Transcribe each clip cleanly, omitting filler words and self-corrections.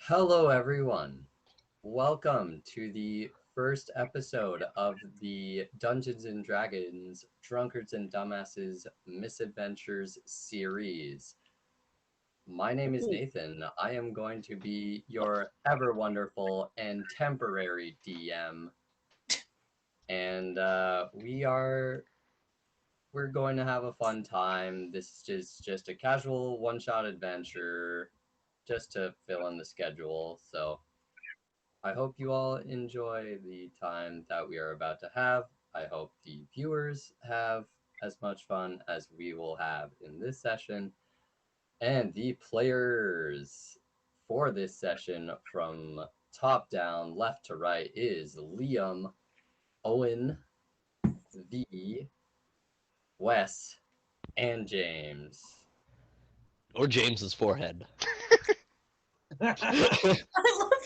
Hello, everyone. Welcome to the first episode of the Dungeons and Dragons Drunkards and Dumbasses Misadventures series. My name is Nathan. I am going to be your ever wonderful and temporary DM, and we're going to have a fun time. This is just a casual one-shot adventure, just to fill in the schedule. So I hope you all enjoy the time that we are about to have. I hope the viewers have as much fun as we will have in this session. And the players for this session from top down, left to right, is Liam, Owen, V, Wes, and James. Or James's forehead. I love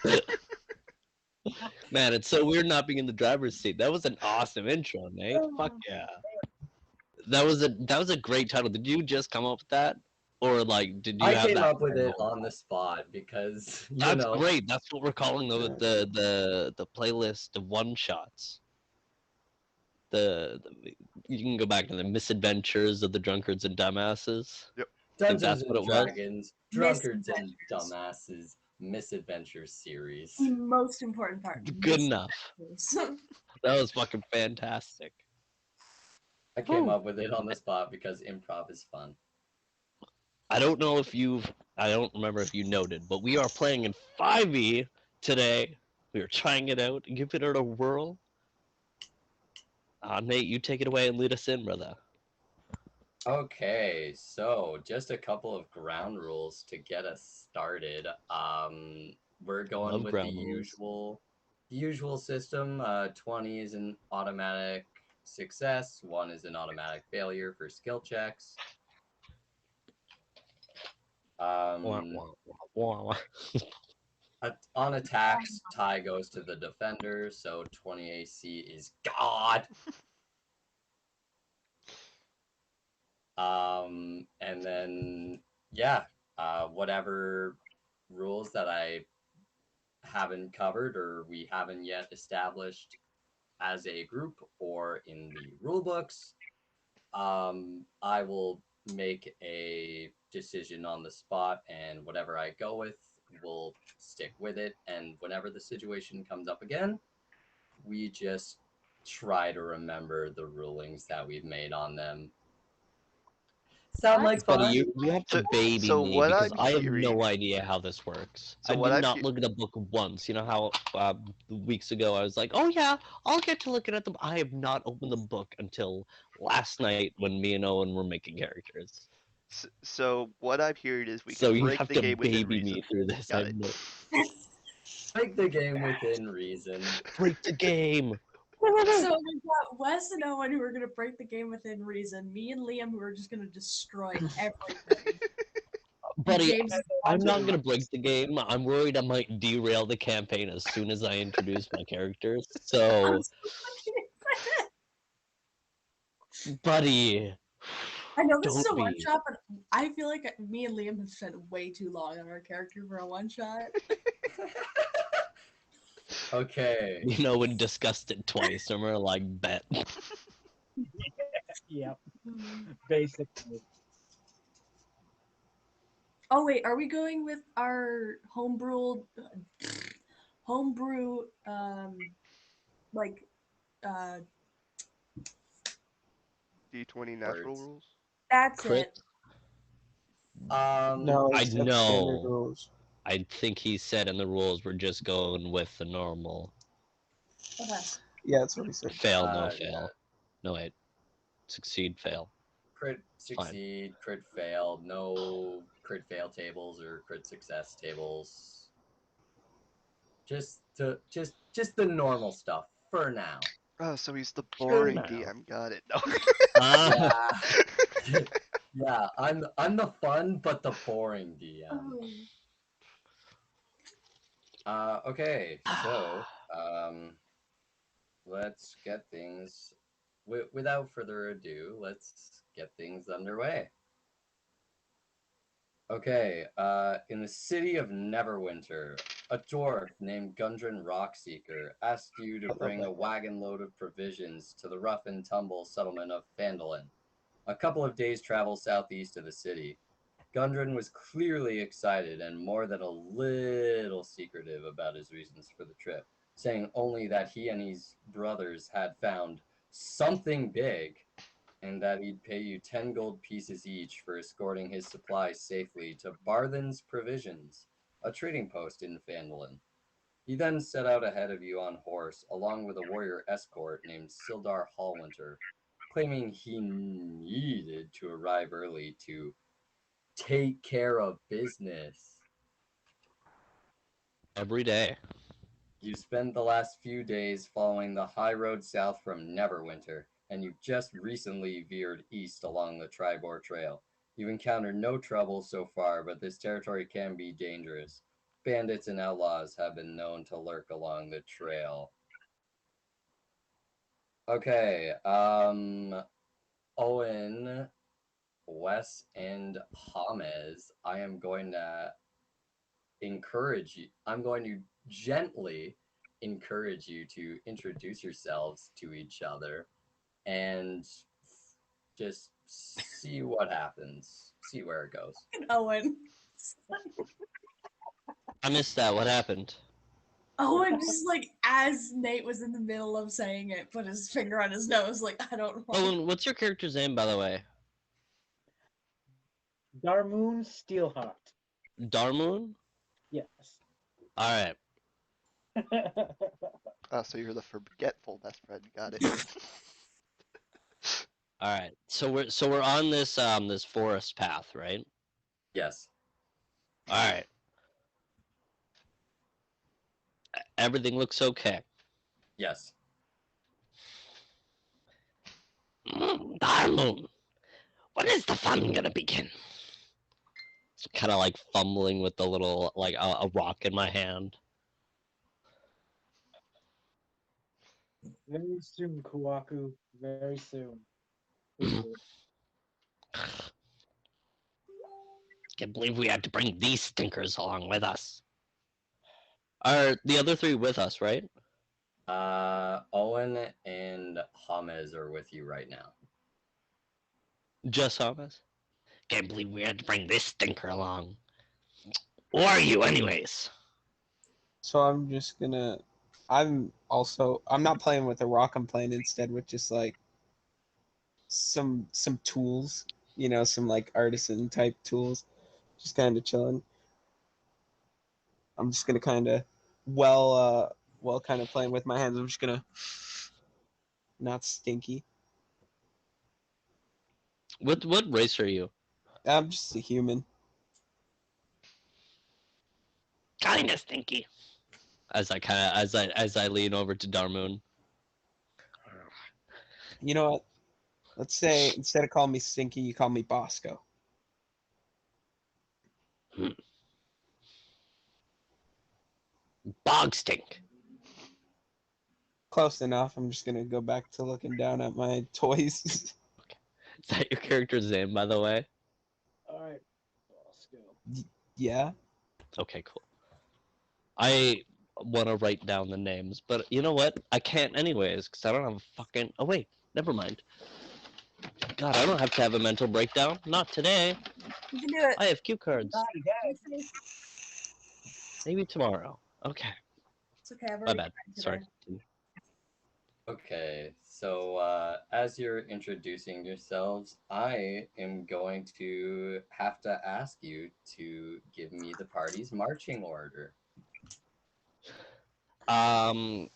the Man, it's so weird not being in the driver's seat. That was an awesome intro, Nate. one. Fuck yeah. That was a great title. Did you just come up with that? Or like did you I have came that up with it whole on the spot because, That's great. That's what we're calling the playlist of one shots. You can go back to the misadventures of the drunkards and dumbasses. Yep. Dungeons that's what and it was? Dragons, Drunkards and Misadventures. Dumbasses Misadventures series. The most important part. Good enough. Misadventures. That was fucking fantastic. I came up with it on the spot because improv is fun. I don't remember if you noted, but we are playing in 5e today. We are trying it out, give it a whirl. Nate, you take it away and lead us in, brother. Okay, so just a couple of ground rules to get us started. We're going Love with ground rules. the usual system. 20 is an automatic success, 1 is an automatic failure for skill checks. Wah, wah, wah, wah. On attacks, tie goes to the defender, so 20 AC is God. And then whatever rules that I haven't covered or we haven't yet established as a group or in the rule books, I will make a decision on the spot, and whatever I go with, we'll stick with it. And whenever the situation comes up again, we just try to remember the rulings that we've made on them. Sound like fun? Buddy, you have to baby so me what because I'm I have hearing- no idea how this works. So I what did I'm not he- look at the book once. You know how weeks ago I was like, oh yeah, I'll get to looking at them. I have not opened the book until last night when me and Owen were making characters. So what I'm hearing is we So can you break have the to game within baby reason. me through this. Got I it. know. Break the game within reason. Break the game. So we've got Wes and Owen who are going to break the game within reason. Me and Liam who are just going to destroy everything. Buddy, James is I'm not watching. gonna break the game. I'm worried I might derail the campaign as soon as I introduce my characters. I'm So, so fucking excited. buddy, I know this is don't a one be. shot, but I feel like me and Liam have spent way too long on our character for a one shot. Okay. You know, we discussed it twice, and we're like, bet. Yep, basically. Oh wait, are we going with our homebrew, like, uh, D20 natural Words. rules. that's Crit? it. No, I it's standard know. rules. I think he said in the rules we're just going with the normal Okay. Yeah, that's what he said. fail, no Yeah. fail. No, wait. Succeed, fail. Crit Fine. succeed, crit fail, no crit fail tables or crit success tables. Just the normal stuff for now. Oh, so he's the Sure boring now. DM. Got it. No. Ah, Yeah. Yeah, I'm the fun but the boring DM. Okay, so let's get things without further ado, let's get things underway. Okay, in the city of Neverwinter, a dwarf named Gundren Rockseeker asked you to bring a wagon load of provisions to the rough and tumble settlement of Phandelver, a couple of days' travel southeast of the city. Gundren was clearly excited and more than a little secretive about his reasons for the trip, saying only that he and his brothers had found something big and that he'd pay you 10 gold pieces each for escorting his supplies safely to Barthen's Provisions, a trading post in Phandelver. He then set out ahead of you on horse, along with a warrior escort named Sildar Hallwinter, claiming he needed to arrive early to take care of business. Every day. You spent the last few days following the high road south from Neverwinter, and you've just recently veered east along the Tribor Trail. You've encountered no trouble so far, but this territory can be dangerous. Bandits and outlaws have been known to lurk along the trail. Okay, Owen, Wes, and James, I am going to encourage you. I'm going to gently encourage you to introduce yourselves to each other and just see what happens, see where it goes. Owen. I missed that. What happened? Owen just like as Nate was in the middle of saying it, put his finger on his nose, like I don't know. Owen, what's your character's name, by the way? Darmoon Steelheart. Darmoon? Yes. All right. Oh, so you're the forgetful best friend. Got it. All right. So we're on this this forest path, right? Yes. All right. Everything looks okay. Yes. Darmoon, when is the fun gonna begin? So kind of like fumbling with the little like a rock in my hand. Very soon, Kuwaku. Very soon. Can't believe we had to bring these stinkers along with us. Are the other three with us, right? Owen and James are with you right now. Just Thomas? Can't believe we had to bring this stinker along. Who are you, anyways? So I'm just gonna. I'm not playing with a rock. I'm playing instead with just like some tools. You know, some like artisan type tools. Just kind of chilling. I'm just gonna kind of kind of playing with my hands. I'm just gonna not stinky. What race are you? I'm just a human. Kinda stinky. As I lean over to Darmoon. You know what? Let's say instead of calling me stinky, you call me Bosco. Bog stink. Close enough. I'm just gonna go back to looking down at my toys. Is that your character's name, by the way? Alright. Let's go. Yeah. Okay, cool. I want to write down the names, but you know what? I can't anyways, because I don't have a fucking... Oh, wait. Never mind. God, I don't have to have a mental breakdown. Not today. You can do it. I have cue cards. Maybe tomorrow. Okay. It's okay. I've My already bad. tried Sorry. today. Okay, so as you're introducing yourselves, I am going to have to ask you to give me the party's marching order. I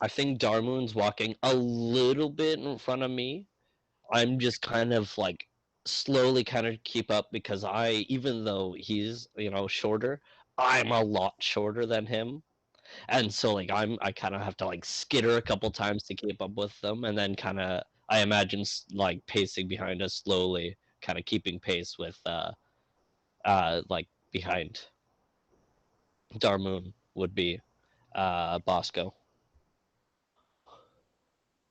think Darmoon's walking a little bit in front of me. I'm just kind of like slowly kind of keep up because even though he's, shorter, I'm a lot shorter than him. And so like I kind of have to like skitter a couple times to keep up with them, and then kind of I imagine like pacing behind us slowly, kind of keeping pace with like behind Darmoon would be Bosco.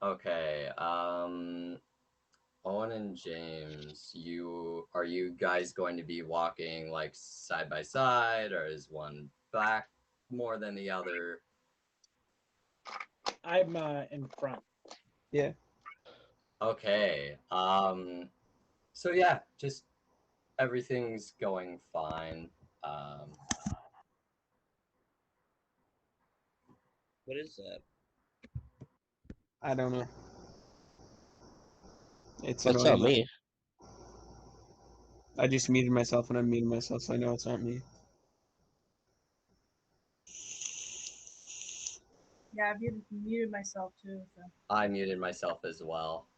Okay, Owen and James, are you guys going to be walking like side by side, or is one back more than the other? I'm in front. Yeah. Okay. So yeah, just everything's going fine. Um, What is that? I don't know. It's That's annoying. not me. I just muted myself and unmuted myself, so I know it's not me. Yeah, I've muted myself too. So. I muted myself as well.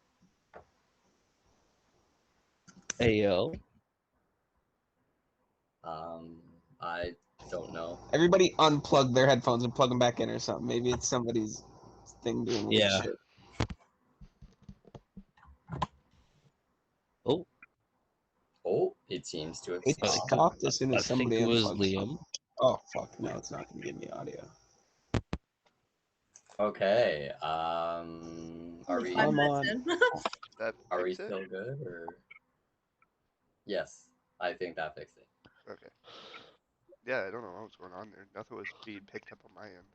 Hey yo. I don't know. Everybody unplug their headphones and plug them back in or something. Maybe it's somebody's thing doing weird Yeah. shit. Oh, Oh, it seems to have It stopped. stopped as soon I as somebody think it was unplugged. Liam. Oh fuck! No, it's not gonna give me audio. Okay. Are we 5 Come minutes on. in. That are we fix it? still good or? Yes, I think that fixed it. Okay. Yeah, I don't know what was going on there. Nothing was being picked up on my end.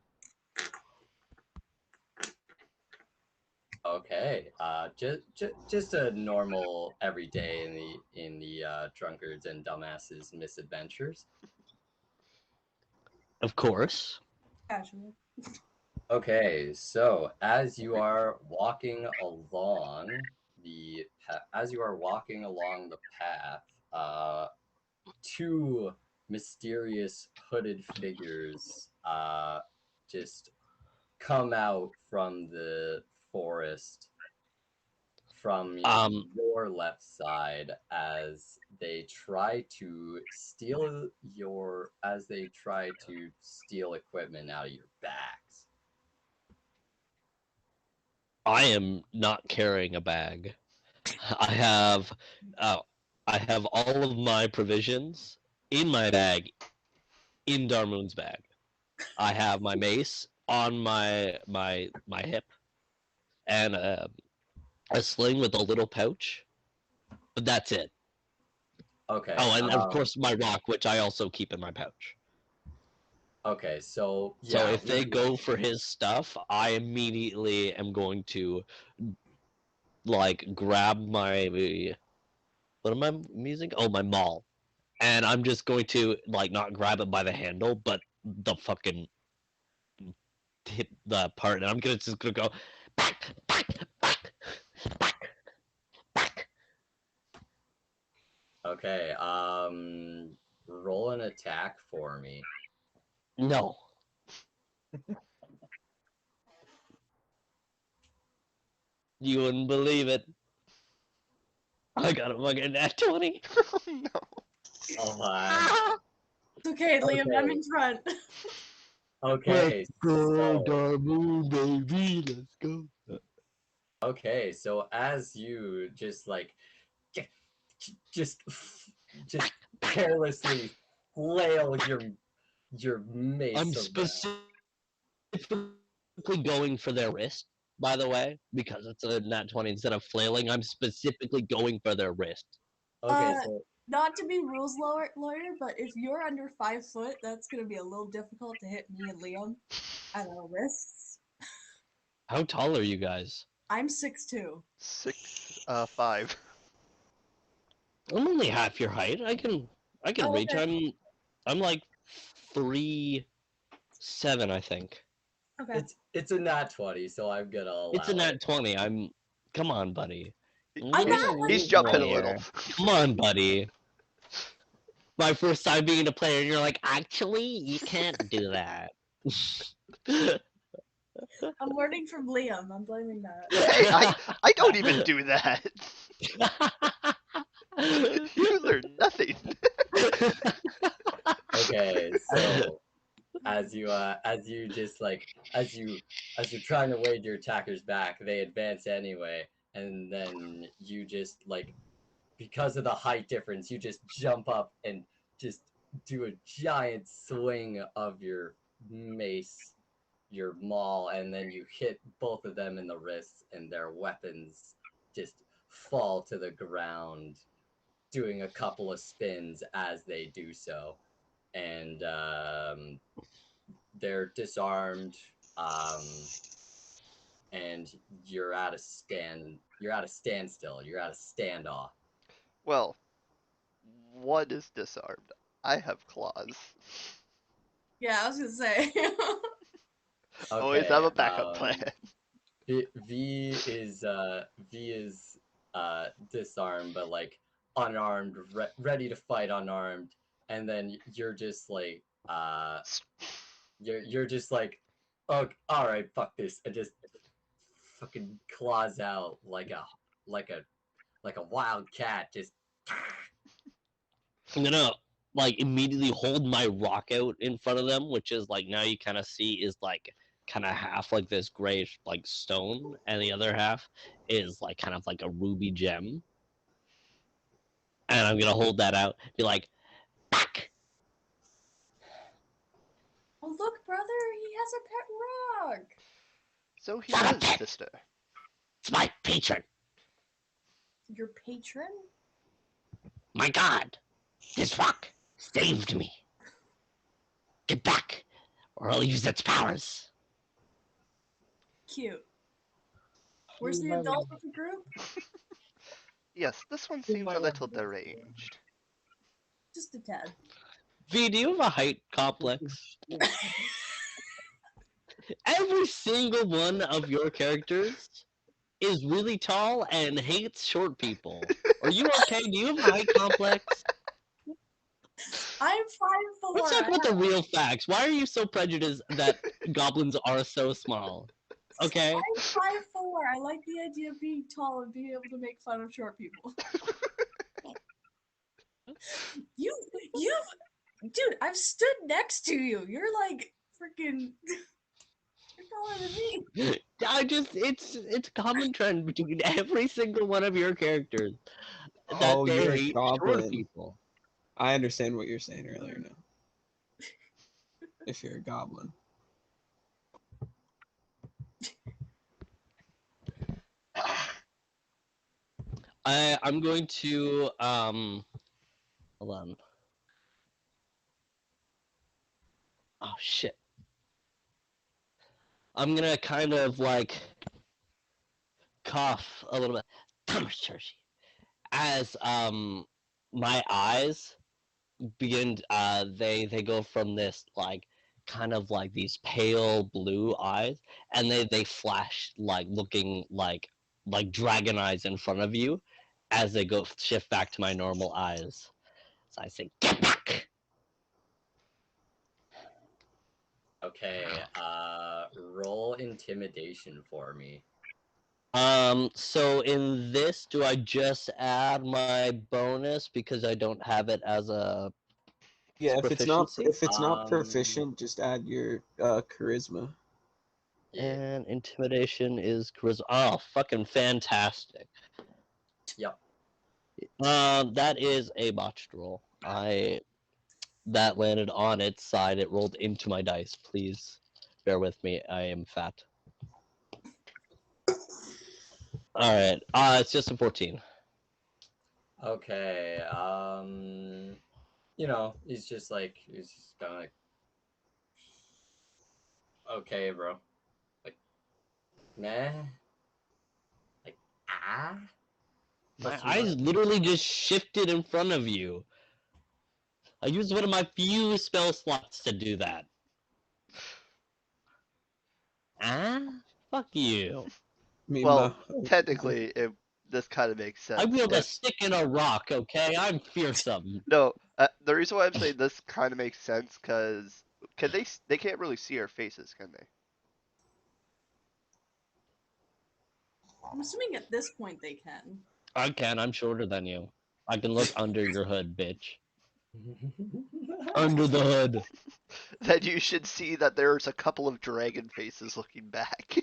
Okay. Just a normal everyday in the drunkards and dumbasses misadventures. Of course. Casual. Okay, so as you are walking along the path, two mysterious hooded figures just come out from the forest from Um, your left side as they try to steal equipment out of your bags. I am not carrying a bag. I have, uh, I have all of my provisions in my bag, in Darmoon's bag. I have my mace on my hip, and a sling with a little pouch. But that's it. Okay. Oh, and of course my rock, which I also keep in my pouch. Okay, so So yeah, if they go for his stuff, I immediately am going to like grab my what am I using? Oh, my maul, and I'm just going to like not grab it by the handle, but the fucking hit the part, and I'm gonna just gonna go back, back, back, back, back. Okay, roll an attack for me. No, you wouldn't believe it. I got a fucking nat 20. Oh no. Oh, It's okay, Liam. I'm Okay. in front. Okay, so Darmoon, baby, let's go. okay, so as you just like just just carelessly flail your I'm mace around. specifically going for their wrist, by the way, because it's a nat 20 instead of flailing. I'm specifically going for their wrist. Okay, Uh, so Not to be rules lawyer, but if you're under 5 foot, that's gonna be a little difficult to hit me and Liam at our wrists. How tall are you guys? I'm 6'2". 6'5". I'm only half your height. I can Oh, reach. okay. I'm like 3'7", I think. Okay. it's a nat 20, so I'm gonna It's a allow it. nat 20. I'm come on, buddy. A What are nat you 20. He's waiting for jumping a I, little. here? Come on, buddy. My first time being a player, and you're like, actually, you can't do that. I'm learning from Liam. I'm blaming that. Hey, I don't even do that. You learn nothing. Okay, so as you just like as you're trying to wade your attackers back, they advance anyway, and then you just like because of the height difference, you just jump up and just do a giant swing of your mace, your maul, and then you hit both of them in the wrists, and their weapons just fall to the ground, doing a couple of spins as they do so, and they're disarmed. And you're at a standstill. You're at a standoff. Well, one is disarmed. I have claws. Yeah, I was gonna say. Always have Okay. a backup plan. V is disarmed, but like unarmed, ready to fight unarmed, and then you're just like you're just like, oh, all right, fuck this, and just fucking claws out like a wild cat, just. I'm gonna like immediately hold my rock out in front of them, which is like now you kind of see is like kind of half like this grayish like stone, and the other half is like kind of like a ruby gem. And I'm gonna hold that out, be like, back. Oh look, brother, he has a pet rock. So he Shut up, does, Ted. sister. It's my patron. Your patron? My God, this rock saved me. Get back, or I'll use its powers. Cute. Where's You the have adult of the group? Yes, this one You seems might a little want to- deranged. Just a tad. V, do you have a height complex? Every single one of your characters is really tall and hates short people. Are you okay? Do you have a height complex? I'm 5'4". Let's talk about the real facts. Why are you so prejudiced that goblins are so small? Okay? I'm 5'4". I like the idea of being tall and being able to make fun of short people. you, dude, I've stood next to you. You're like freaking. You're taller than me. It's a common trend between every single one of your characters that Oh, they you're a hate short goblin. people. I understand what you're saying earlier now. If you're a goblin. I'm going to hold on. Oh shit. I'm gonna kind of like cough a little bit. As my eyes begin they go from this like kind of like these pale blue eyes, and they flash like looking like dragon eyes in front of you as they go shift back to my normal eyes. So I say, get back. Okay, roll intimidation for me. So in this, do I just add my bonus because I don't have it as a Yeah, proficiency? if it's not Um, proficient, just add your charisma. Yeah. And intimidation is charisma. Oh, fucking fantastic. Yep. That is a botched roll. That landed on its side. It rolled into my dice. Please bear with me. I am fat. All right. It's just a 14. Okay. He's just kind of like, okay, bro. Like, nah. Like, ah. My Question eyes mark? literally just shifted in front of you. I used one of my few spell slots to do that. Ah? Fuck you. Well, Mima. technically, this kind of makes I sense. wield a stick and a rock, okay? I'm fearsome. No, the reason why I'm saying this kind of makes sense because they can't really see our faces, can they? I'm assuming at this point they can. I can. I'm shorter than you. I can look under your hood, bitch. Under the hood. Then you should see that there's a couple of dragon faces looking back.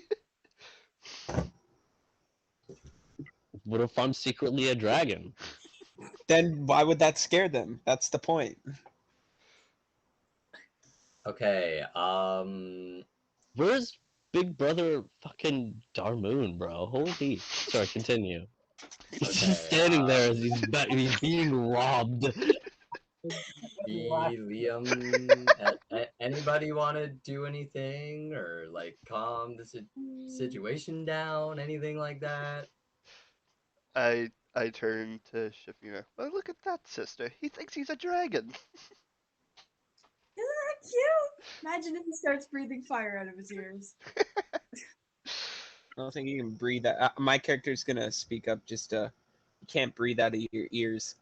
What if I'm secretly a dragon? Then why would that scare them? That's the point. Okay. Where's Big Brother fucking Darmoon, bro? Holy. Sorry, continue. He's Okay, just standing there as he's being robbed. Liam, anybody want to do anything or like calm the situation down, anything like that? I turn to Shafina. Well, look at that, sister. He thinks he's a dragon. Isn't that cute? Imagine if he starts breathing fire out of his ears. I don't think you can breathe that. My character's gonna speak up. Just you can't breathe out of your ears.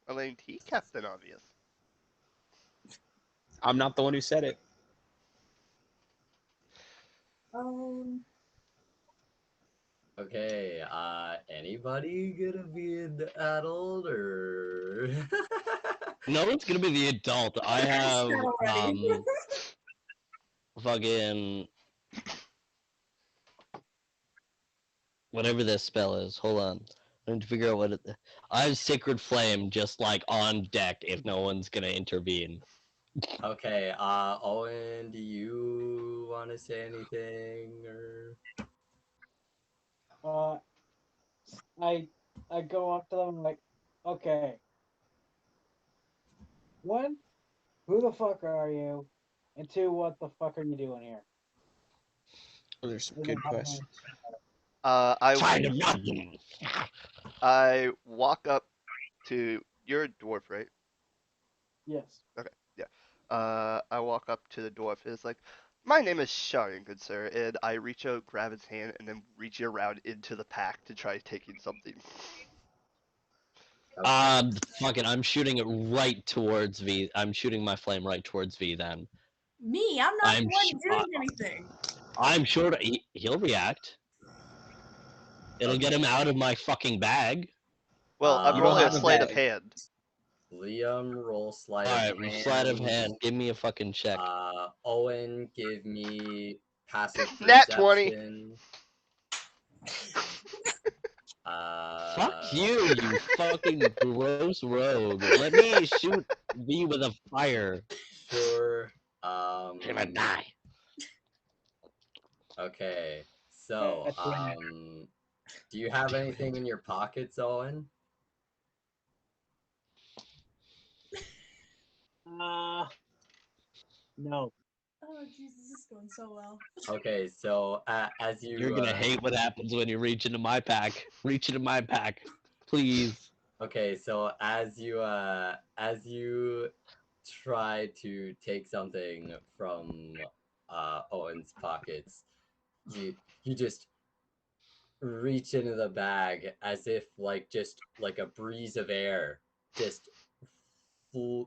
Elaine, he Captain Obvious. I'm not the one who said it. Okay, anybody gonna be an adult or? No one's gonna be the adult. I have Already. fucking whatever this spell is. Hold on. I need to figure out what it. I have Sacred Flame just like on deck if no one's gonna intervene. Okay, Owen, do you want to say anything or? I go up to them like, okay. One, who the fuck are you? And two, what the fuck are you doing here? Oh, there's some good questions. Trying to run. I walk up to. You're a dwarf, right? Yes. Okay, yeah. I walk up to the dwarf. It's like, my name is Sharon, good sir, and I reach out, grab his hand, and then reach around into the pack to try taking something. Fuck it. I'm shooting it right towards V. I'm shooting my flame right towards V. Then Me, I'm not I'm the one sh- doing anything. I'm sure he'll react. It'll get him Okay. out of my fucking bag. Well, I'm You don't rolling a have a sleight of bag. hand. Liam, roll sleight All of right, hand. sleight of hand. Give me a fucking check. Owen, give me passive Nat 20. perception. Fuck you, you fucking gross rogue. Let me shoot V with a fire. Sure. You're gonna die. Okay. So, do you have anything in your pockets, Owen? No. Oh, Jesus, this is going so well. Okay, so as you You're gonna hate what happens when you reach into my pack. Reach into my pack, please. Okay, so as you try to take something from Owen's pockets, you just reach into the bag as if like just like a breeze of air just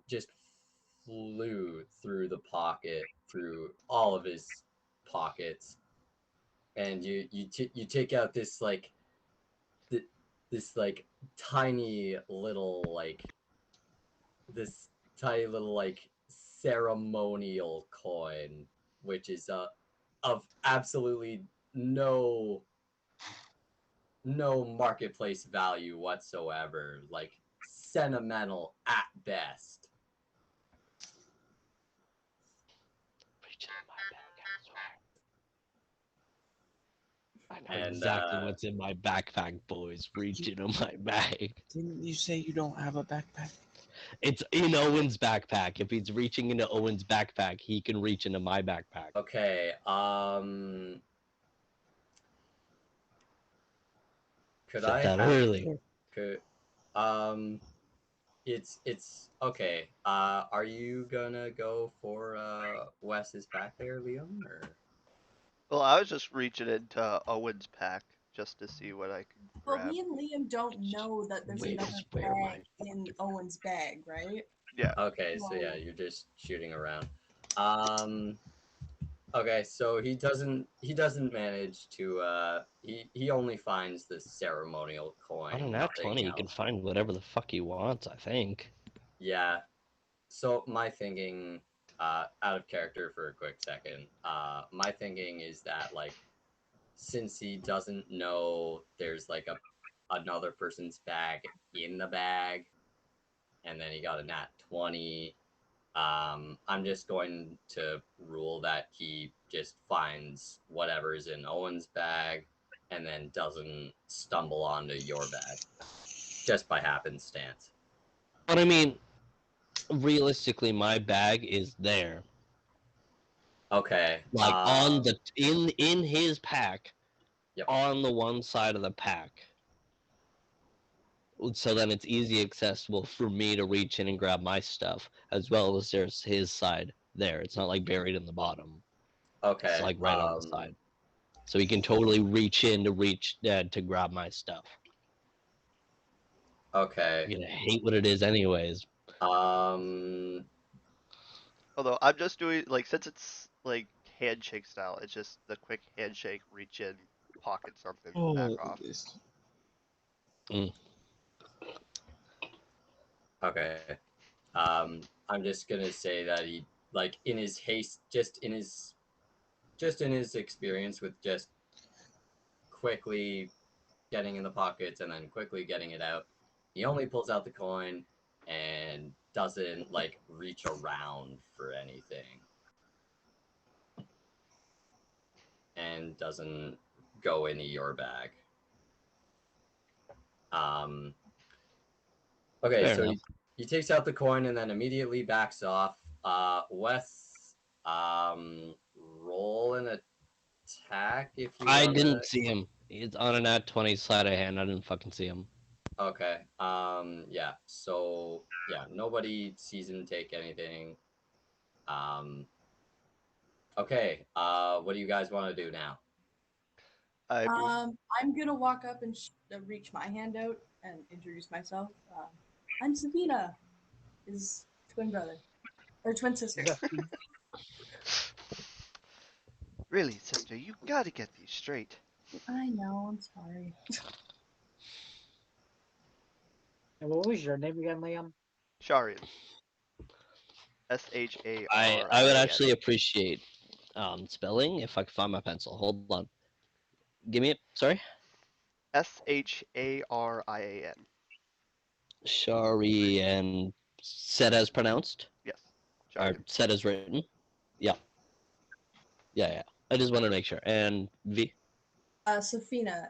just flew through the pocket, through all of his pockets, and you take out this like this like tiny little like this tiny little like ceremonial coin, which is of absolutely no marketplace value whatsoever, like sentimental at best. Reach into my bag. I know And exactly what's in my backpack, boys. Reach into my bag. Didn't you say you don't have a backpack? It's in Owen's backpack. If he's reaching into Owen's backpack, he can reach into my backpack. okay, could Said I that have earlier. could it's okay. Are you gonna go for Wes's pack there, Liam, or? Well, I was just reaching into Owen's pack just to see what I could But grab. me and Liam don't know that there's Wait, another where am bag in Owen's bag, right? Yeah. Okay, so yeah, you're just shooting around. Okay, so he doesn't manage to he only finds the ceremonial coin. On a nat nothing 20, you can else. find whatever the fuck he wants, I think. Yeah. So my thinking, out of character for a quick second, my thinking is that like since he doesn't know there's like another person's bag in the bag, and then he got a nat 20. I'm just going to rule that he just finds whatever's in Owen's bag, and then doesn't stumble onto your bag just by happenstance. But I mean, realistically, my bag is there, Okay. like on the in his pack, Yep. on the one side of the pack. So then it's easy accessible for me to reach in and grab my stuff, as well as there's his side there. It's not like buried in the bottom. Okay. It's like right on the side. So he can totally reach in to grab my stuff. Okay. You're gonna hate what it is anyways. Um. Although I'm just doing like since it's like handshake style, it's just the quick handshake, reach in, pocket something, back off. Okay. I'm just gonna say that he, like, in his haste, just in his experience with just quickly getting in the pockets and then quickly getting it out, he only pulls out the coin and doesn't like reach around for anything, and doesn't go into your bag. Okay, Fair so enough. he takes out the coin and then immediately backs off. Wes, roll an attack if you I wanna. didn't see him. It's on an nat 20 sleight of hand. I didn't fucking see him. Okay. Yeah. So yeah, nobody sees him take anything. Um. Okay. What do you guys want to do now? I move. I'm gonna walk up and reach my hand out and introduce myself. I'm Sabina, his twin brother or twin sister. Really, sister, you gotta get these straight. I know. I'm sorry. And what was your name again, Liam? Sharian. Sharian. I would actually appreciate spelling if I could find my pencil. Hold on. Give me it. Sorry. Sharian. Shari and said as pronounced? Yes. Or Sharian. said as written? Yeah. Yeah. I just wanted to make sure. And V? Safina.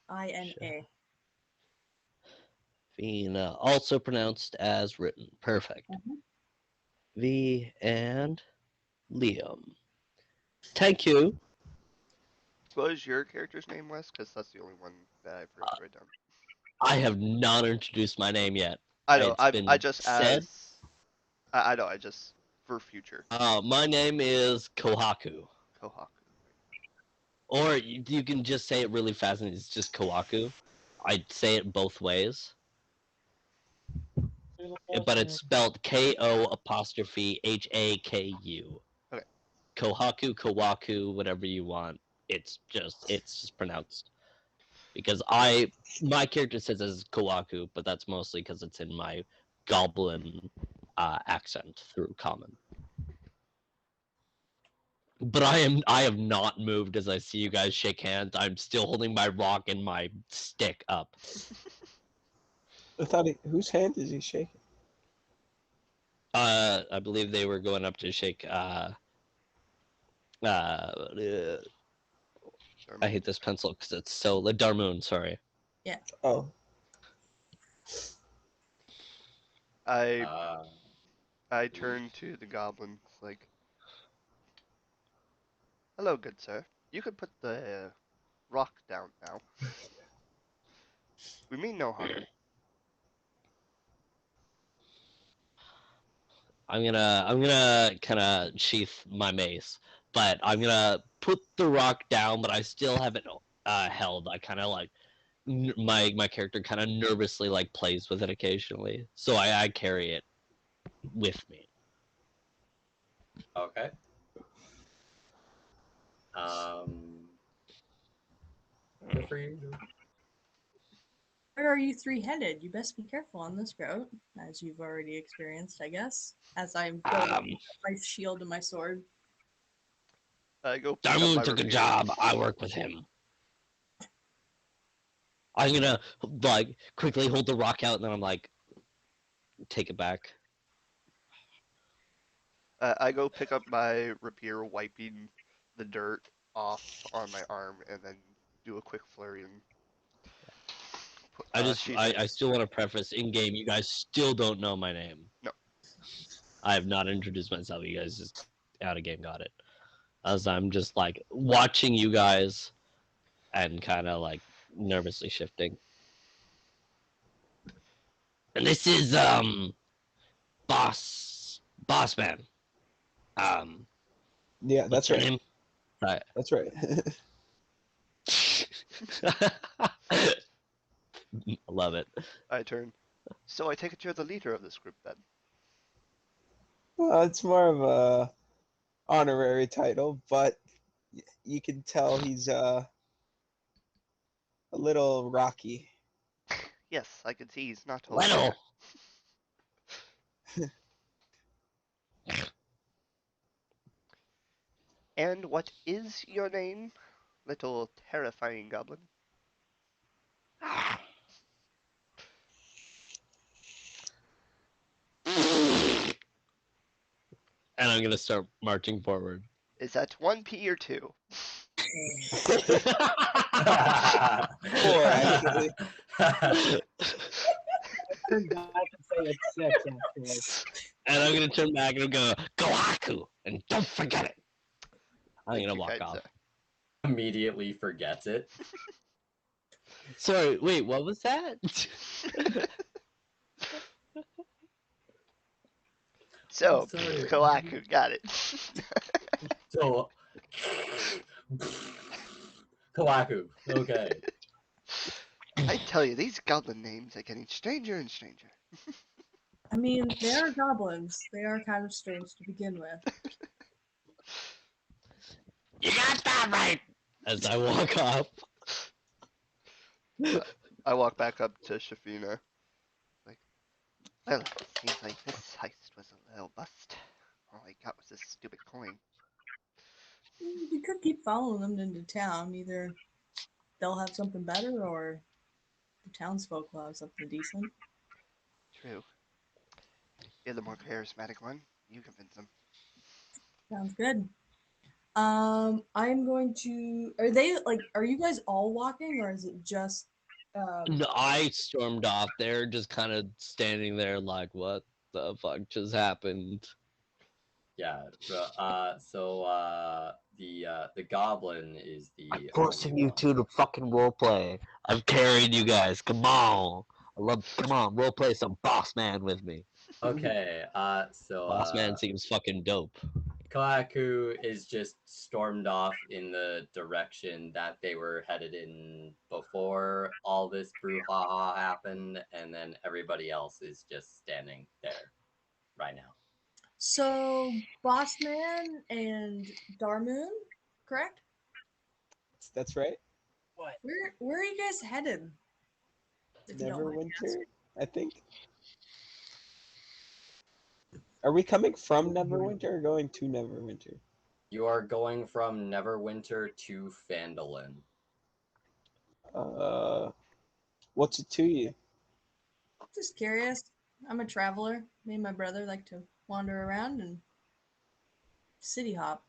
Shaphina. Fina, also pronounced as written. Perfect. V and Liam. Thank you. What was your character's name, Wes? Because that's the only one that I've heard right down. I have not introduced my name yet. I know. It's been I just said. I know. I just for future. My name is Kohaku. Kohaku. Or you can just say it really fast and it's just Kohaku. I'd say it both ways. But it's spelled KO''HAKU. Okay. Kohaku, Kawaku, whatever you want. It's just pronounced. Because my character says as Kawaku, but that's mostly because it's in my goblin accent through common. But I have not moved as I see you guys shake hands. I'm still holding my rock and my stick up. I thought whose hand is he shaking? I believe they were going up to shake I hate this pencil because it's so Darmoon, sorry. Yeah. Oh. I turn to the goblin like, "Hello, good sir. You could put the rock down now. We mean no harm." I'm gonna kind of sheath my mace, but I'm gonna put the rock down, but I still have it held. I kind of like my character kind of nervously like plays with it occasionally, so I carry it with me. Okay. Good for you. Where are you three headed? You best be careful on this route, as you've already experienced, I guess. As I'm going my shield and my sword. I go pick up my Darmoon took a rapier. job. I work with him. I'm gonna like quickly hold the rock out, and then I'm like, take it back. I go pick up my rapier, wiping the dirt off on my arm and then do a quick flurry and put, I Shinanny. still want to preface in game. You guys still don't know my name. No. I have not introduced myself. You guys just out of game got it. As I'm just like watching you guys and kind of like nervously shifting. And this is boss man. Yeah, What's that's your right. name? Right. That's right. I love it. I turn. So I take it you're the leader of this group then. Well, it's more of a honorary title, but you can tell he's a little rocky. Yes, I can see he's not Little. And what is your name, little terrifying goblin? And I'm gonna start marching forward. Is that 1P or 2? 4, actually. Turned back and say it's 6 actually. And I'm gonna turn back and go, Gohaku! And don't forget it! I'm Thank gonna you, walk kind off. sir. Immediately forgets it. Sorry, wait, what was that? So, Sorry. Kawaku, got it. So, Kawaku. Okay. I tell you, these goblin names are getting stranger and stranger. I mean, they are goblins. They are kind of strange to begin with. You got that right! As I walk off. I walk back up to Shafina. Like, well, it seems like this heist was a little bust. All I got was this stupid coin. We could keep following them into town. Either they'll have something better, or the townsfolk will have something decent. True. You're the more charismatic one. You convince them. Sounds good. I'm going to. Are they like? Are you guys all walking, or is it just? No, I stormed off there, just kind of standing there like, what the fuck just happened? Yeah. The goblin is the. I'm forcing you two to fucking roleplay. I've carried you guys. Come on. Come on, roleplay some boss man with me. Okay. Boss man seems fucking dope. Kawaku is just stormed off in the direction that they were headed in before all this brouhaha happened, and then everybody else is just standing there right now. So, Bossman and Darmoon, correct? That's right. Where are you guys headed? If you don't mind me asking. Neverwinter, I think. Are we coming from Neverwinter or going to Neverwinter? You are going from Neverwinter to Phandelver. What's it to you? Just curious. I'm a traveler. Me and my brother like to wander around and city hop.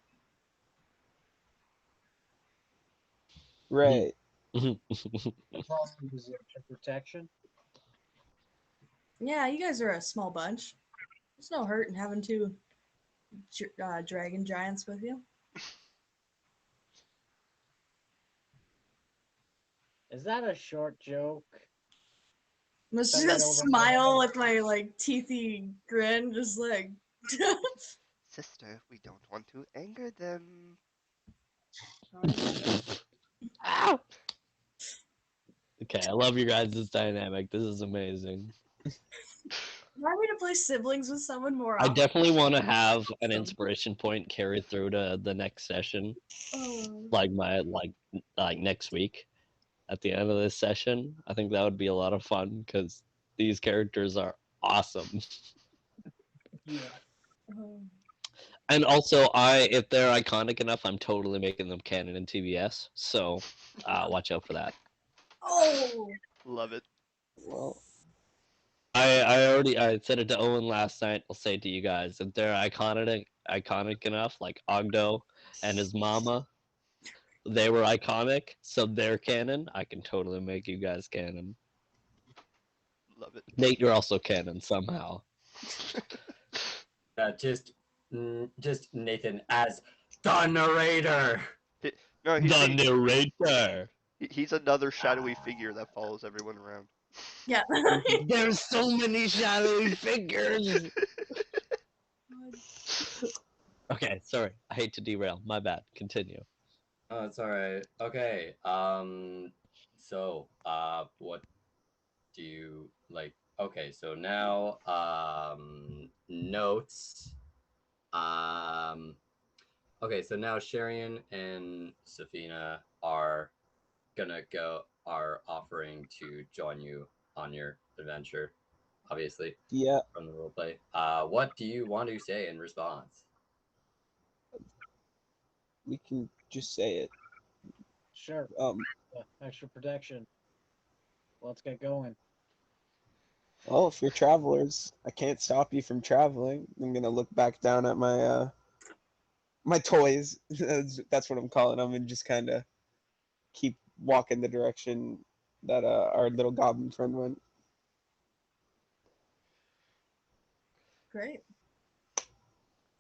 Right. Problem is it for protection. Yeah, you guys are a small bunch. There's no hurt in having two dragon giants with you. Is that a short joke? Let's Send that just over. smile with my like teethy grin, just like. Sister, we don't want to anger them. Ow! Okay, I love your guys' dynamic. This is amazing. Want me to play siblings with someone more I often? definitely want to have an inspiration point carried through to the next session, Oh. like next week. At the end of this session, I think that would be a lot of fun because these characters are awesome. Yeah. Oh. And also, if they're iconic enough, I'm totally making them canon in TBS. So, watch out for that. Oh. Love it. Well, I said it to Owen last night. I'll say it to you guys. If they're iconic enough, like Ogdo and his mama, they were iconic, so they're canon. I can totally make you guys canon. Love it. Nate, you're also canon somehow. Just Nathan as the narrator. No, The narrator. he's another shadowy figure that follows everyone around. Yeah. There's so many shadowy figures. Okay, sorry. I hate to derail. My bad. Continue. Oh, it's all right. Okay. So, what do you like? Okay, so now, notes. Okay, so now Sharian and Safina are are offering to join you on your adventure, obviously, Yeah, from the roleplay. What do you want to say in response? we can just say it. Sure. Extra protection. Let's get going. Well, if you're travelers, I can't stop you from traveling. I'm gonna look back down at my toys. That's what I'm calling them, and just kind of keep walking the direction that our little goblin friend went. Great.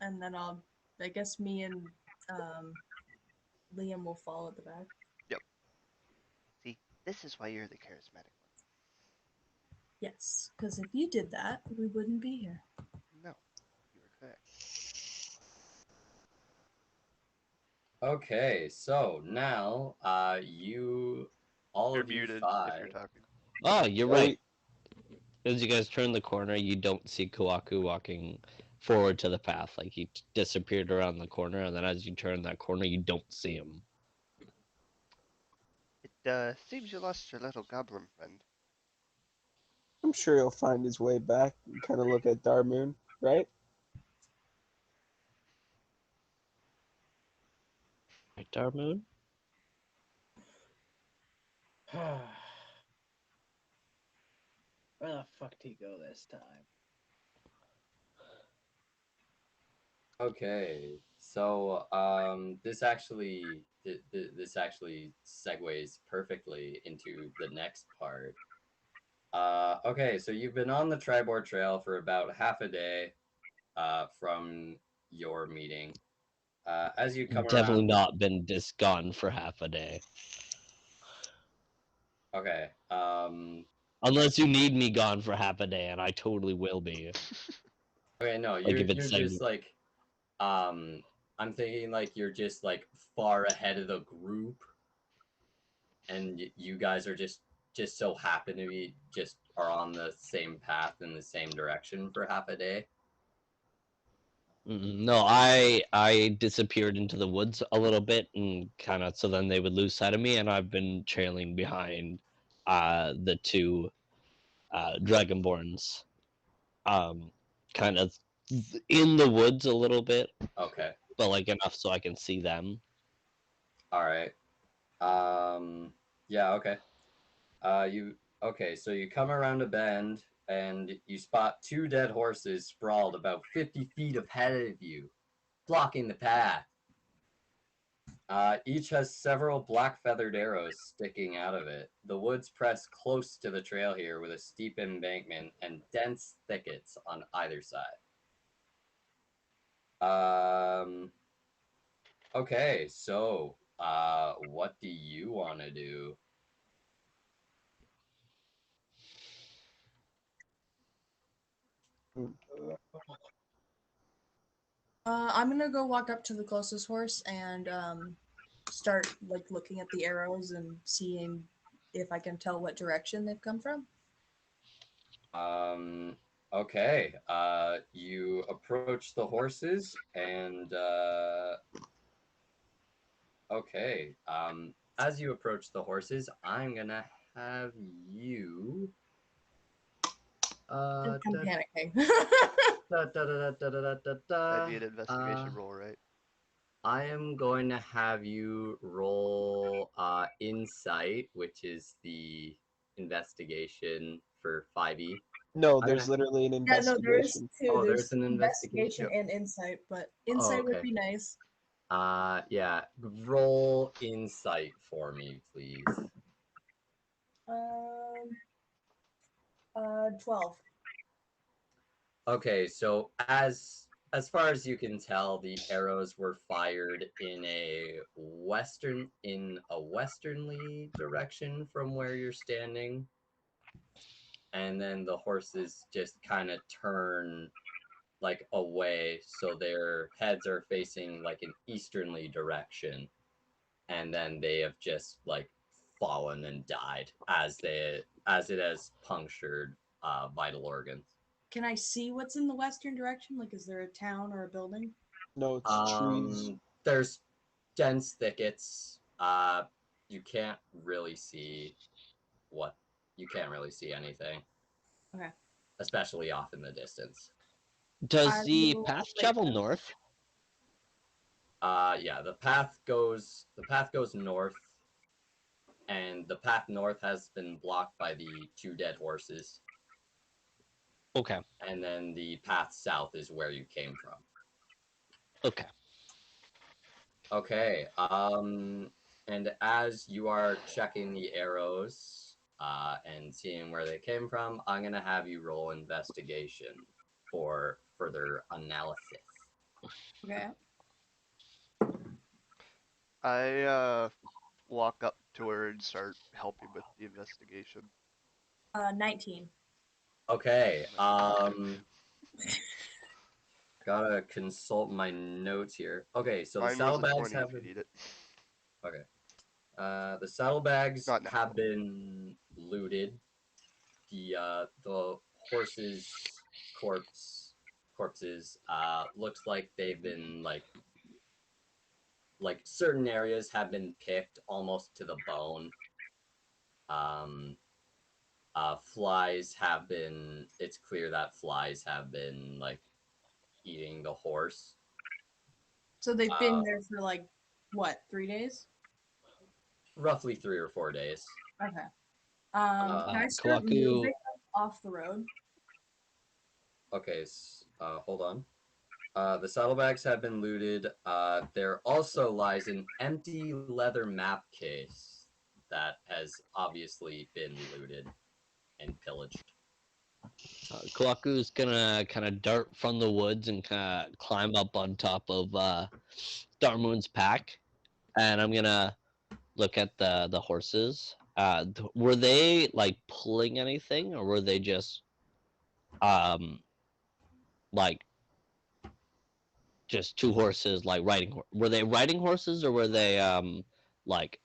And then I guess me and Liam will follow at the back. See, this is why you're the charismatic Yes, because if you did that, we wouldn't be here. one. No, you were correct. Okay, so now, all You're of you muted if five. you're talking. Oh, you're Oh, right. As you guys turn the corner, you don't see Kawaku walking forward to the path. Like he disappeared around the corner, and then as you turn that corner, you don't see him. It seems you lost your little goblin friend. I'm sure he'll find his way back and kind of look at Darmoon, right? Right, Darmoon? Where the fuck did he go this time? Okay, so this actually this actually segues perfectly into the next part. Okay, so you've been on the Tribord Trail for about half a day from your meeting. As you come Definitely around, not been gone for half a day. okay, Unless you need me gone for half a day, and I totally will be. okay, no, Like if you're it's saying, just like, I'm thinking like you're just like far ahead of the group, and you guys are just so happen to be just are on the same path in the same direction for half a day. no, I disappeared into the woods a little bit, and kind of so then they would lose sight of me, and I've been trailing behind the two Dragonborns, kind of in the woods a little bit, Okay, but like enough so I can see them. all right. Yeah, okay. You okay? So you come around a bend and you spot two dead horses sprawled about 50 feet ahead of you, blocking the path. Each has several black feathered arrows sticking out of it. The woods press close to the trail here with a steep embankment and dense thickets on either side. Okay, so what do you want to do? I'm gonna go walk up to the closest horse and start like looking at the arrows and seeing if I can tell what direction they've come from. Okay. You approach the horses and okay. As you approach the horses, I'm gonna have you I'm da, panicking. da, da, da, da, da, da, da, That'd da. be an investigation roll, right? I am going to have you roll insight, which is the investigation for 5e. No, I'm there's gonna literally an Yeah, no, there is investigation. two. Oh, There's there's an investigation. investigation Yep. and insight, but Oh, insight would okay. be nice. Yeah. Roll insight for me, please. 12. Okay, so as far as you can tell, the arrows were fired in a westernly direction from where you're standing. And then the horses just kind of turn like away, so their heads are facing like an easternly direction. And then they have just like fallen and died as it has punctured vital organs. Can I see what's in the western direction? Like, is there a town or a building? No, it's trees. There's dense thickets. You can't really see anything. Okay. Especially off in the distance. Does I the will path wait. travel north? Yeah, the path goes north, and the path north has been blocked by the 2 dead horses. Okay. And then the path south is where you came from. Okay. Okay. And as you are checking the arrows, and seeing where they came from, I'm gonna have you roll investigation for further analysis. Okay. I walk up to her and start helping with the investigation. 19. Okay. Gotta consult my notes here. Okay, so the Mine was a saddlebags 20 have if you been need it. okay. The saddlebags Not now. have been looted. The horses' corpses looks like they've been like certain areas have been picked almost to the bone. Flies have been. It's clear that flies have been like eating the horse. So they've been there for like, what, 3 days? Roughly 3 or 4 days. Okay. Can I start Kawaku. moving off the road? Okay, hold on. The saddlebags have been looted. There also lies an empty leather map case that has obviously been looted and pillaged. Kawaku's gonna kind of dart from the woods and kind of climb up on top of Darmoon's pack, and I'm gonna look at the horses. Were they like pulling anything, or were they just like just 2 horses like riding? Were they riding horses, or were they like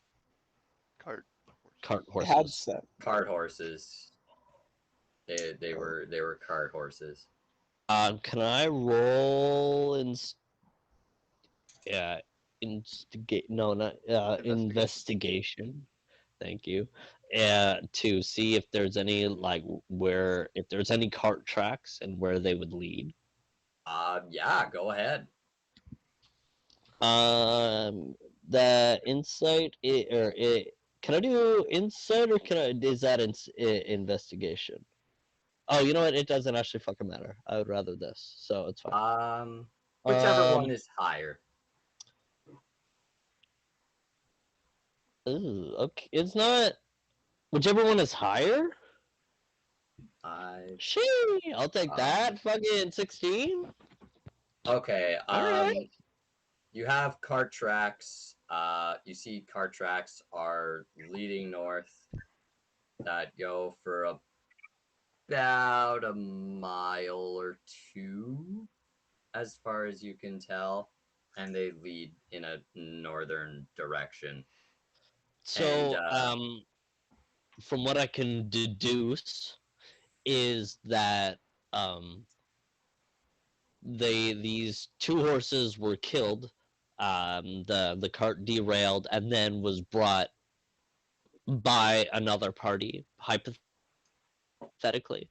Cart. cart It had horses? stuff. Cart horses. They were cart horses. Can I roll instigate? No, not investigation. Thank you. To see if there's any like if there's any cart tracks and where they would lead. Yeah, go ahead. The insight can I do insight or is that investigation? Oh, you know what? It doesn't actually fucking matter. I would rather this, so it's fine. Whichever one is higher. Ooh, okay, it's not. Whichever one is higher. I'll take that. Fucking 16. Okay. All right. You have cart tracks. You see cart tracks are leading north that go for about a mile or 2, as far as you can tell, and they lead in a northern direction. So, And, from what I can deduce, is that these 2 horses were killed. The cart derailed and then was brought by another party, hypothetically.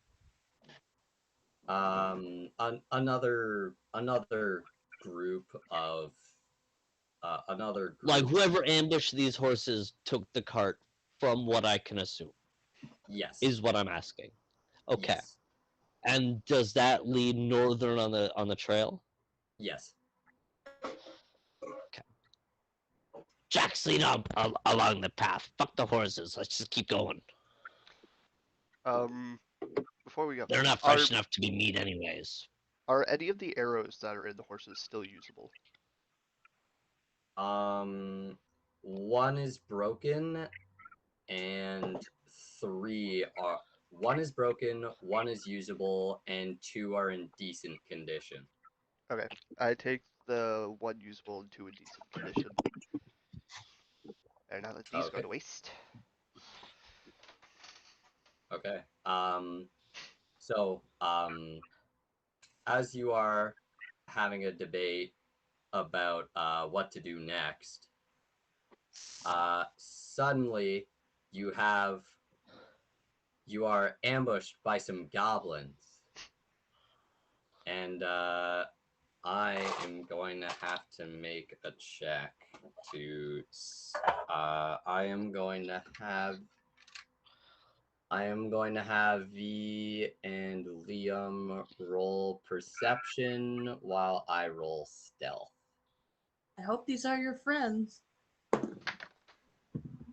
another group of another Like group. whoever ambushed these horses took the cart, from what I can assume. Yes. Is what I'm asking. Okay. Yes. And does that lead northern on the trail? Yes. Okay. Jack's lead up along the path. Fuck the horses. Let's just keep going. Before we go, They're not fresh enough to be meat anyways. are any of the arrows that are in the horses still usable? One is broken, and one is broken, one is usable, and 2 are in decent condition. Okay, I take the one usable and 2 in decent condition. And not let these go Okay. to waste. Okay. So, as you are having a debate about what to do next, suddenly you are ambushed by some goblins, and I am going to have to make a check to. I am going to have V and Liam roll perception while I roll stealth. I hope these are your friends.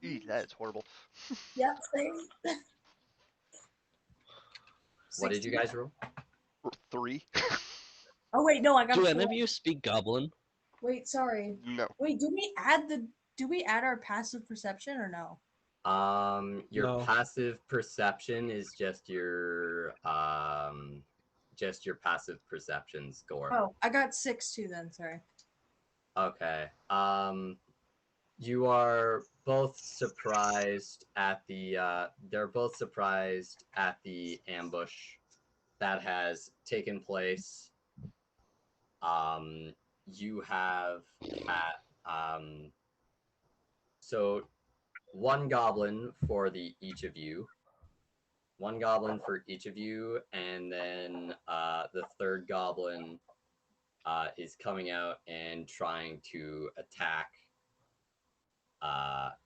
Eee, that is horrible. Yep, same. What did you guys roll? 3? Oh wait, no, I got Do 4. any of you speak Goblin? Wait, sorry. No. Wait, do we add our passive perception or no? Your No. passive perception is just your passive perception score. Oh, I got 6 too then, sorry. Okay. You are both surprised at they're both surprised at the ambush that has taken place. You have so one goblin for each of you. One goblin for each of you, and then the third goblin is coming out and trying to attack.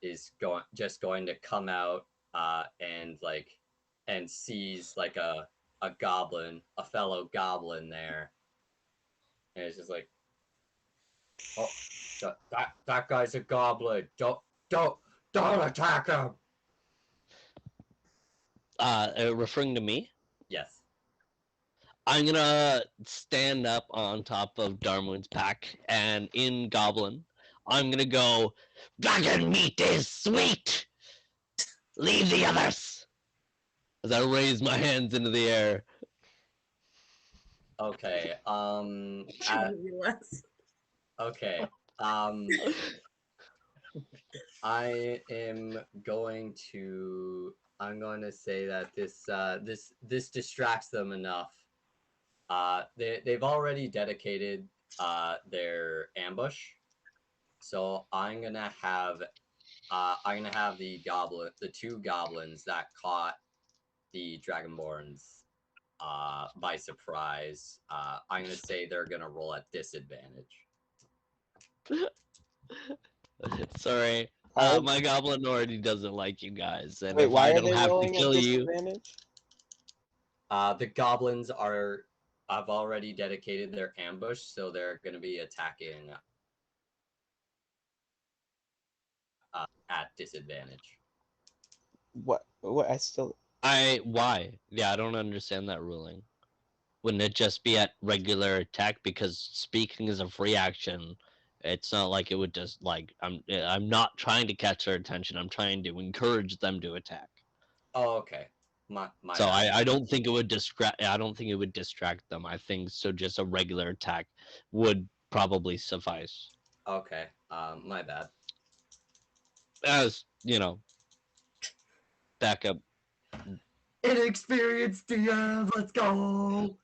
Is going to come out and sees like a fellow goblin there, and it's just like, oh, that guy's a goblin. Don't attack him. Referring to me? Yes. I'm gonna stand up on top of Darmoon's pack, and in Goblin, I'm gonna go, Dragon meat is sweet! Leave the others! As I raise my hands into the air. Okay. Less. Okay. I'm going to say that this distracts them enough. They've already dedicated their ambush, so I'm gonna have the 2 goblins that caught the Dragonborns by surprise. I'm gonna say they're gonna roll at disadvantage. Sorry. How- My goblin already doesn't like you guys, and Wait, if why I are don't they have to rolling at kill you, disadvantage? The goblins have already dedicated their ambush, so they're going to be attacking at disadvantage. What? I still. why? Yeah, I don't understand that ruling. Wouldn't it just be at regular attack? Because speaking is a free action. It's not like it would just I'm not trying to catch their attention. I'm trying to encourage them to attack. Oh, okay. My So bad. I don't think it would distract. I don't think it would distract them. I think so. Just a regular attack would probably suffice. Okay. My bad. As backup. Inexperienced DM, let's go.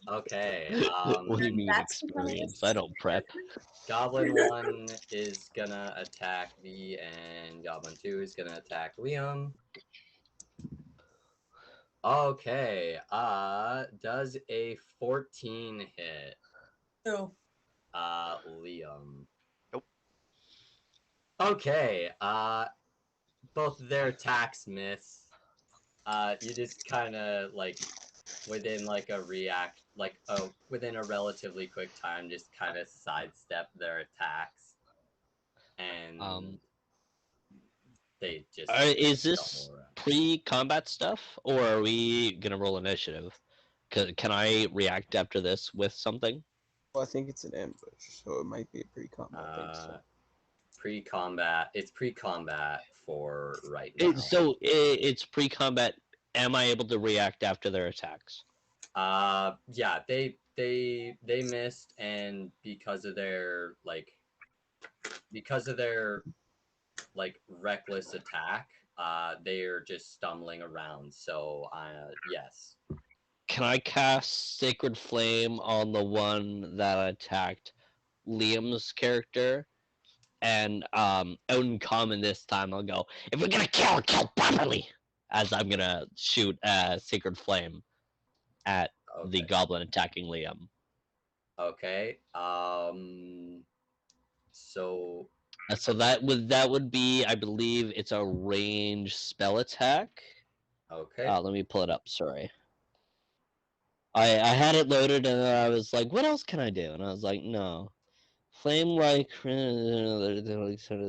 Okay. What do you mean That's becoming experience? a- I don't prep. Goblin 1 is gonna attack V, and Goblin 2 is gonna attack Liam. Okay. Does a 14 hit? No. Liam. Nope. Okay. Both of their attacks miss. You just kind of within like within a relatively quick time, just kind of sidestep their attacks, and they just Is this stumble around. pre-combat stuff, or are we gonna roll initiative? Can I react after this with something? Well, I think it's an ambush, so it might be a pre-combat thing. So. Pre-combat. It's pre-combat for right now. It's pre-combat. Am I able to react after their attacks? Yeah, they missed, and because of their reckless attack, they're just stumbling around. So, yes. Can I cast Sacred Flame on the one that attacked Liam's character? And out in common this time, I'll go, if we're gonna kill properly! As I'm gonna shoot Sacred Flame at the goblin attacking Liam. Okay. So that would be, I believe, it's a ranged spell attack. Okay. Let me pull it up. Sorry. I had it loaded and then I was like, what else can I do? And I was like, no. Flame like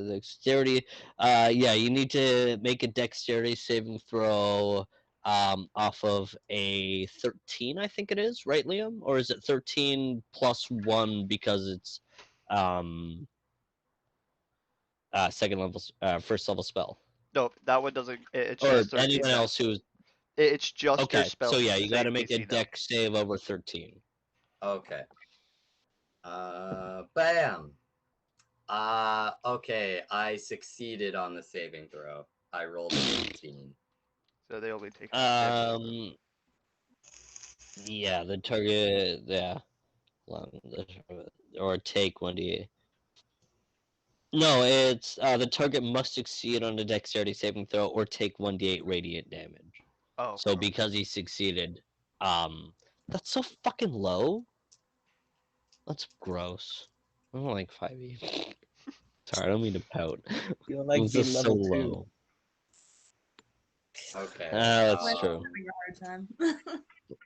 dexterity. Yeah, you need to make a dexterity saving throw off of a 13, I think it is, right, Liam? Or is it 13 plus 1 because it's first level spell? No, that one doesn't. It's Or just 13. anyone else who's It's just your okay. spell. So yeah, you got to save make a DC now. dex save over 13. Okay. Bam. Okay, I succeeded on the saving throw. I rolled an 18. So they only take half damage. Yeah, the target, yeah. Or take 1d8. No, it's the target must succeed on a dexterity saving throw or take 1d8 radiant damage. Oh. So because he succeeded, that's so fucking low. That's gross. I don't like 5e. Sorry, I don't mean to pout. You don't like It's being just so level 2. low. Okay. That's I'm true. having a hard time. Okay,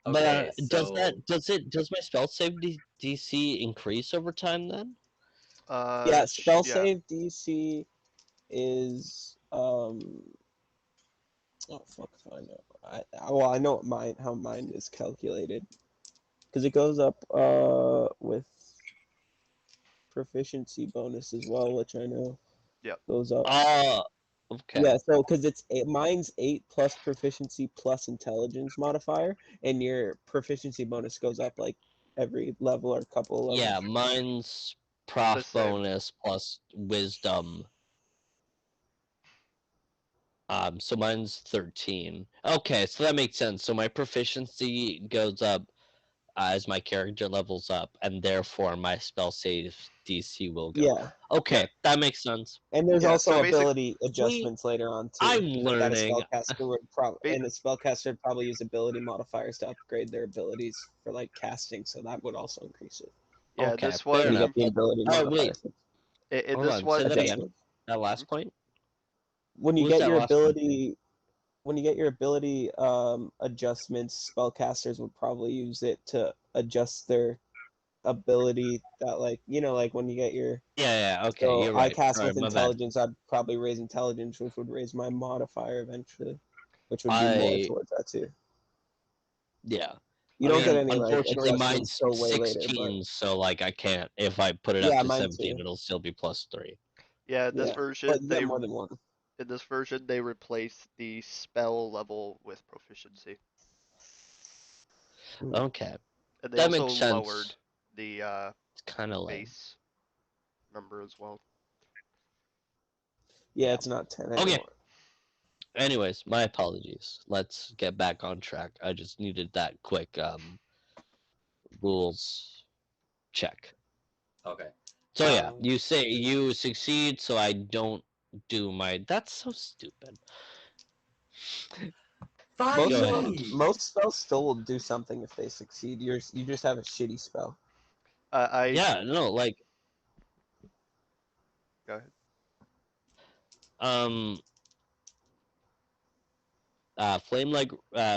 But does my spell save DC increase over time then? Yeah, spell yeah. save DC is oh fuck if I know. I know what how mine is calculated. Because it goes up with proficiency bonus as well, which I know goes up. Okay. Yeah, so because mine's 8 plus proficiency plus intelligence modifier, and your proficiency bonus goes up like every level or couple of levels. Yeah, mine's prof bonus plus wisdom. So mine's 13. Okay, so that makes sense. So my proficiency goes up as my character levels up, and therefore my spell save DC will go. Yeah. Okay, that makes sense. And there's also so ability adjustments later on too. I'm learning. That a spellcaster would probably use ability modifiers to upgrade their abilities for like casting, so that would also increase it. Yeah, Okay, this one. fair enough. The ability Wait. In Hold this on, one, say that again. That last point. When you What was get that your last point? ability, adjustments, spellcasters would probably use it to adjust their ability. That like when you get your Okay, so you're I right. cast Sorry, with my bad. intelligence. I'd probably raise intelligence, which would raise my modifier eventually, which would be more towards that too. Yeah. You don't get any unfortunately, adjustments mine's till way 16, later, so like I can't. If I put it up to 17, too. it'll still be plus 3. Yeah, this version but you get more than one. In this version, they replace the spell level with proficiency. Okay. And they That also makes sense. lowered the it's kind of base number as well. Yeah, it's not 10 anymore. Okay. Anyways, my apologies. Let's get back on track. I just needed that quick rules check. Okay. So yeah, you say you succeed, so I don't do my. That's so stupid. Most spells still will do something if they succeed. You just have a shitty spell. Yeah, no, like. Go ahead. Flame-like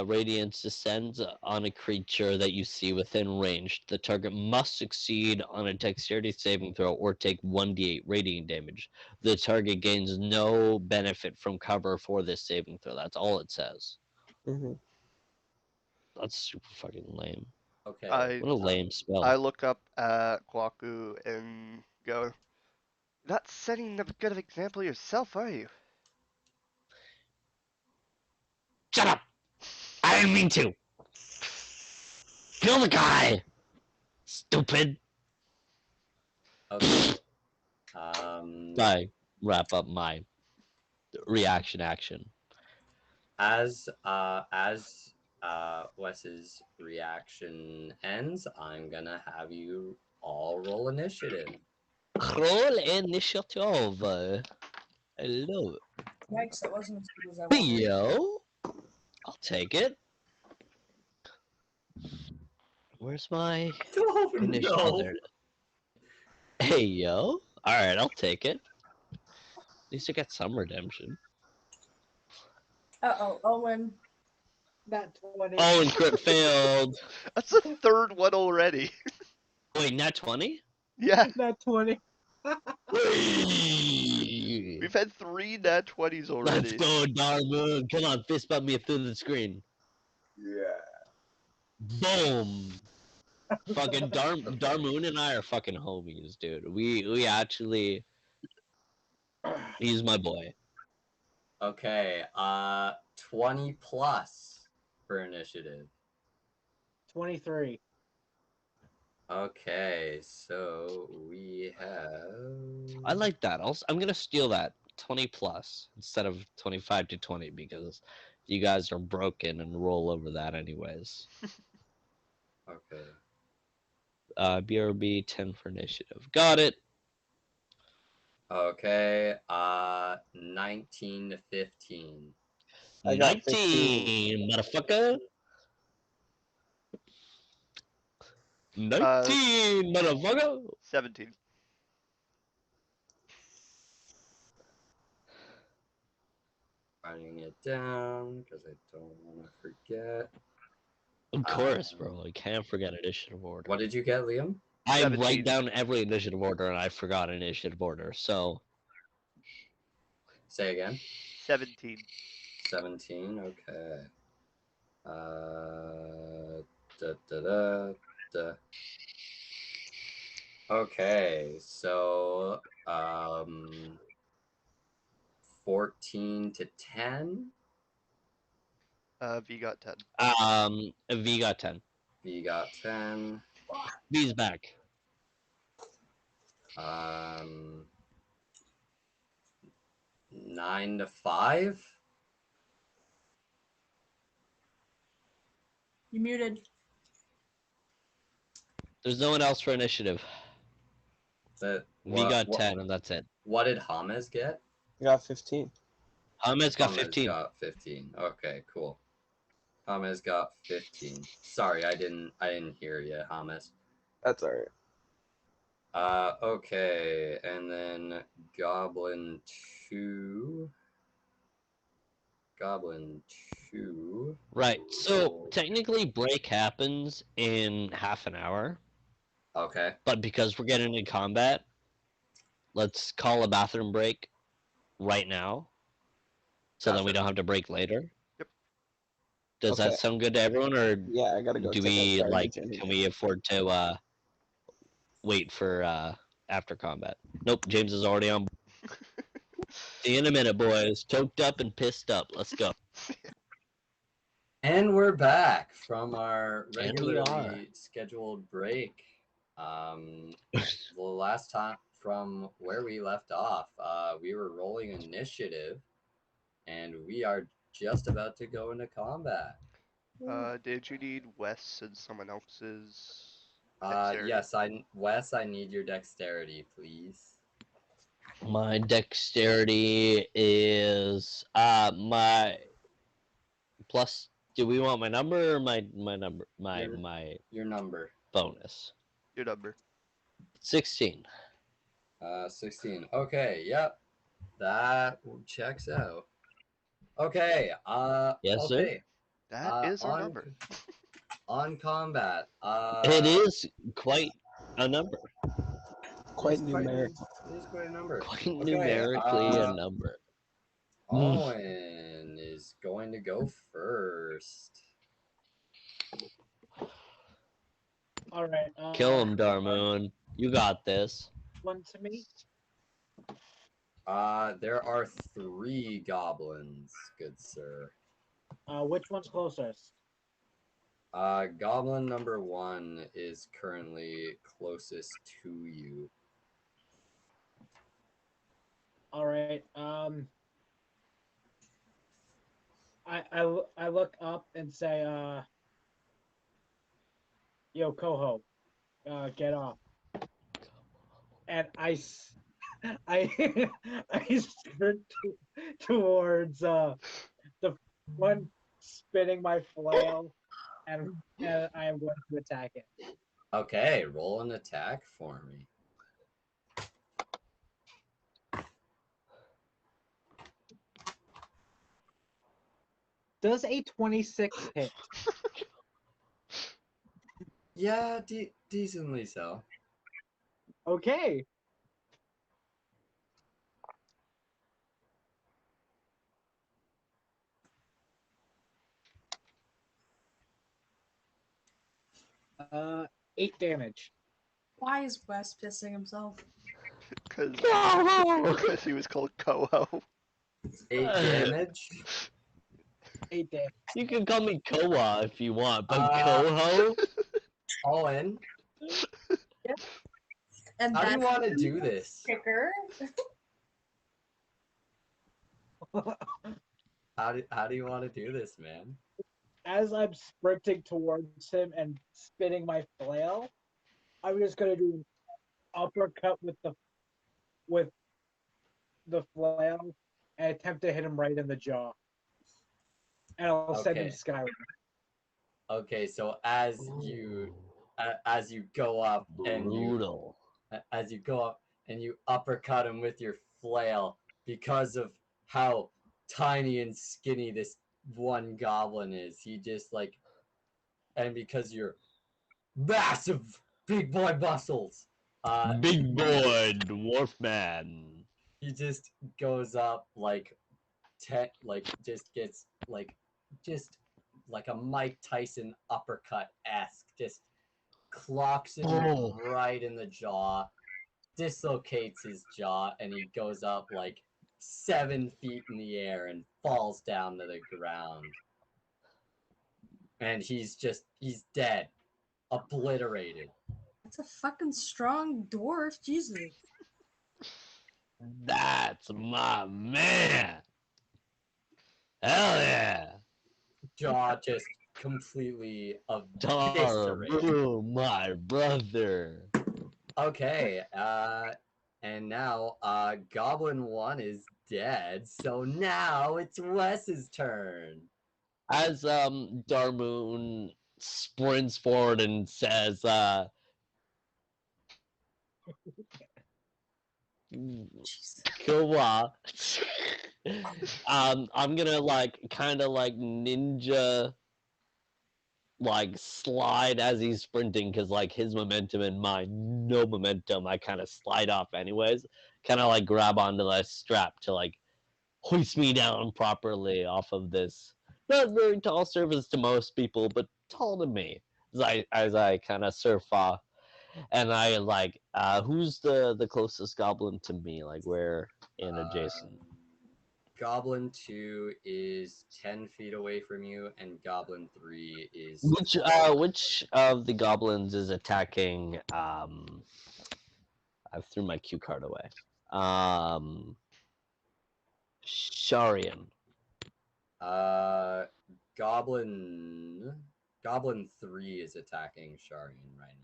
radiance descends on a creature that you see within range. The target must succeed on a dexterity saving throw or take 1d8 radiant damage. The target gains no benefit from cover for this saving throw. That's all it says. Mhm. That's super fucking lame. Okay. What a lame spell. I look up at Kwaku and go, "You're not setting a good example yourself, are you?" Shut up! I didn't mean to! Kill the guy! Stupid! Okay. I wrap up my reaction action. As Wes's reaction ends, I'm gonna have you all roll initiative. Roll initiative. Hello. Yikes, that wasn't as good as I wanted. Yo. I'll take it. Where's my Oh initiative? Oh, there it is. Hey, yo. Alright, I'll take it. At least I got some redemption. Uh-oh, Owen. Not 20. Oh, and crit failed. That's the third one already. Wait, not 20? Yeah, Not 20. we've had 3 nat 20s Let's already. go, Darmoon. Come on, fist bump me through the screen. Yeah. Boom. Fucking Darmoon and I are fucking homies, dude. We actually, he's my boy. Okay. 20 plus for initiative. 23. Okay, so we have. I like that. I'm gonna steal that 20 plus instead of 25 to 20 because you guys are broken and roll over that anyways. Okay. BRB 10 for initiative. Got it. Okay. 19 to 15. I got 19, motherfucker. 19, motherfucker. 17. Writing it down because I don't want to forget. Of course, bro. I can't forget initiative order. What did you get, Liam? I 17. write down every initiative order and I forgot initiative order. So Say again. 17. 17. Okay. Da, da, da, da. Okay, so 14 to 10. V got 10. V got 10. V got 10. V's back. 9 to 5. You muted. There's no one else for initiative. That V got 10 and that's it. What did Hamas get? I got 15. Hamas got Hamas 15. got 15. Okay, cool. Hamas got 15. Sorry, I didn't hear you, Hamas. That's alright. Okay, and then Goblin 2. Goblin 2. Right. So technically break happens in half an hour, Okay. but because we're getting into combat, let's call a bathroom break right now. So then we Gotcha. don't have to break later. Yep. Does Okay. that sound good to everyone, or Yeah, I gotta go. do take we out like? garbage Can we afford to wait for after combat? Nope. James is already on. See you in a minute, boys. Choked up and pissed up. Let's go. And we're back from our And we are. regularly scheduled break. The last time from where we left off, we were rolling initiative, and we are just about to go into combat. Did you need Wes and someone else's dexterity? Yes, Wes, I need your dexterity, please. My dexterity is my plus. Do we want my number or my number? My Your number. bonus. Your number. 16. 16. Okay, yep. That checks out. Okay. Yes, sir. Okay. That is a On number. on combat. It is quite a number. Quite It numeric. is quite a number. Quite Okay. numerically a number. Owen is going to go first. All right. Kill him, Darmoon. You got this. One to me. There are 3 goblins, good sir. Which one's closest? Goblin number 1 is currently closest to you. All right. I look up and say, "Yo, Coho, get off." And I I sprint towards the one spinning my flail, and I am going to attack it. Okay, roll an attack for me. Does a 26 hit? Yeah, decently so. Okay. Uh, 8 damage. Why is Wes pissing himself? Because he was called Coho. 8 damage. 8 damage. You can call me Koa if you want, but Uh, Koho? Owen, And how do you that's want to do this? kicker. How do you want to do this, man? As I'm sprinting towards him and spinning my flail, I'm just gonna do an uppercut with the flail and attempt to hit him right in the jaw. And I'll send him Okay. skyward. Okay, so as you go up and Brutal. you uppercut him with your flail, because of how tiny and skinny this one goblin is, he just like, and because you're massive big boy muscles, Big boy dwarf man. he just goes up like just gets just like a Mike Tyson uppercut-esque, just clocks him Oh. right in the jaw, dislocates his jaw, and he goes up like 7 feet in the air and falls down to the ground. And he's dead, obliterated. That's a fucking strong dwarf, Jesus. That's my man. Hell yeah. Jaw just completely eviscerated. Darbu, my brother. Okay, and now Goblin 1 is dead, so now it's Wes's turn. As Darmoon sprints forward and says, Koa. I'm gonna like kind of like ninja like slide as he's sprinting because like his momentum and mine no momentum. I kind of slide off anyways, kind of like grab onto the strap to like hoist me down properly off of this not very tall surface to most people, but tall to me as I kind of surf off. And I like, who's the closest goblin to me? Like where in adjacent? Goblin 2 is 10 feet away from you, and Goblin 3 is Which of the goblins is attacking? I threw my cue card away. Sharian. Goblin 3 is attacking Sharian right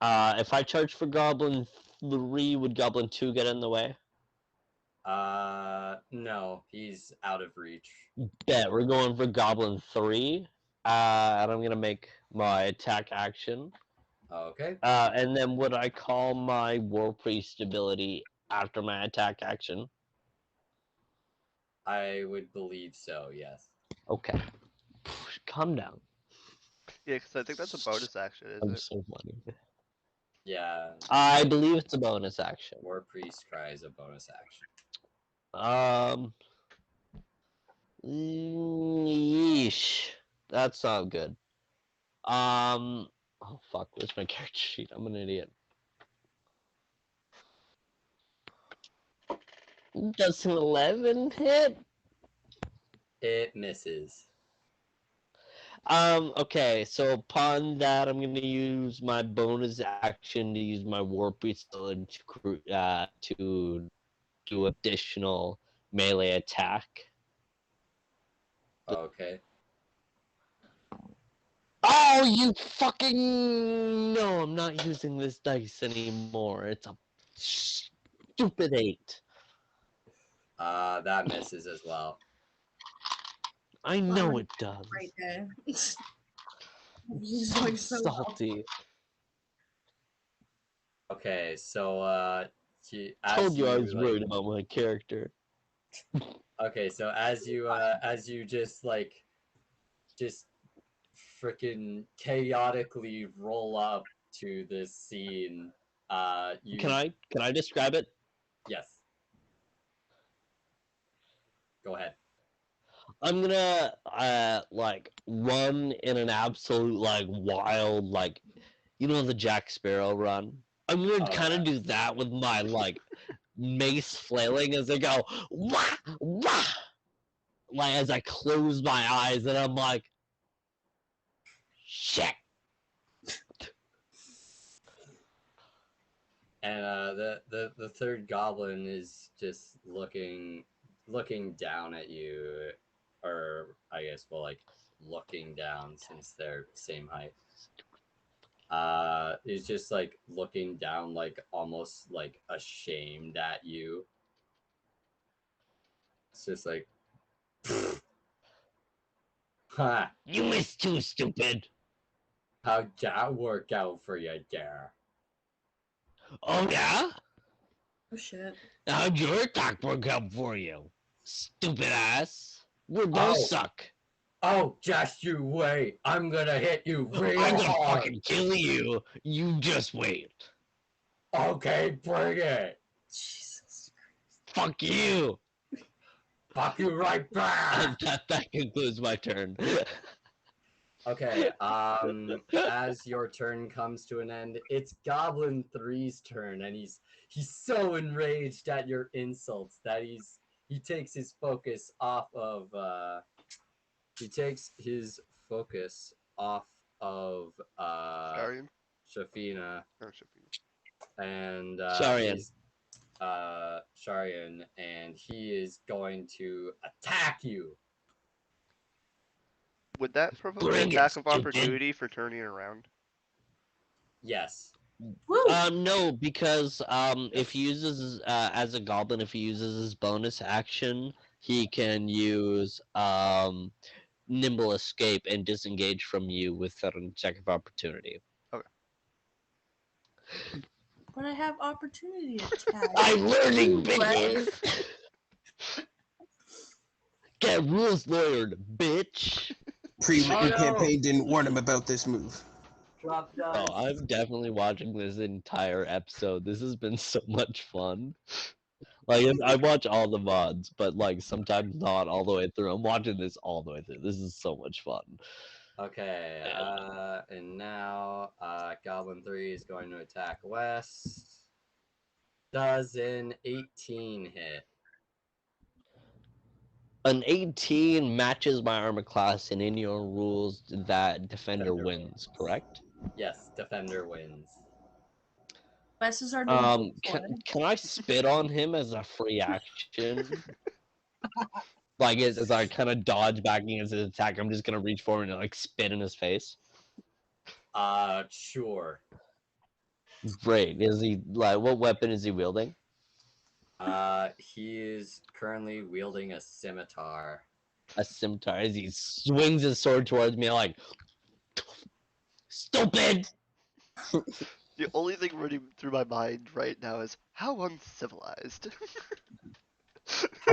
now. If I charge for Goblin 3, would Goblin 2 get in the way? No, he's out of reach. Bet, we're going for Goblin 3. And I'm gonna make my attack action. Okay. And then would I call my War Priest ability after my attack action? I would believe so, yes. Okay. Calm down. Yeah, because I think that's a bonus action, isn't I'm it? so funny. Yeah, I believe it's a bonus action. War Priest Cry is a bonus action. Yeesh. That's not good. Oh fuck, where's my character sheet? I'm an idiot. Does an 11 hit? It misses. Okay, so upon that, I'm gonna use my bonus action to use my Warp Pistol to do additional melee attack. Okay. Oh, you fucking... No, I'm not using this dice anymore. It's a stupid 8. That misses as well. I know it does. Right there. He's doing so well. Salty. Okay, so Told you I was worried about my character. Okay, so as you just freaking chaotically roll up to this scene, you Can I describe it? yes. Go ahead. I'm gonna like run in an absolute like wild like the Jack Sparrow run. I'm gonna Oh, kind of do that with my like mace flailing as I go wah wah, like as I close my eyes and I'm like shit. And the third goblin is just looking down at you, or I guess like looking down since they're same height. Is just like looking down, like almost like ashamed at you. It's just like, ha! You missed too, stupid. How'd that work out for you, there? Oh yeah? Oh shit. How'd your attack work out for you? Stupid ass. We both suck. Oh, just you wait! I'm gonna hit you real I'm gonna hard. fucking kill you. You just wait. Okay, bring it. Jesus Fuck you. Fuck you right back. That concludes my turn. Okay, as your turn comes to an end, it's Goblin 3's turn, and he's so enraged at your insults that he takes his focus off of Sharian? Shafina Or Shafina. and Sharian. he's Sharian, and he is going to attack you. Would that provoke an Bring it, attack of stupid. opportunity for turning around? Yes. Woo! No, because if he uses as a goblin, if he uses his bonus action, he can use nimble escape and disengage from you with a check of opportunity. But I have opportunity attack. I'm learning, What? bitches. Get rules lawyered, bitch. Pre-written Oh, no. campaign didn't warn him about this move. Drop dice. Oh, I'm definitely watching this entire episode. This has been so much fun. Like, I watch all the mods, but like sometimes not all the way through. I'm watching this all the way through. This is so much fun. Okay, and now Goblin 3 is going to attack West. Does an 18 hit? An 18 matches my armor class, and in your rules, that defender wins, correct? Yes, Defender wins. Wes is our new Can I spit on him as a free action? Like as I kind of dodge back against his attack, I'm just gonna reach forward and like spit in his face. Sure. Great. Is he like what weapon is he wielding? He is currently wielding a scimitar. A scimitar. As he swings his sword towards me, I'm like, stupid. The only thing running through my mind right now is how uncivilized.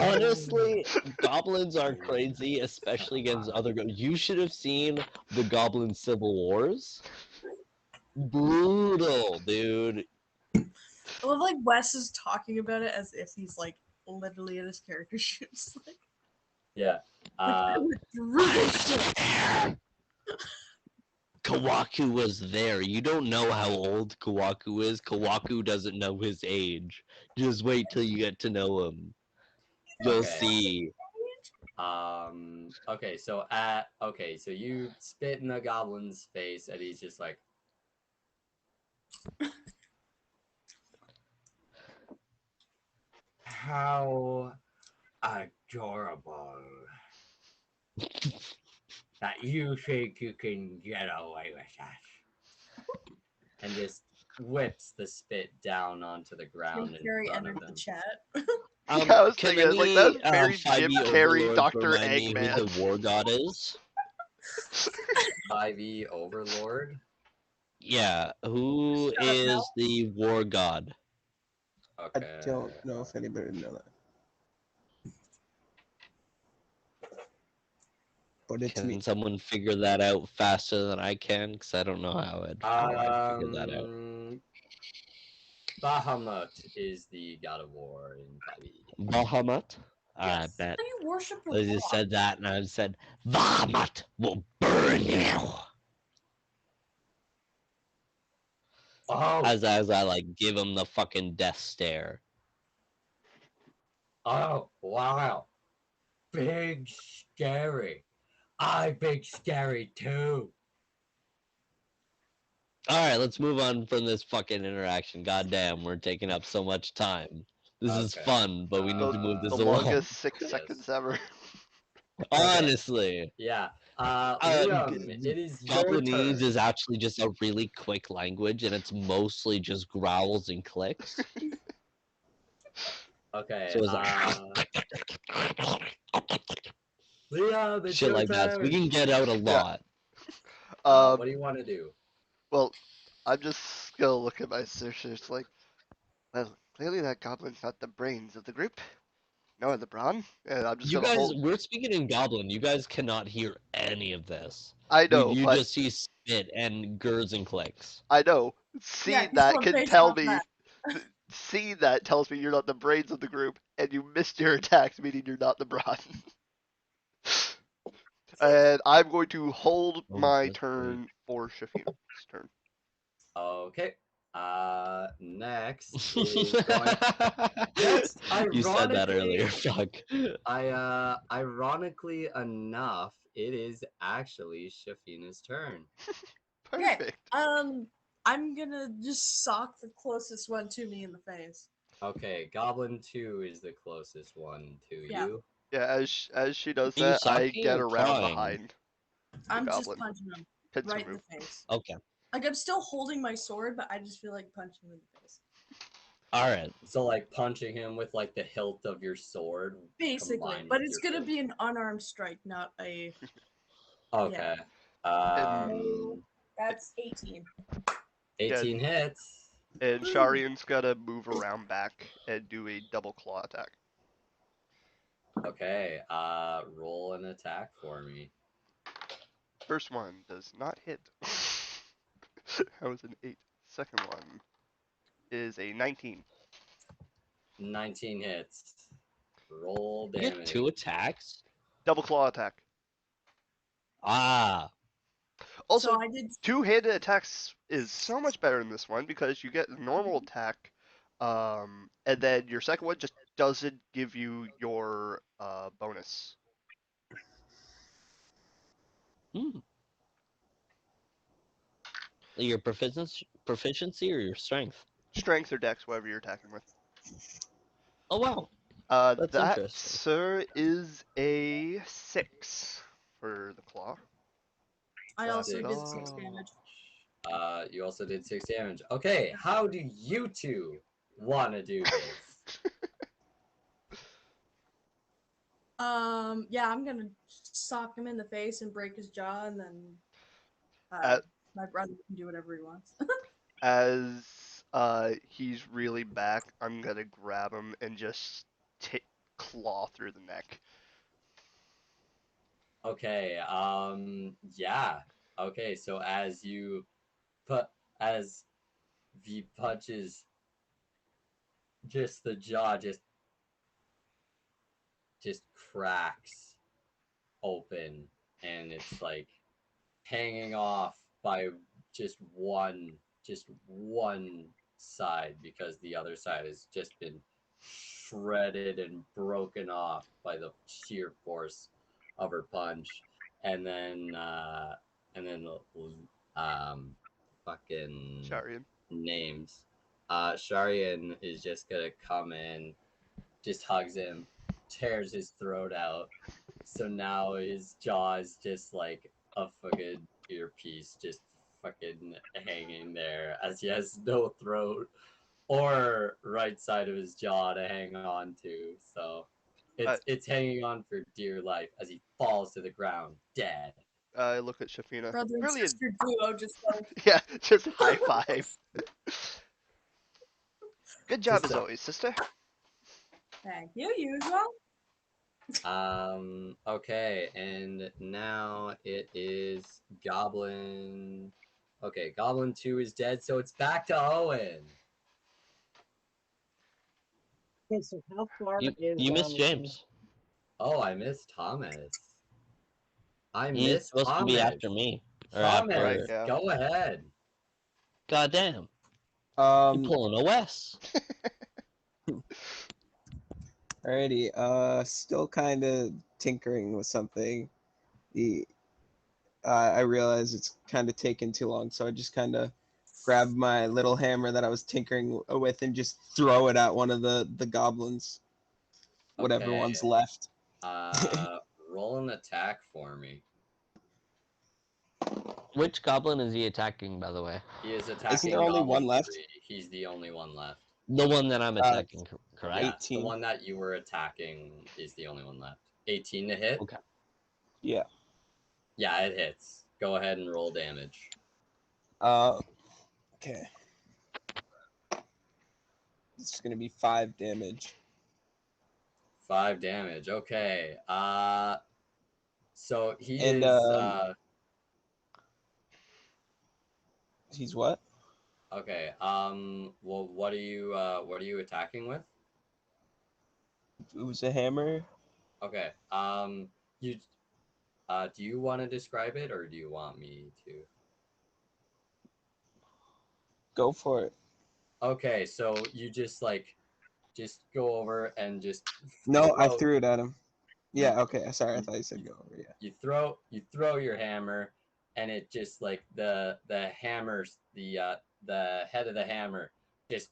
Honestly, goblins are crazy, especially against other You should have seen the Goblin Civil Wars. Brutal, dude. I love like Wes is talking about it as if he's like literally in his character shoes. Like, Yeah. I went through this shit. Kawaku was there. You don't know how old Kawaku is. Kawaku doesn't know his age. Just wait till you get to know him. You'll Okay. see. Okay, so you spit in the goblin's face and he's just like, how adorable that you think you can get away with that. And just whips the spit down onto the ground in Carrie front entered of the him. chat. Yeah, I was Can thinking, like, any that's very Jim 5e Carrey, overlords Dr. remind me who Eggman. the war god is? 5e Overlord? Yeah, who is the war god? Okay. I don't know if anybody would know that. But it's Can me. someone figure that out faster than I can? Because I don't know how I'd figure that out. Bahamut is the god of war in 5e. Bahamut? I Yes. bet. How do you worship a I just rock? said that and I said, Bahamut will burn you! Oh, As I like give him the fucking death stare. oh, wow. Big scary. I big scary too. Alright, let's move on from this fucking interaction. Goddamn, we're taking up so much time. This is Okay. fun, but we need to move The this along. longest 6 Yes. seconds ever. Honestly. Yeah. G- it is your Goblinese turn. is actually just a really quick language, and it's mostly just growls and clicks. Okay. So it's like Liam, it's shit your like that. So we turn. can get out a Yeah. lot. What do you want to do? Well, I'm just gonna look at my search. It's like, well, clearly that goblin's not the brains of the group, nor the brawn. And I'm just You gonna guys, hold. we're speaking in Goblin. You guys cannot hear any of this. I know, You but just see spit and girds and clicks. I know. Yeah, Seeing he's that going can based tell off me. that. Seeing that tells me you're not the brains of the group, and you missed your attacks, meaning you're not the brawn. And I'm going to hold Oh, my that's turn for Shafina's turn. Okay. Next great. is going. Next, You said that ironically, earlier. Fuck. Ironically enough, it is actually Shafina's turn. Okay. Perfect. I'm gonna just sock the closest one to me in the face. Okay, Goblin 2 is the closest one to Yeah. you. Yeah, as she does Are you that, I sucking get or around crying? behind the I'm just goblin. punching him Pincer right in move. the face. Okay. Like I'm still holding my sword, but I just feel like punching him in the face. Alright. So like punching him with like the hilt of your sword. Basically, combined but with it's your gonna fist. be an unarmed strike, not a. Okay. That's 18. 18 hits. And Sharian's gotta move around back and do a double claw attack. Okay, roll an attack for me. First one does not hit. That was an 8. Second one is a 19. 19 hits. Roll You get damage. 2 attacks? Double claw attack. Ah. Also, so I did. two-handed attacks is so much better in this one because you get a normal attack, and then your second one just doesn't give you your bonus. Hmm. Your proficiency or your strength? Strength or dex, whatever you're attacking with. Oh wow. That's That, interesting. sir, is a 6 for the claw. I also did 6 6. damage. You also did 6 damage. Okay, how do you two want to do this? Yeah, I'm gonna sock him in the face and break his jaw, and then Uh, my brother can do whatever he wants. As he's really back, I'm gonna grab him and just claw through the neck. Okay, yeah. Okay, so as V punches, just the jaw just cracks open, and it's like hanging off by just one side, because the other side has just been shredded and broken off by the sheer force of her punch. And then um fucking Sharian. names. Sharian is just gonna come in, just hugs him, tears his throat out. So now his jaw is just like a fucking earpiece, just fucking hanging there, as he has no throat or right side of his jaw to hang on to. So it's hanging on for dear life as he falls to the ground, dead. I look at Shafina. Brother and Brilliant. sister duo just like Yeah, just high five. Good job Just as always, sister. thank you, usual. Okay, and now it is Goblin. Okay, Goblin 2 is dead, so it's back to Owen. Okay, so how far You is missed James. Oh, I missed Thomas. I He's missed supposed to be Thomas. after me. Or Thomas, Right, after. yeah. go ahead. Goddamn. You Um, pulling a Wes. alrighty. Still kind of tinkering with something. The I realize it's kind of taken too long, so I just kind of grab my little hammer that I was tinkering with and just throw it at one of the goblins, whatever Okay. one's left. Roll an attack for me. Which goblin is he attacking, by the way? He is attacking there only one Goblin left? 3. He's the only one left. The one that I'm attacking, correct? Yeah, 18. the one that you were attacking is the only one left. 18 to hit? Okay. Yeah. Yeah, it hits. Go ahead and roll damage. Okay. It's gonna be 5 damage. 5 damage. Okay. So he And is he's what? okay. Well, what are you attacking with? It was a hammer. Okay. You do you want to describe it, or do you want me to? Go for it. Okay, so you just go over and just No, I throw threw it at him. Yeah, okay. Sorry, I thought you said go over. Yeah. you throw your hammer, and it just like the hammers the head of the hammer just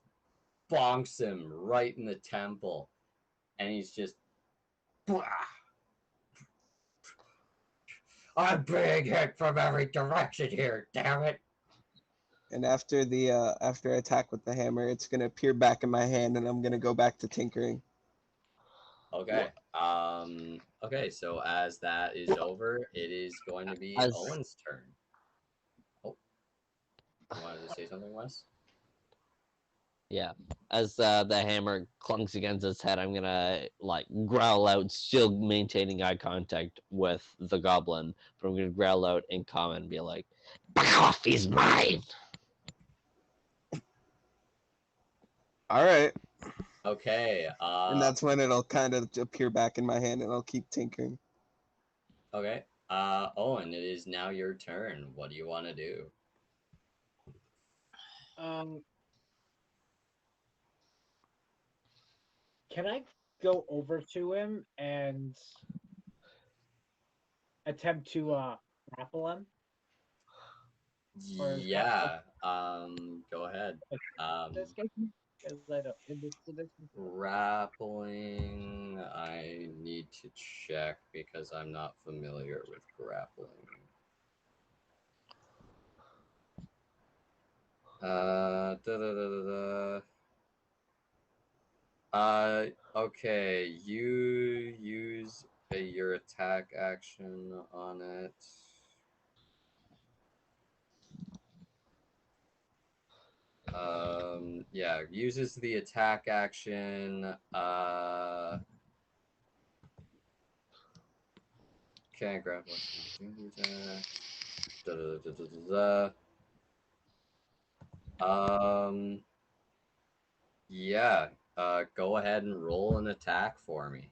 bonks him right in the temple, and he's just I'm being hit from every direction here, damn it. And after the after I attack with the hammer, it's gonna appear back in my hand, and I'm gonna go back to tinkering. Okay. Okay, so as that is over, it is going to be As- Owen's turn. Oh, you wanted to say something, Wes? Yeah. As the hammer clunks against his head, I'm gonna like growl out, still maintaining eye contact with the goblin. But I'm gonna growl out in common and be like, "Back off, he's mine." All right. Okay. And that's when it'll kind of appear back in my hand, and I'll keep tinkering. Okay. Owen, it is now your turn. What do you want to do? Can I go over to him and attempt to grapple him? Or is Yeah. Go ahead. this guy? Because I don't in this position. Grappling. I need to check because I'm not familiar with grappling. Da, da, da, da, da. Okay. You use your attack action on it. Yeah, uses the attack action. Can't grapple. Da, da, da, da, da, da. Yeah. Go ahead and roll an attack for me.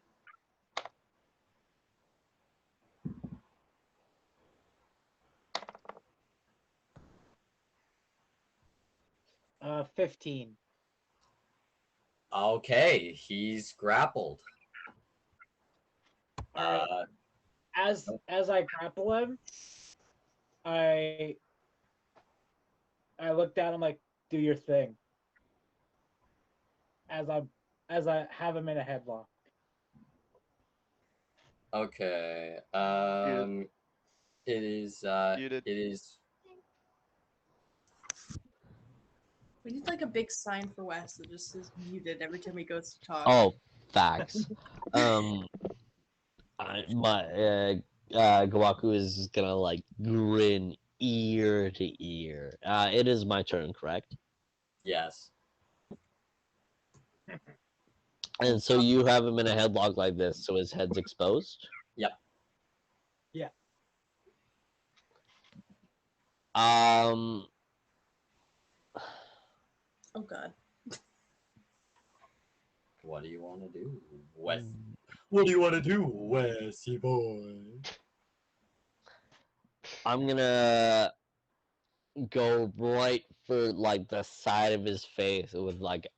15. Okay, he's grappled. All right. As I grapple him, I look down. I'm like, "Do your thing." As I have him in a headlock. Okay. It is. Muted. It is. We need like a big sign for Wes that just says muted every time he goes to talk. Oh, facts. Gawaku is gonna like grin ear to ear. It is my turn, correct? Yes. And so you have him in a headlock like this, so his head's exposed. Yep. Yeah. Um. Oh god. What do you want to do, Wes? What do you want to do, Wesy boy? I'm gonna go right for like the side of his face with like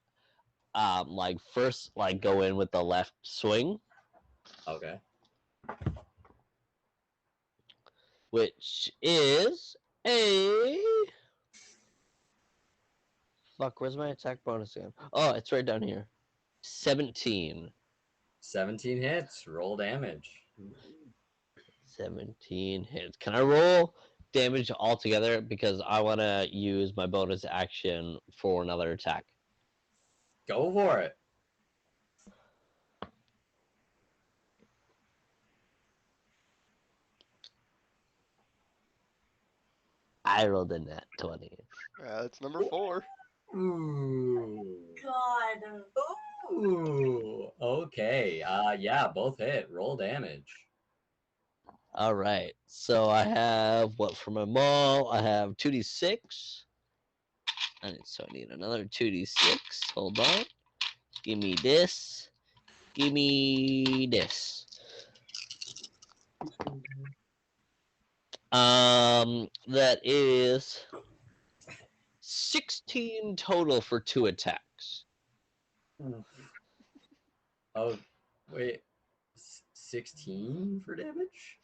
first like go in with the left swing, Okay. which is a fuck. Where's my attack bonus again? Oh, it's right down here. 17. 17 hits. Roll damage. 17 hits. Can I roll damage altogether because I want to use my bonus action for another attack? Go for it. I rolled a net 20. That's number 4. Ooh. God. Ooh. Okay. Yeah, both hit. Roll damage. All right. So I have what for my maul? I have 2d6. So I need another 2d6. Hold on. Give me this. Give me this. That is 16 total for 2 attacks. Oh, wait. 16 for damage?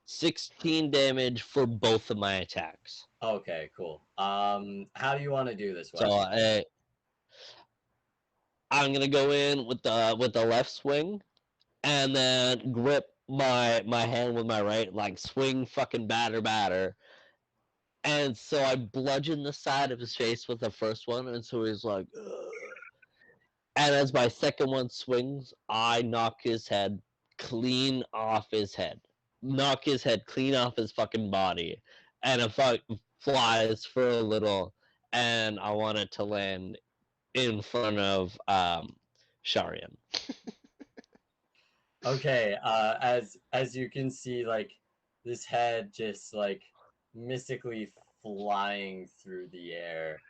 16 damage for both of my attacks. Okay, cool. How do you want to do this, Wes? So I'm gonna go in with the left swing, and then grip my hand with my right, like swing fucking batter. And so I bludgeon the side of his face with the first one, and so he's like, ugh. And as my second one swings, I knock his head clean off his head. Knock his head clean off his fucking body. And it flies for a little, and I want it to land in front of Sharian. Okay, as you can see, like this head just like mystically flying through the air,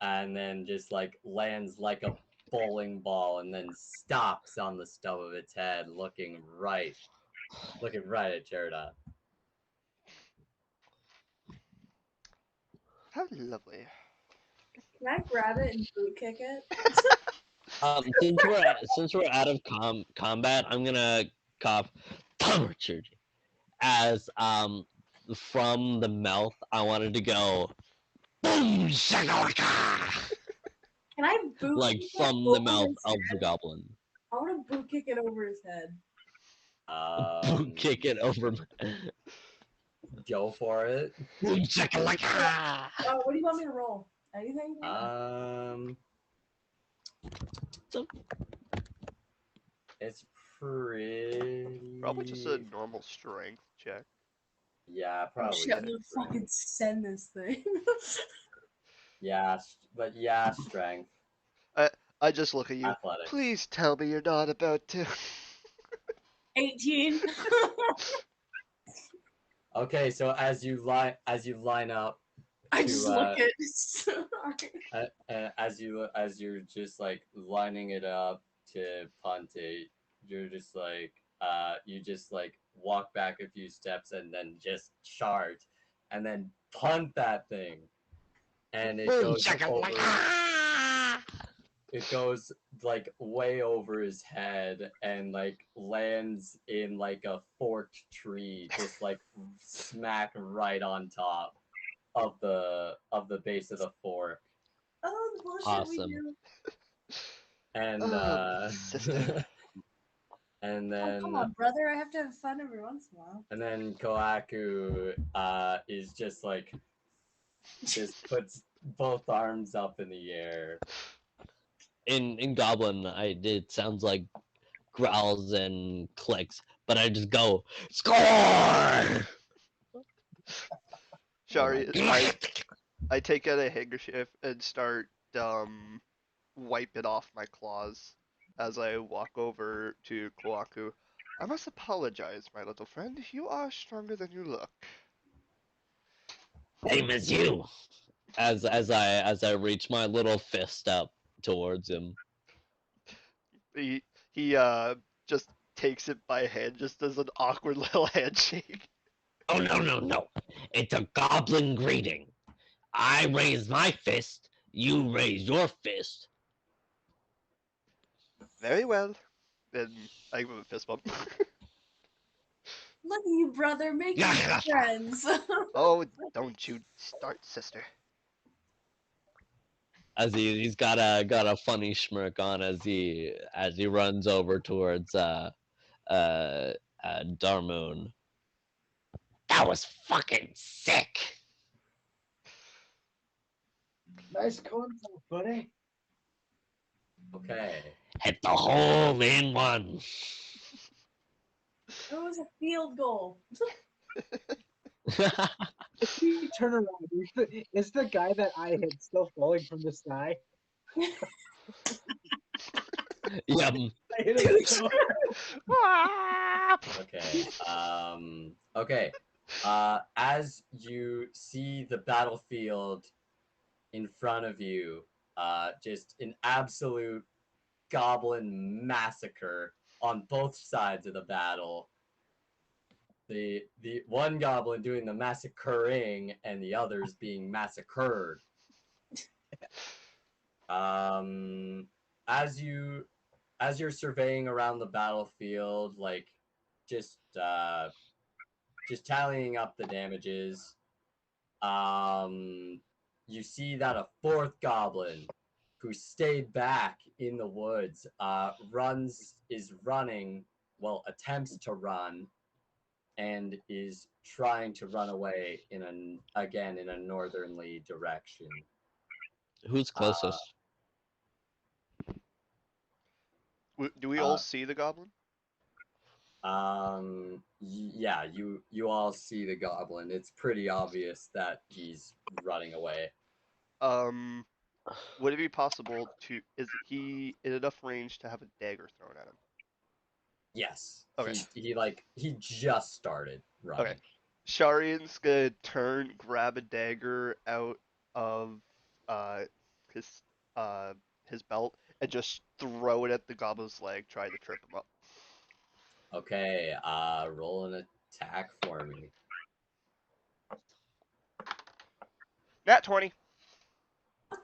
and then just like lands like a bowling ball, and then stops on the stub of its head, looking right at Jaredon. How lovely. Can I grab it and boot kick it? Since we're out of combat, I'm gonna cough Richard as from the mouth. I wanted to go boom shakalaka, Can I boot like kick from it the over mouth his of the head? goblin. I want to boot kick it over his head. Boom, kick it over. Go for it. Boom shakalaka. What do you want me to roll? Anything? So, It's pretty. Probably just a normal strength check. Yeah, Oh probably. shit, I'm gonna fucking send this thing. Yeah, but yeah, strength. I just look at you. Athletics. Please tell me you're not about to. 18. Okay, so as you line up I to just look at. Sorry. as you're just like lining it up to punt it, you're just like you just like walk back a few steps and then just charge and then punt that thing and Boom, shakalaka! it goes like way over his head and like lands in like a forked tree just like smack right on top of the base of the fork. Oh, the bullshit Awesome. we do. And Oh, sister. and Oh, then come on, brother. I have to have fun every once in a while. and then Koaku is just like just puts both arms up in the air. In Goblin, it sounds like growls and clicks, but I just go score. Shari, I take out a handkerchief and start wiping off my claws as I walk over to Kwaku. I must apologize, my little friend. You are stronger than you look. Same as you. As I reach my little fist up towards him. He just takes it by hand, just as an awkward little handshake. Oh no! It's a goblin greeting. I raise my fist. You raise your fist. Very well. Then I give him a fist bump. Look at you, brother, making friends. Oh, don't you start, sister. As he's got a funny smirk on as he runs over towards Darmoon. That was fucking sick. Nice contact, buddy. Okay. Hit the hole in one. It was a field goal. If you turn around, is the guy that I hit still falling from the sky? Yep. I hit him so Okay. Okay. As you see the battlefield in front of you, just an absolute goblin massacre on both sides of the battle. The one goblin doing the massacring and the others being massacred. As you're surveying around the battlefield, like just tallying up the damages, you see that a fourth goblin who stayed back in the woods is running, well, attempts to run, and is trying to run away in a northerly direction. Who's closest? Do we all see the goblin? Yeah, you all see the goblin. It's pretty obvious that he's running away. Would it be possible to? Is he in enough range to have a dagger thrown at him? Yes. Okay. He just started running. Okay. Sharian's gonna turn, grab a dagger out of his his belt, and just throw it at the goblin's leg, trying to trip him up. Okay, roll an attack for me. Nat 20.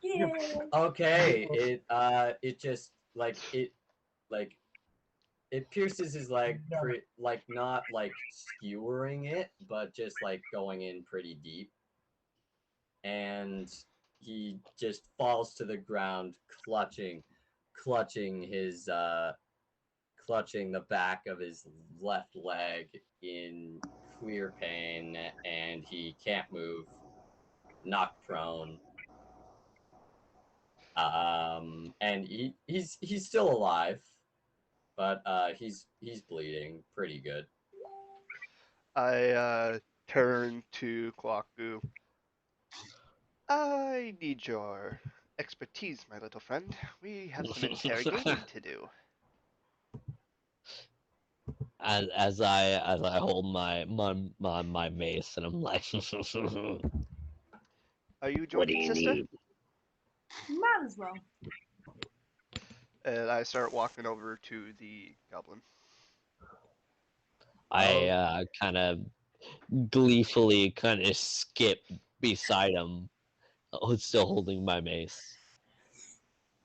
Yeah. Okay, it just it pierces his leg, not like skewering it, but just like going in pretty deep, and he just falls to the ground, clutching his clutching the back of his left leg in clear pain, and he can't move, knocked prone. And he's still alive, but he's bleeding pretty good. I turn to Kwaku. I need your expertise, my little friend. We have some interrogating to do. as I hold my mace and I'm like, Are you what do joining, you sister? need? Might as well. And I start walking over to the goblin. I Oh. kind of gleefully kind of skip beside him, still holding my mace.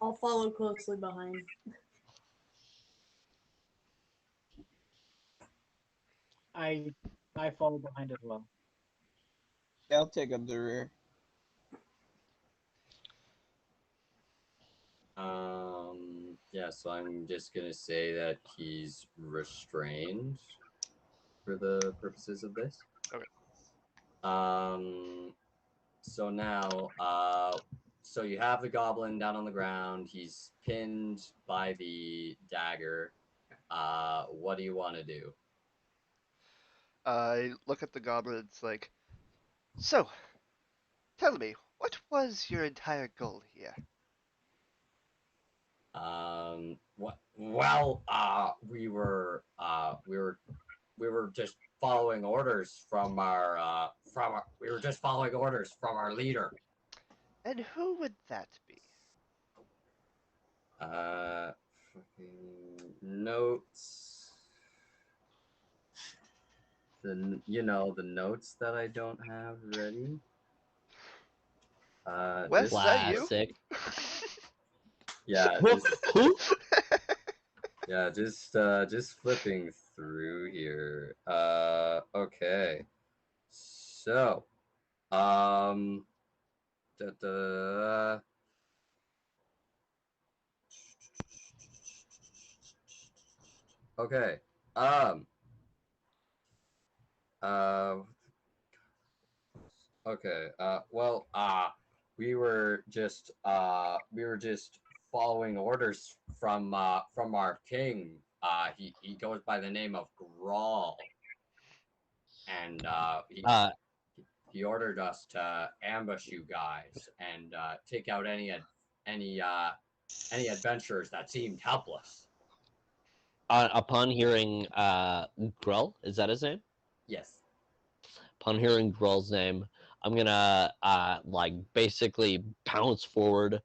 I'll follow closely behind. I I follow behind as well. Yeah, I'll take up the rear. Yeah, so I'm just gonna say that he's restrained for the purposes of this. Okay. So now, so you have the goblin down on the ground. He's pinned by the dagger. What do you want to do? I look at the goblin. It's like, so, tell me, what was your entire goal here? What? Well, we were just following orders we were just following orders from our leader. And who would that be? Fucking notes. The notes that I don't have ready. Wes, is that you? Classic. Yeah, Who? just flipping through here. Okay. So, um, da, da, okay. Um, uh, okay. Well, we were just following orders from our king. He goes by the name of Grawl, and Uh, he ordered us to ambush you guys and take out any adventurers that seemed helpless. upon hearing Grell, is that his name? Yes. Upon hearing Grell's name, I'm gonna like basically pounce forward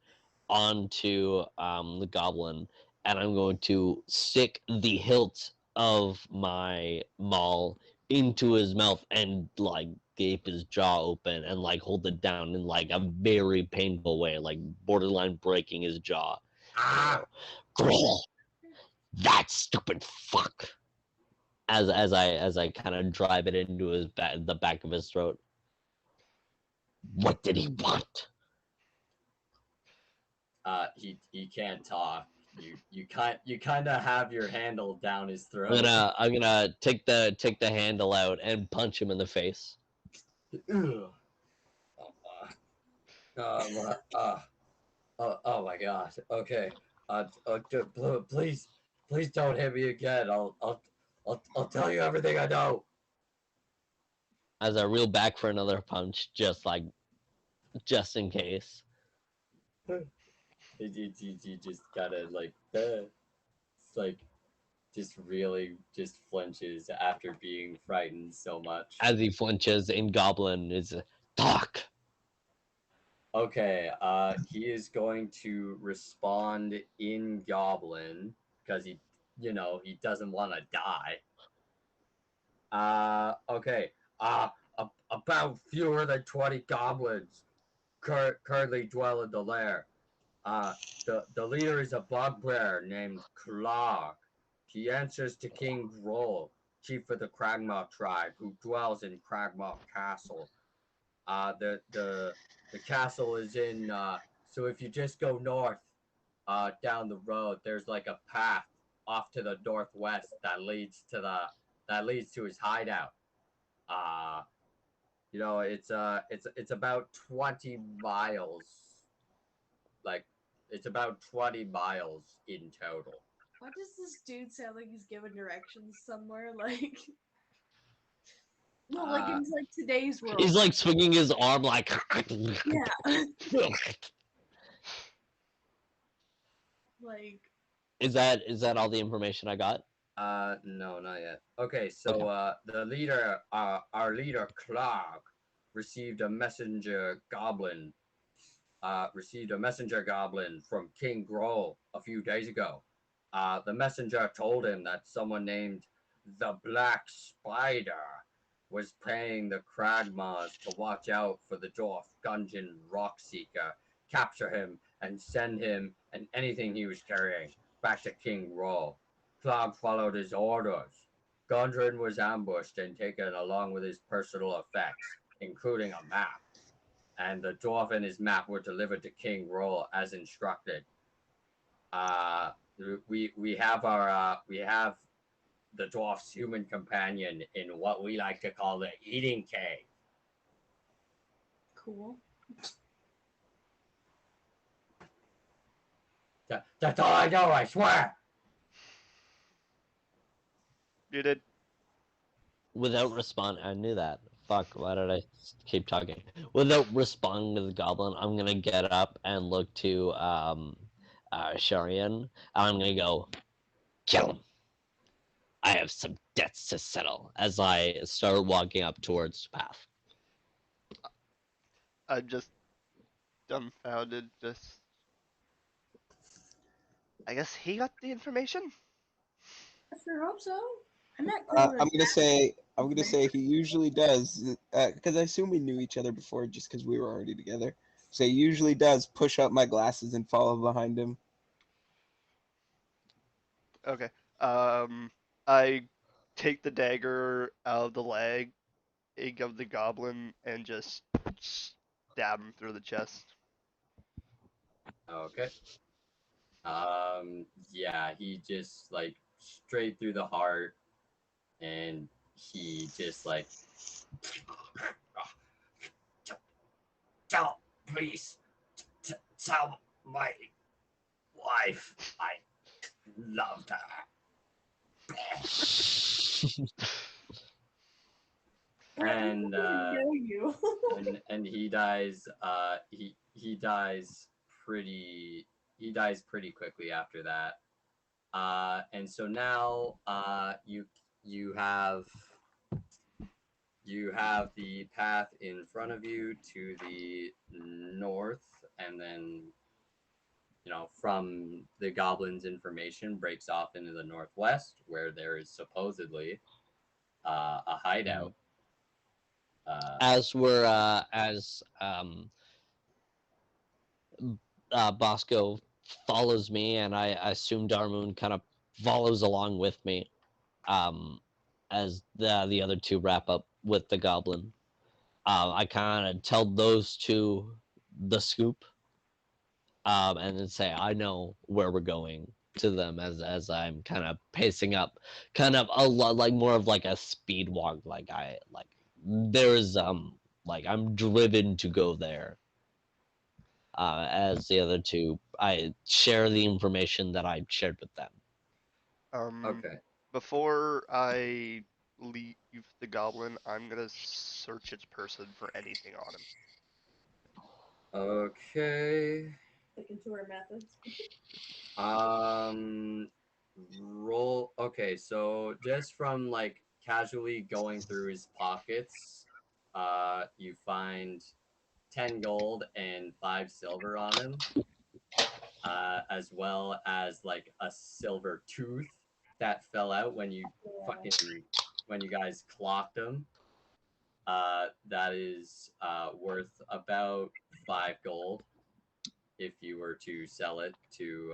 onto the goblin, and I'm going to stick the hilt of my maul into his mouth and like gape his jaw open and like hold it down in like a very painful way, like borderline breaking his jaw. Ah! Grell, that stupid fuck. As I kind of drive it into his the back of his throat. What did he want? He can't talk. You kind of have your handle down his I'm throat. gonna take the handle out and punch him in the face. Ugh. Oh my god. Okay. Please, please don't hit me again. I'll tell you everything I know. As I reel back for another punch, just in case. You just gotta it's like just really just flinches after being frightened so much. As he flinches, in Goblin is talk. Okay, he is going to respond in Goblin because he doesn't want to die. Okay. About fewer than 20 goblins currently dwell in the lair. The leader is a bugbear named Clark. He answers to King Groll, chief of the Cragmaw tribe, who dwells in Cragmaw Castle. The castle is in. So if you just go north, down the road, there's like a path off to the northwest that leads to his hideout. Uh, it's about 20 miles. Like, it's about 20 miles in total. Why does this dude sound like he's giving directions somewhere? Like, no, like in like today's world. He's like swinging his arm like. Yeah. Like. Is that all the information I got? No, not yet. Okay, so the leader, our leader Clark, received a messenger goblin. Received a messenger goblin from King Grohl a few days ago. The messenger told him that someone named the Black Spider was paying the Kragmaws to watch out for the dwarf Gungeon Rockseeker, capture him, and send him and anything he was carrying back to King Grohl. Clog followed his orders. Gundren was ambushed and taken along with his personal effects, including a map. And the dwarf and his map were delivered to King Roll as instructed. Uh, we have the dwarf's human companion in what we like to call the eating cave. Cool. That's all I know, I swear. You did. Without respond, I knew that. Fuck, why did I keep talking? Without responding to the goblin, I'm gonna get up and look to Sharian. I'm gonna go, kill him. I have some debts to settle as I start walking up towards the path. I'm just dumbfounded. Just. I guess he got the information. I sure hope so. I'm not I'm gonna say he usually does, because I assume we knew each other before, just because we were already together. So he usually does push up my glasses and follow behind him. Okay. I take the dagger out of the leg of the goblin and just stab him through the chest. Okay. Yeah, he just like straight through the heart, and he just like, tell, please, tell my wife I loved her. And you. and he dies. He dies pretty. He dies pretty quickly after that. And so now you have the path in front of you to the north, and then from the goblins information breaks off into the northwest where there is supposedly a hideout. As we're Bosco follows me, and I assume Darmoon kind of follows along with me, as the other two wrap up with the goblin. I kind of tell those two the scoop, and then say I know where we're going to them as I'm kind of pacing up, kind of a lot like more of like a speed walk. Like there's like I'm driven to go there. As the other two, I share the information that I shared with them. Okay. Before I leave the goblin, I'm gonna search its person for anything on him. Okay. Sticking to our methods. Roll. Okay, so just from like casually going through his pockets, you find 10 gold and 5 silver on him, as well as like a silver tooth that fell out when you guys clocked him. That is worth about 5 gold if you were to sell it to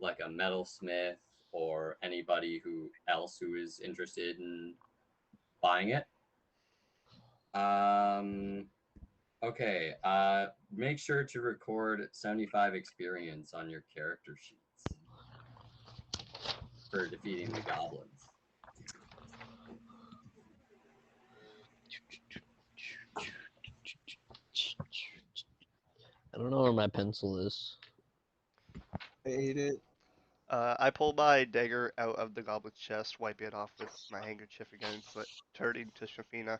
like a metalsmith or anybody who is interested in buying it. Okay. Make sure to record 75 experience on your character sheets for defeating the goblins. I don't know where my pencil is. I ate it. I pull my dagger out of the goblin's chest, wipe it off with my handkerchief again, turning to Shafina.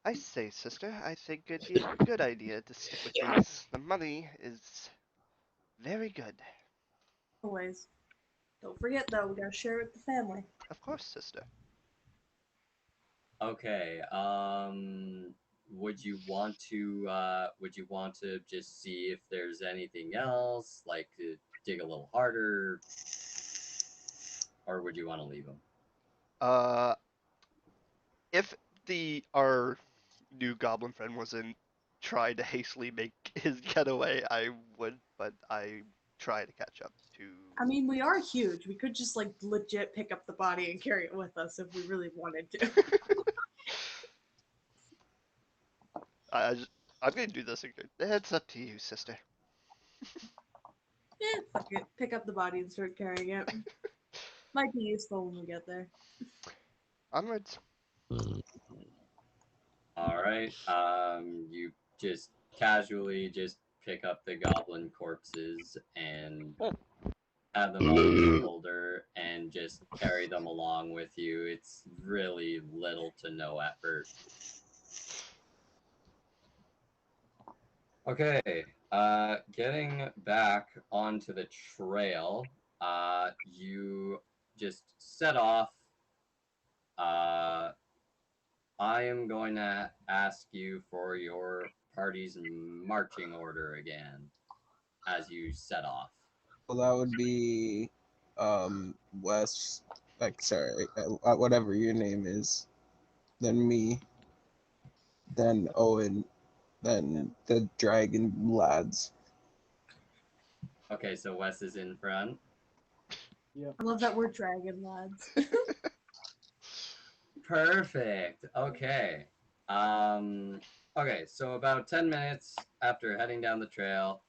I say, sister, I think it'd be a good idea to stick with these. The money is very good. Always. Don't forget though, we gotta share it with the family. Of course, sister. Okay. Would you want to just see if there's anything else, like dig a little harder, or would you want to leave them? Uh, if our new goblin friend wasn't trying to hastily make his getaway, I would, but I try to catch up to. I mean, we are huge. We could just like legit pick up the body and carry it with us if we really wanted to. I'm gonna do this again. It's up to you, sister. Fuck it. Pick up the body and start carrying it. Might be useful when we get there. Onwards. All right. You just casually just pick up the goblin corpses and add them on your shoulder and just carry them along with you. It's really little to no effort. Okay, getting back onto the trail, you just set off. I am going to ask you for your party's marching order again as you set off. Well, that would be Wes, like, sorry, whatever your name is, then me, then Owen, then the dragon lads. Okay, so Wes is in front. I love that we're dragon lads. Perfect. Okay. Okay, so about 10 minutes after heading down the trail,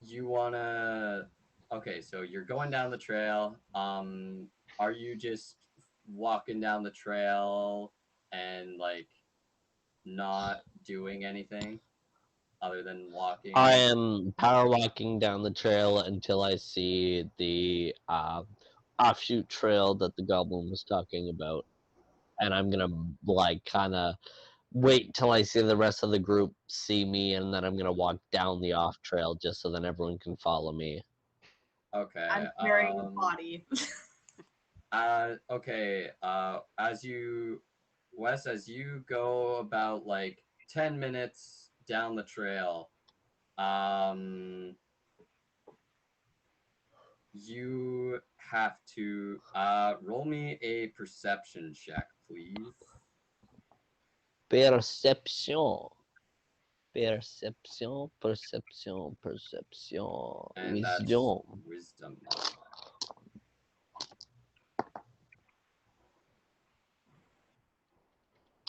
you wanna. Okay, so you're going down the trail. Are you just walking down the trail and like not doing anything other than walking? I am power walking down the trail until I see the offshoot trail that the goblin was talking about, and I'm gonna like kind of wait till I see the rest of the group see me, and then I'm gonna walk down the off trail just so then everyone can follow me. Okay. I'm carrying a body. Okay. Wes, as you go about like 10 minutes down the trail, you have to roll me a perception check, please. Perception. Perception. And that's Wisdom. wisdom.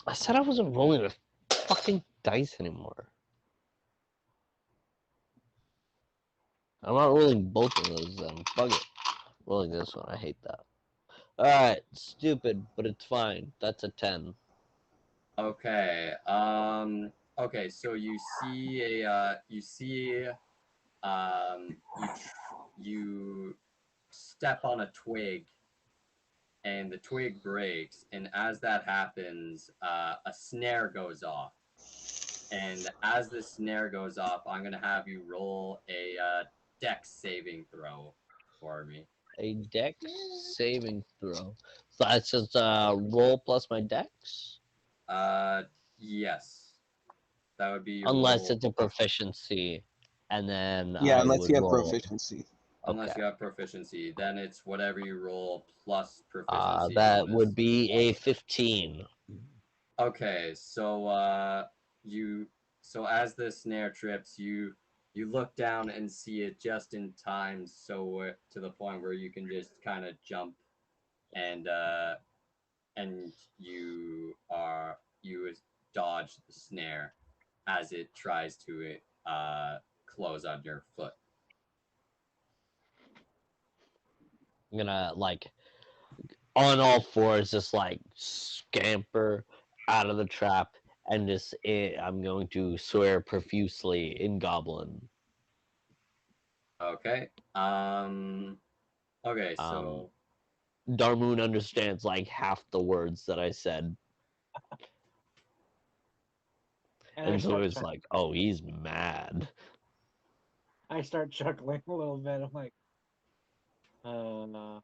I said I wasn't rolling with fucking dice anymore. I'm not rolling both of those then. Fuck it. Rolling this one. I hate that. Alright, stupid, but it's fine. That's a 10. Okay. Okay. So you see you step on a twig, and the twig breaks, and as that happens, a snare goes off. And as the snare goes off, I'm gonna have you roll a dex saving throw for me. A dex saving throw. So that's just roll plus my dex? Yes. That would be your Unless roll. it's a proficiency. And then Yeah, I unless would you have roll. proficiency. Unless Okay. you have proficiency, then it's whatever you roll plus proficiency. That bonus. would be a 15. Okay, so as the snare trips, you look down and see it just in time, so to the point where you can just kind of jump, and you dodge the snare as it tries to close on your foot. I'm gonna like on all fours just like scamper out of the trap and just I'm going to swear profusely in goblin. Okay. Okay, so Darmoon understands like half the words that I said. And so it's like, oh, he's mad. I start chuckling a little bit. I'm like, uh,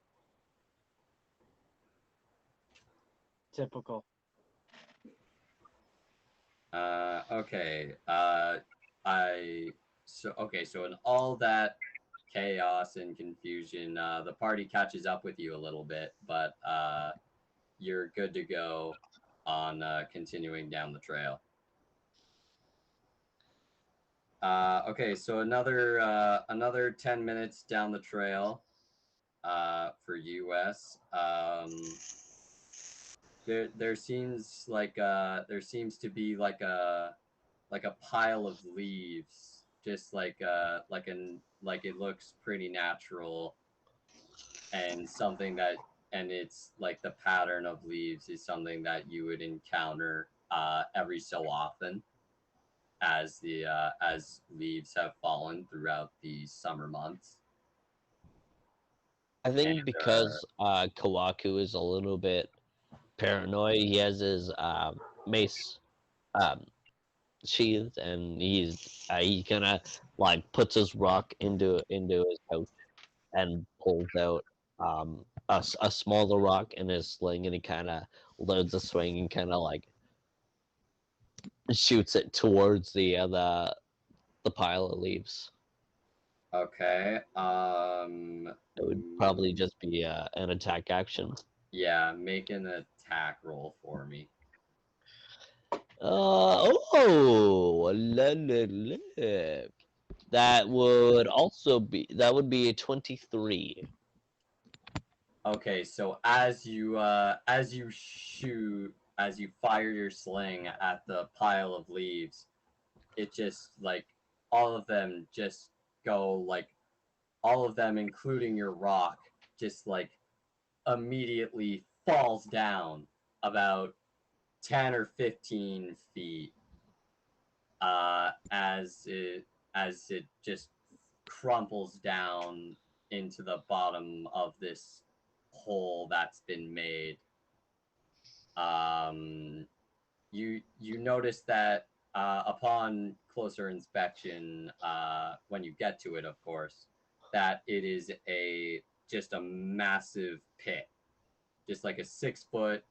typical. Okay. So in all that chaos and confusion, the party catches up with you a little bit, but you're good to go on continuing down the trail. Okay, so another 10 minutes down the trail for US. There seems to be like a pile of leaves, just like it looks pretty natural, and something that and it's like the pattern of leaves is something that you would encounter every so often as leaves have fallen throughout the summer months. I think And because Kawaku is a little bit paranoid, he has his mace um, sheathed, and he kind of like puts his rock into his pouch and pulls out a smaller rock in his sling, and he kind of loads the swing and kind of like shoots it towards the pile of leaves. okay, It would probably just be an attack action. yeah, make an attack roll for me. Oh, la, la, la. That would be a 23. Okay, so as you fire your sling at the pile of leaves, it just like all of them just go like all of them, including your rock, just like immediately falls down about 10 or 15 feet as it just crumples down into the bottom of this hole that's been made. You notice that upon closer inspection, when you get to it, of course, that it is just a massive pit, just like a 6 foot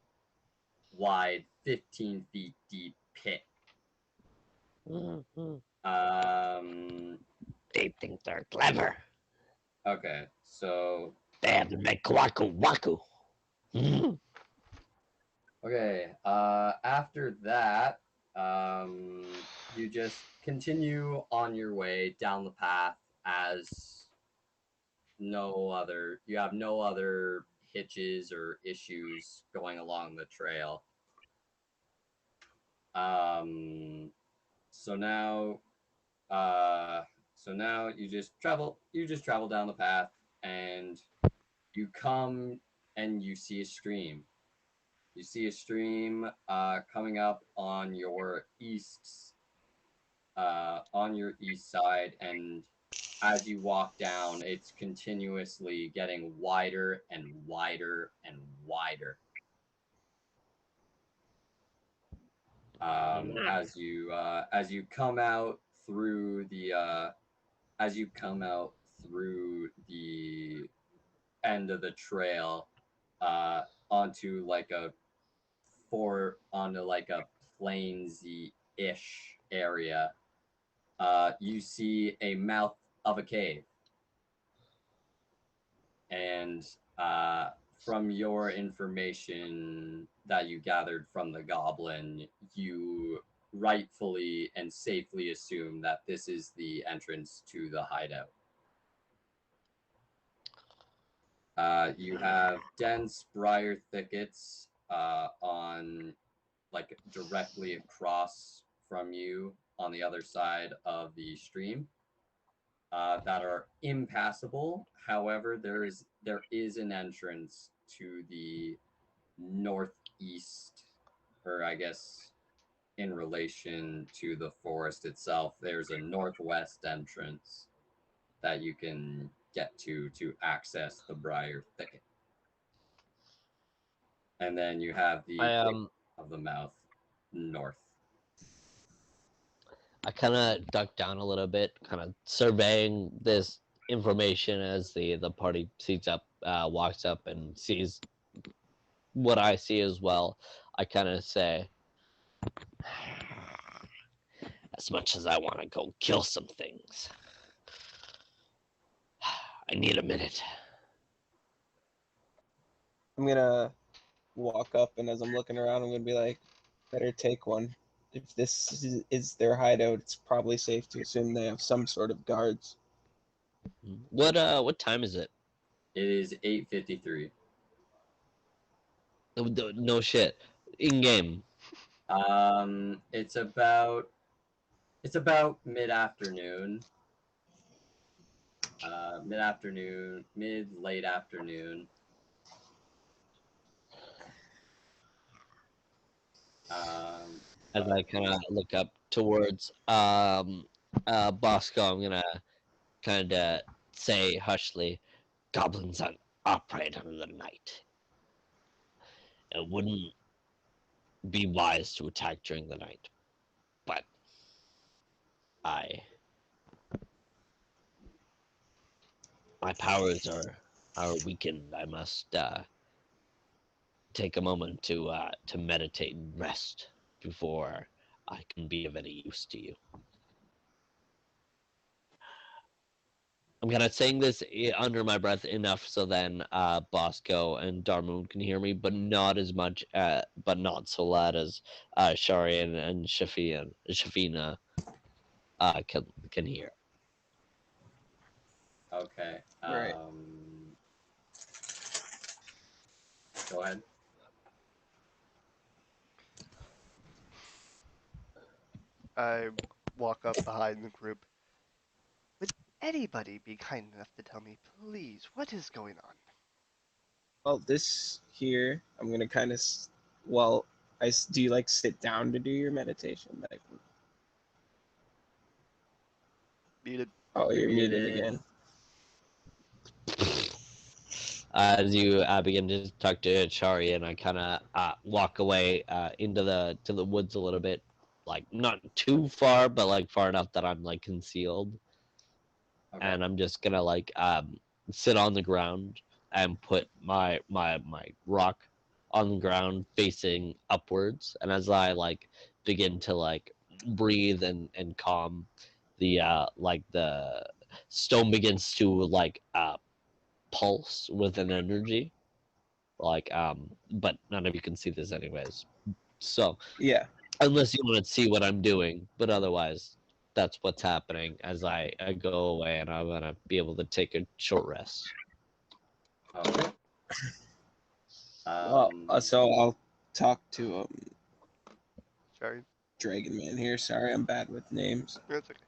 wide, 15 feet deep pit. Mm-hmm. They think they're clever. Okay, so They have to make Kwaku Waku. okay, after that, you just continue on your way down the path as you have no other hitches or issues going along the trail. Um, so now, uh, you just travel down the path, and you come and you see a stream. You see a stream coming up on your east side, and as you walk down, it's continuously getting wider and wider and wider. As you come out through the end of the trail, uh, onto like a onto like a plainsy-ish area, you see a mouth of a cave. And from your information that you gathered from the goblin, you rightfully and safely assume that this is the entrance to the hideout. You have dense briar thickets on like directly across from you on the other side of the stream that are impassable. However, there is an entrance to the northeast, or I guess in relation to the forest itself, there's a northwest entrance that you can get to access the briar thicket. And then you have the I of the mouth north. I kind of duck down a little bit, kind of surveying this information as the party walks up and sees what I see as well. I kind of say, as much as I want to go kill some things, I need a minute. I'm gonna walk up, and as I'm looking around, I'm gonna be like, better take one. If this is their hideout, it's probably safe to assume they have some sort of guards. What time is it? It is 8:53. No shit. In game. It's about mid-afternoon. Mid-afternoon, late afternoon. As I kind of look up towards Bosco, I'm gonna kind of say hushly, "Goblins operate under the night. It wouldn't be wise to attack during the night, but my powers are weakened. I must take a moment to meditate and rest before I can be of any use to you." I'm kind of saying this under my breath enough so then Bosco and Darmoon can hear me, but not as much, but not so loud as Shari and Shafina can hear. Okay. Right. Go ahead. I walk up behind the group. Would anybody be kind enough to tell me, please, what is going on? Well, this here, I'm gonna kind of, well, do you like sit down to do your meditation? Like, Muted. oh, you're muted Muted. again. As you begin to talk to Shari, and I kind of walk away into the woods a little bit, like not too far, but like far enough that I'm like concealed. Okay. And I'm just gonna like sit on the ground and put my rock on the ground facing upwards, and as I like begin to like breathe and calm, the the stone begins to like pulse with an energy, like but none of you can see this anyways, so Yeah. unless you want to see what I'm doing, but otherwise that's what's happening as I go away, and I'm gonna be able to take a short rest. Okay. Well, so I'll talk to Sorry. Dragon Man here. Sorry, I'm bad with names. That's okay.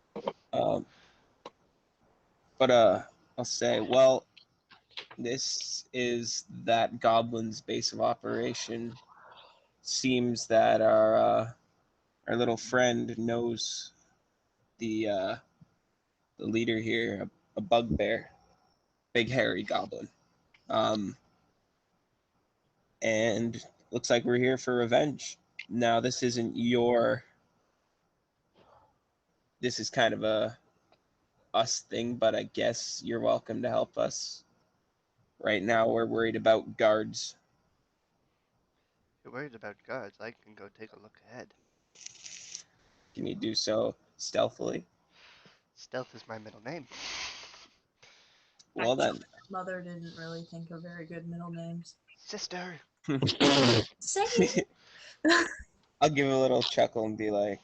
But I'll say, well, this is that goblin's base of operation. Seems that our little friend knows the leader here, a bugbear, big hairy goblin. And looks like we're here for revenge. Now, this isn't your. This is kind of a us thing, but I guess you're welcome to help us. Right now, we're worried about guards. You're worried about guards. I can go take a look ahead. Can you do so stealthily? Stealth is my middle name. Well then. Mother didn't really think of very good middle names. Sister. Same. I'll give a little chuckle and be like,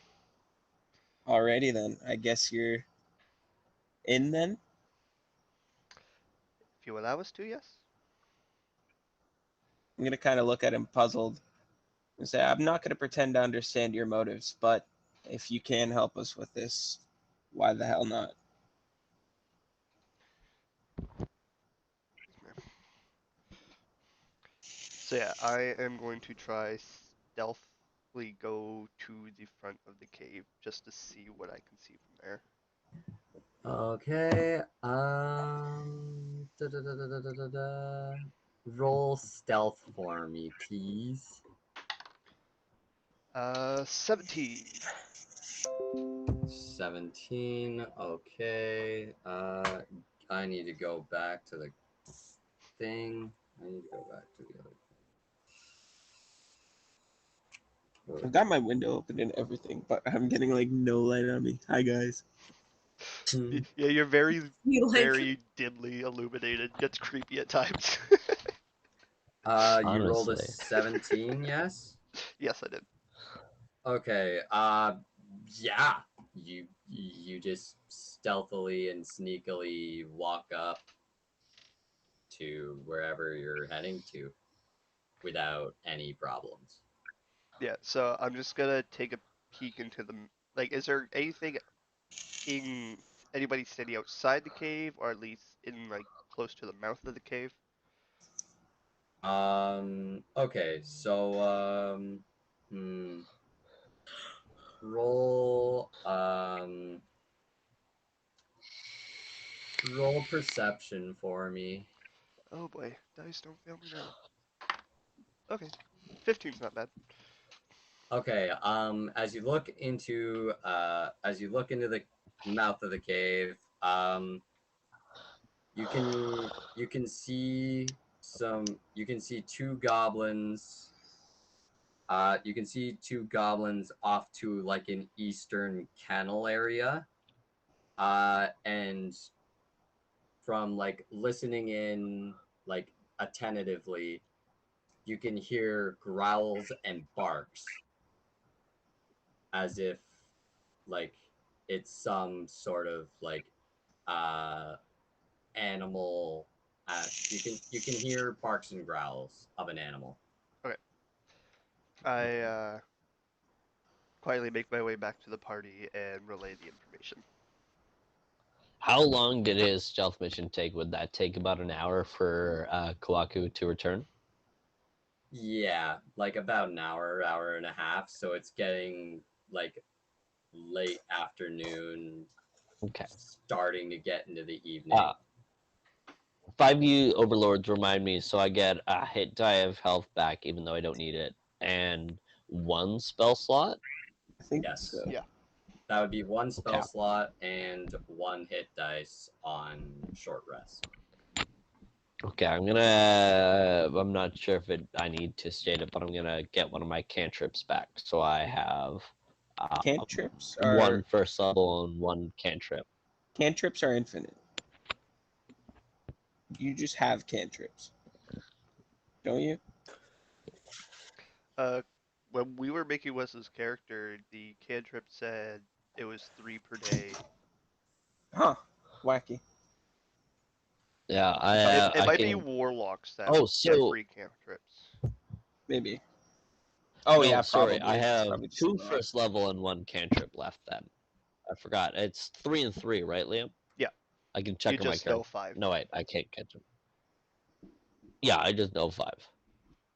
alrighty then. I guess you're in then? If you allow us to, yes. I'm going to kind of look at him puzzled and say, I'm not going to pretend to understand your motives, but if you can help us with this, why the hell not? So yeah, I am going to try stealthily go to the front of the cave just to see what I can see from there. Okay. Roll stealth for me, please. 17. 17. Okay. I need to go back to the thing. I need to go back to the other I've thing. got my window open and everything, but I'm getting like no light on me. Hi guys. Yeah, you're very, You like very dimly illuminated. Gets creepy at times. You rolled a Honestly. 17, yes? Yes, I did. Okay. Yeah. You just stealthily and sneakily walk up to wherever you're heading to without any problems. Yeah, so I'm just gonna take a peek into the like. Is there anything in anybody standing outside the cave, or at least in like close to the mouth of the cave? Okay, so roll roll perception for me. Oh boy, dice don't fail me now. Okay, 15's not bad. Okay, as you look into the mouth of the cave, you can see two goblins. You can see two goblins off to like an eastern kennel area. And from like listening in like attentively, you can hear growls and barks as if like it's some sort of like uh animal. You can hear barks and growls of an animal. Okay, I quietly make my way back to the party and relay the information. How long did his stealth mission take? Would that take about an hour for Kawaku to return? Yeah, like about an hour, hour and a half. So it's getting like late afternoon, Okay. starting to get into the evening. 5U overlords remind me, so I get a hit die of health back, even though I don't need it, and 1 spell slot. I think Yes. so. Yeah. That would be 1 spell Okay. slot and 1 hit dice on short rest. Okay, I'm not sure if I need to state it, but I'm gonna get one of my cantrips back. So I have Cantrips 1 are first level and 1 cantrip. cantrips are infinite. You just have cantrips, don't you? When we were making Wes's character, the cantrip said it was 3 per day. Huh? Wacky. Yeah, It I might can. be warlocks that Oh, get so free cantrips. Maybe. Oh no, yeah, sorry, probably. I have Probably just 2 wrong. first level and 1 cantrip left. Then I forgot. It's 3 and 3, right, Liam? Yeah. I can check You on my just card. know 5. No, wait, I can't catch them. Yeah, I just know 5.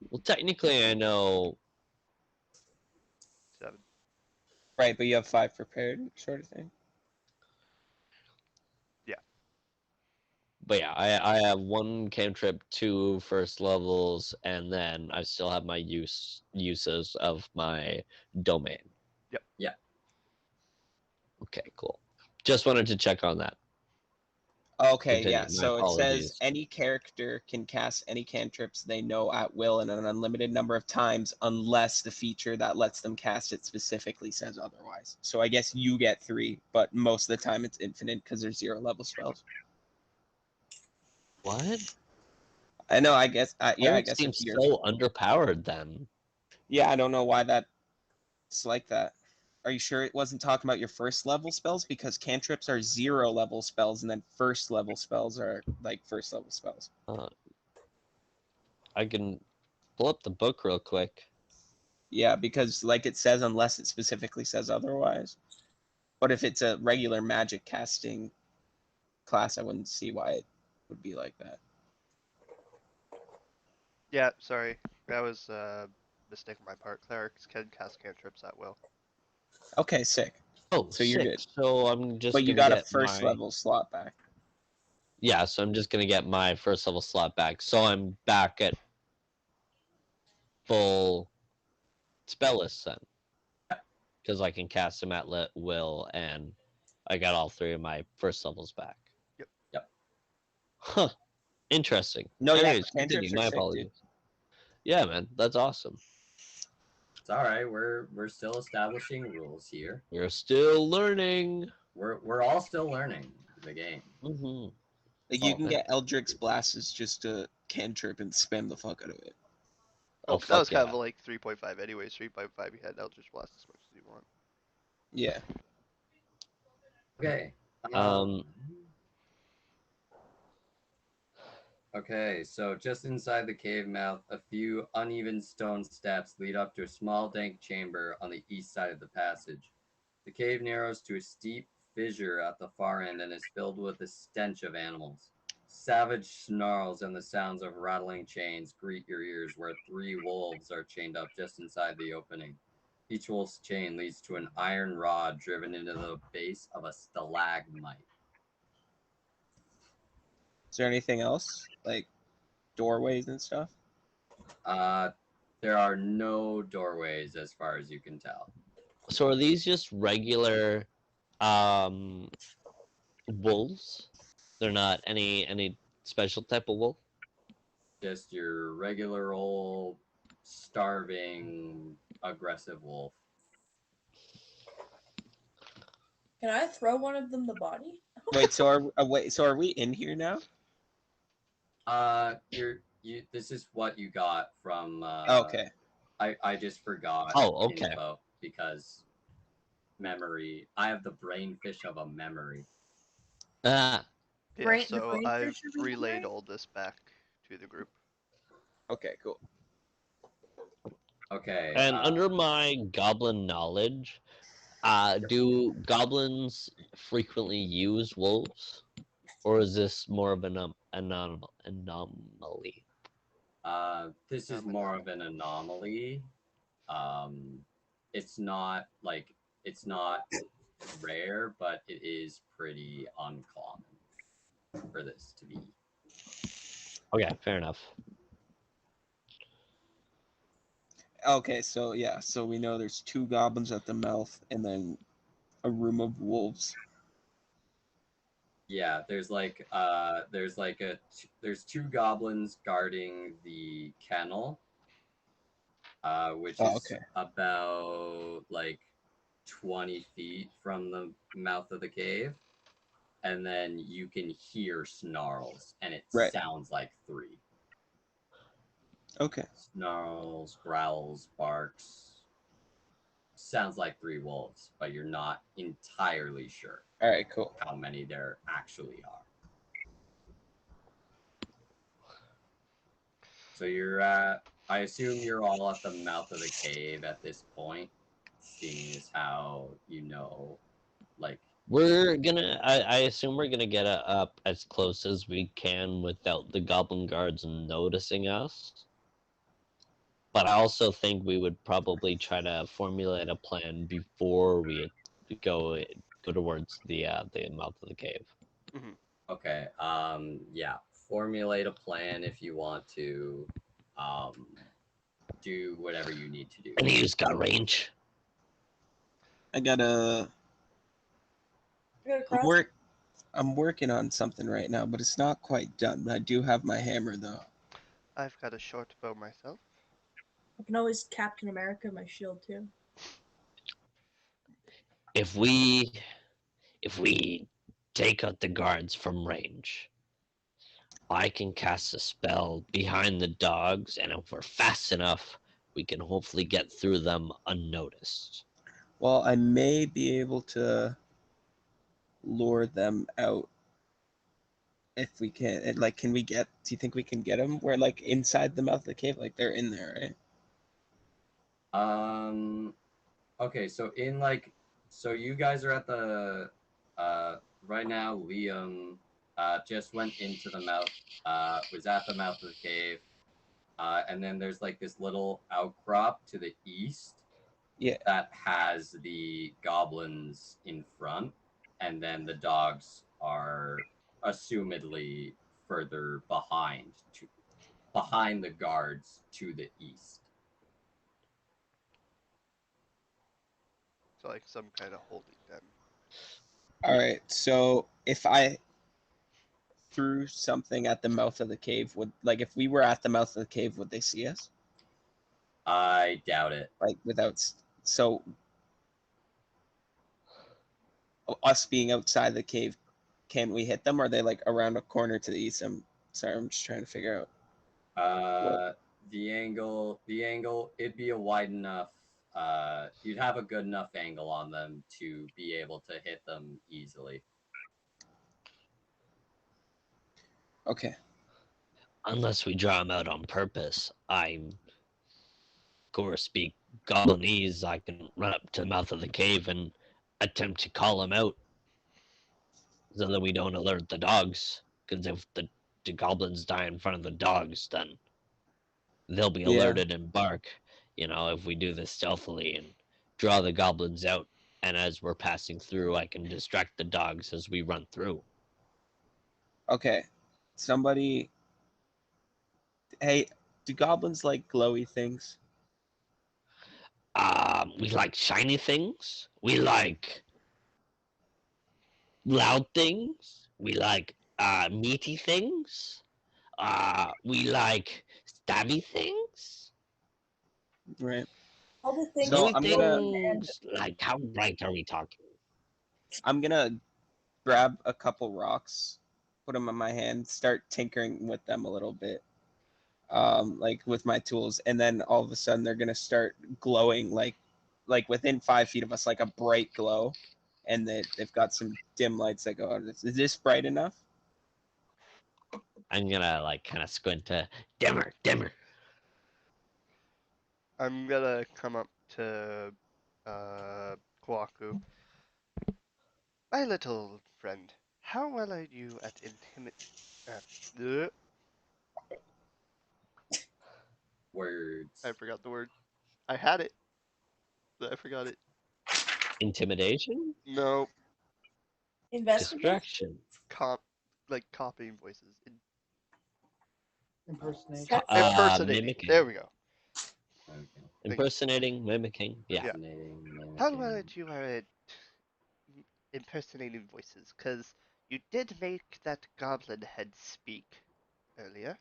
Well, technically, I know. 7. Right, but you have 5 prepared, sort of thing. Yeah. But yeah, I have 1 cantrip, 2 first levels, and then I still have my uses of my domain. Yep. Yeah. Okay, cool. Just wanted to check on that. Okay, Continue, yeah. my So it says apologies. any character can cast any cantrips they know at will and an unlimited number of times unless the feature that lets them cast it specifically says otherwise. So I guess you get 3, but most of the time it's infinite because there's 0 level spells. What? I know, I guess, yeah, I That guess if seems you're, so underpowered then. yeah, I don't know why that's like that. Are you sure it wasn't talking about your first level spells? Because cantrips are 0 level spells and then first level spells are like first level spells. I can pull up the book real quick. Yeah, because like it says, unless it specifically says otherwise. But if it's a regular magic casting class, I wouldn't see why it would be like that. Yeah, sorry. That was a mistake on my part. Clerics can cast cantrips at will. Okay, sick. Oh, So you're sick. good. So I'm just But you gonna got a get first my level slot back. yeah. So I'm just gonna get my first level slot back. So I'm back at full spell list then. because I can cast them at will, and I got all 3 of my first levels back. Yep. Yep. Huh. Interesting. No, yeah, Anyways, cantrips continue. are My sick, dude. apologies. Yeah, man, that's awesome. It's all right. We're still establishing rules here. We're still learning. We're all still learning the game. Mm-hmm. Like, you can get Eldritch Blasts just to cantrip and spam the fuck out of it. Oh, that fuck was kind yeah. of like 3.5 anyways. 3.5 you had Eldritch Blast as much as you want. Yeah. Okay. Okay, so just inside the cave mouth, a few uneven stone steps lead up to a small dank chamber on the east side of the passage. The cave narrows to a steep fissure at the far end and is filled with the stench of animals. Savage snarls and the sounds of rattling chains greet your ears where 3 wolves are chained up just inside the opening. Each wolf's chain leads to an iron rod driven into the base of a stalagmite. Is there anything else? Like doorways and stuff? There are no doorways as far as you can tell. So are these just regular wolves? They're not any special type of wolf? Just your regular old starving aggressive wolf. Can I throw one of them the body? Wait, so are we in here now? This is what you got from Okay. I just forgot Oh, okay. info because memory. I have the brain fish of a memory. Ah, Yeah, Brain- the so brain I've fish of a relayed memory? all this back to the group. Okay, cool. Okay. and under my goblin knowledge, do goblins frequently use wolves? Or is this more of an anomaly? This is more of an anomaly. It's not rare, but it is pretty uncommon for this to be. Okay, fair enough. Okay, so yeah, so we know there's 2 goblins at the mouth and then a room of wolves. Yeah, there's 2 goblins guarding the kennel, which Oh, is okay. about like 20 feet from the mouth of the cave, and then you can hear snarls, and it Right. sounds like 3 Okay. snarls, growls, barks. Sounds like 3 wolves, but you're not entirely sure All right, cool. how many there actually are. So I assume you're all at the mouth of the cave at this point, seeing as how like We're gonna. I assume we're gonna get up as close as we can without the goblin guards noticing us. But I also think we would probably try to formulate a plan before we go towards the mouth of the cave. Mm-hmm. okay, yeah, formulate a plan if you want to, do whatever you need to do. And he's got range. I gotta You got a cross? I'm working on something right now, but it's not quite done. I do have my hammer though. I've got a short bow myself. I can always Captain America my shield too. If we take out the guards from range, I can cast a spell behind the dogs, and if we're fast enough, we can hopefully get through them unnoticed. Well, I may be able to lure them out if we can. Like, can we get? Do you think we can get them? We're like inside the mouth of the cave, like they're in there, right? Okay, so you guys are at the right now. Liam just went into the mouth, was at the mouth of the cave, and then there's like this little outcrop to the east. Yeah. That has the goblins in front, and then the dogs are assumedly further behind the guards to the east. to like some kind of holding den. All right. So if I threw something at the mouth of the cave, would like if we were at the mouth of the cave, would they see us? I doubt it. Like so us being outside the cave, can we hit them? Or are they like around a corner to the east? I'm sorry, I'm just trying to figure out. The angle, it'd be a wide enough. You'd have a good enough angle on them to be able to hit them easily. Okay. Unless we draw him out on purpose. I'm, of course, speak Goblinese. I can run up to the mouth of the cave and attempt to call him out so that we don't alert the dogs. Because if the goblins die in front of the dogs, then they'll be Yeah. alerted and bark. You know, if we do this stealthily and draw the goblins out, and as we're passing through, I can distract the dogs as we run through. Okay. Somebody. Hey, do goblins like glowy things? We like shiny things. We like loud things. We like meaty things. We like stabby things. Right. All the things So Maybe I'm gonna things like, how bright are we talking? grab a couple rocks, put them in my hand, start tinkering with them a little bit, like with my tools, and then all of a sudden they're gonna start glowing like within 5 feet of us, like a bright glow, and they've got some dim lights that go out. Is this bright enough? I'm gonna like kind of squint to dimmer, dimmer. I'm gonna come up to Kwaku. My little friend, how well are you at Words. I forgot the word. I had it, but I forgot it. Intimidation? No, investigate. Distraction. like copying voices. Impersonation. Impersonating. Mimicking. There we go. Okay. Impersonating, mimicking. Yeah. Yeah. Fascinating, How well mimicking. you are at impersonating voices, because you did make that goblin head speak earlier.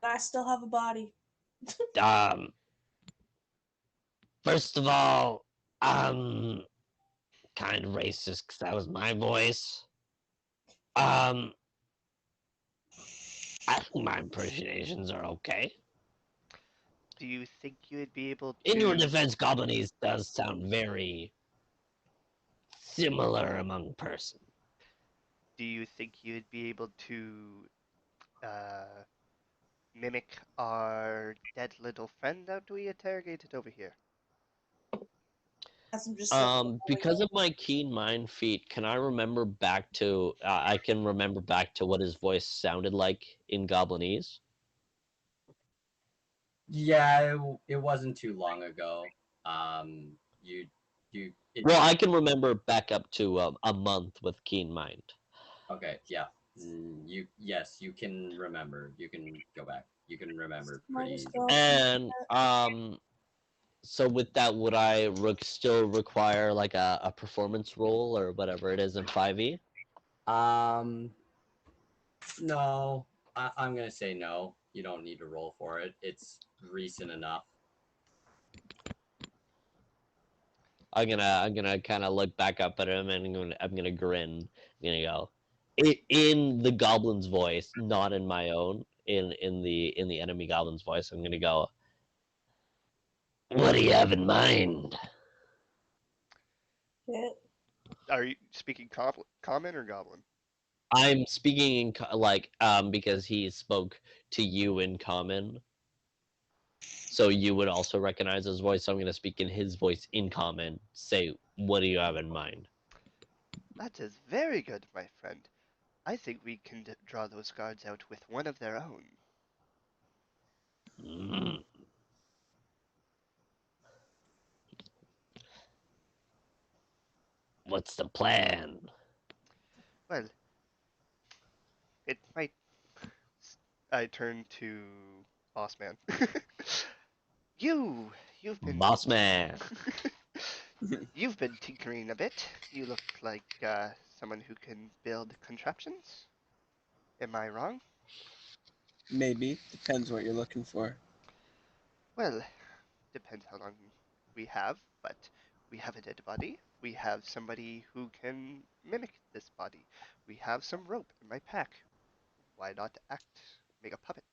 I still have a body. Um, First of all, kind of racist because that was my voice. I think my impersonations are okay. Do you think you would be able In your to? defense, Goblinese does sound very similar among person. Do you think you would be able to uh, mimic our dead little friend that we interrogated over here? As I'm just looking Because of my keen mind feat, can I remember back to? I can remember back to what his voice sounded like in Goblinese. Yeah, it wasn't too long ago. You, Well, I can remember back up to a month with keen mind. Okay, yeah. Yes, you can remember. You can go back. You can remember Might pretty as easily. well. And so with that, would I still require like a performance roll or whatever it is in 5e? No, I'm gonna say no. You don't need to roll for it. It's recent enough. I'm gonna kind of look back up at him and I'm gonna grin. I'm gonna go in the goblin's voice, not in my own. In the enemy goblin's voice, I'm gonna go. What do you have in mind? Yeah. Are you speaking common or goblin? I'm speaking in because he spoke to you in common, so you would also recognize his voice. So I'm gonna speak in his voice in common. Say, what do you have in mind? That is very good, my friend. I think we can draw those guards out with one of their own. Mm. What's the plan? Well, it might. I turn to Boss Man. you, you've been Boss man. You've been tinkering a bit. You look like someone who can build contraptions. Am I wrong? Maybe. Depends what you're looking for. Well, depends how long we have, but we have a dead body. We have somebody who can mimic this body. We have some rope in my pack. Why not make a puppet?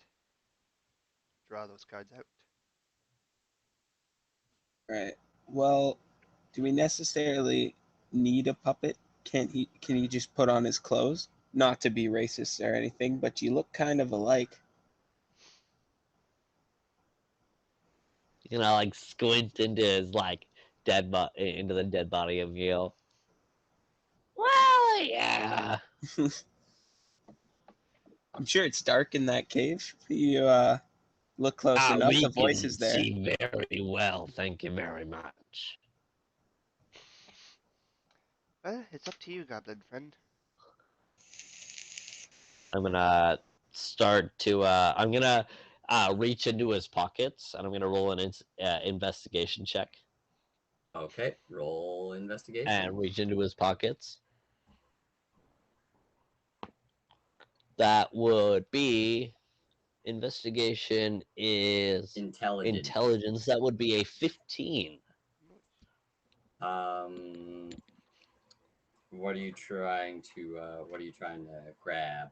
Draw those cards out. Right. Well, do we necessarily need a puppet? Can he just put on his clothes? Not to be racist or anything, but you look kind of alike. You know, like squint into his like into the dead body of Yale. Well, yeah. I'm sure it's dark in that cave. You look close enough. We The voice can is there. see very well. Thank you very much. Well, it's up to you, goblin friend. I'm gonna start to. I'm gonna reach into his pockets and I'm gonna roll an investigation check Okay, roll investigation. and reach into his pockets. That would be investigation is intelligence. That would be a 15. What are you trying to grab?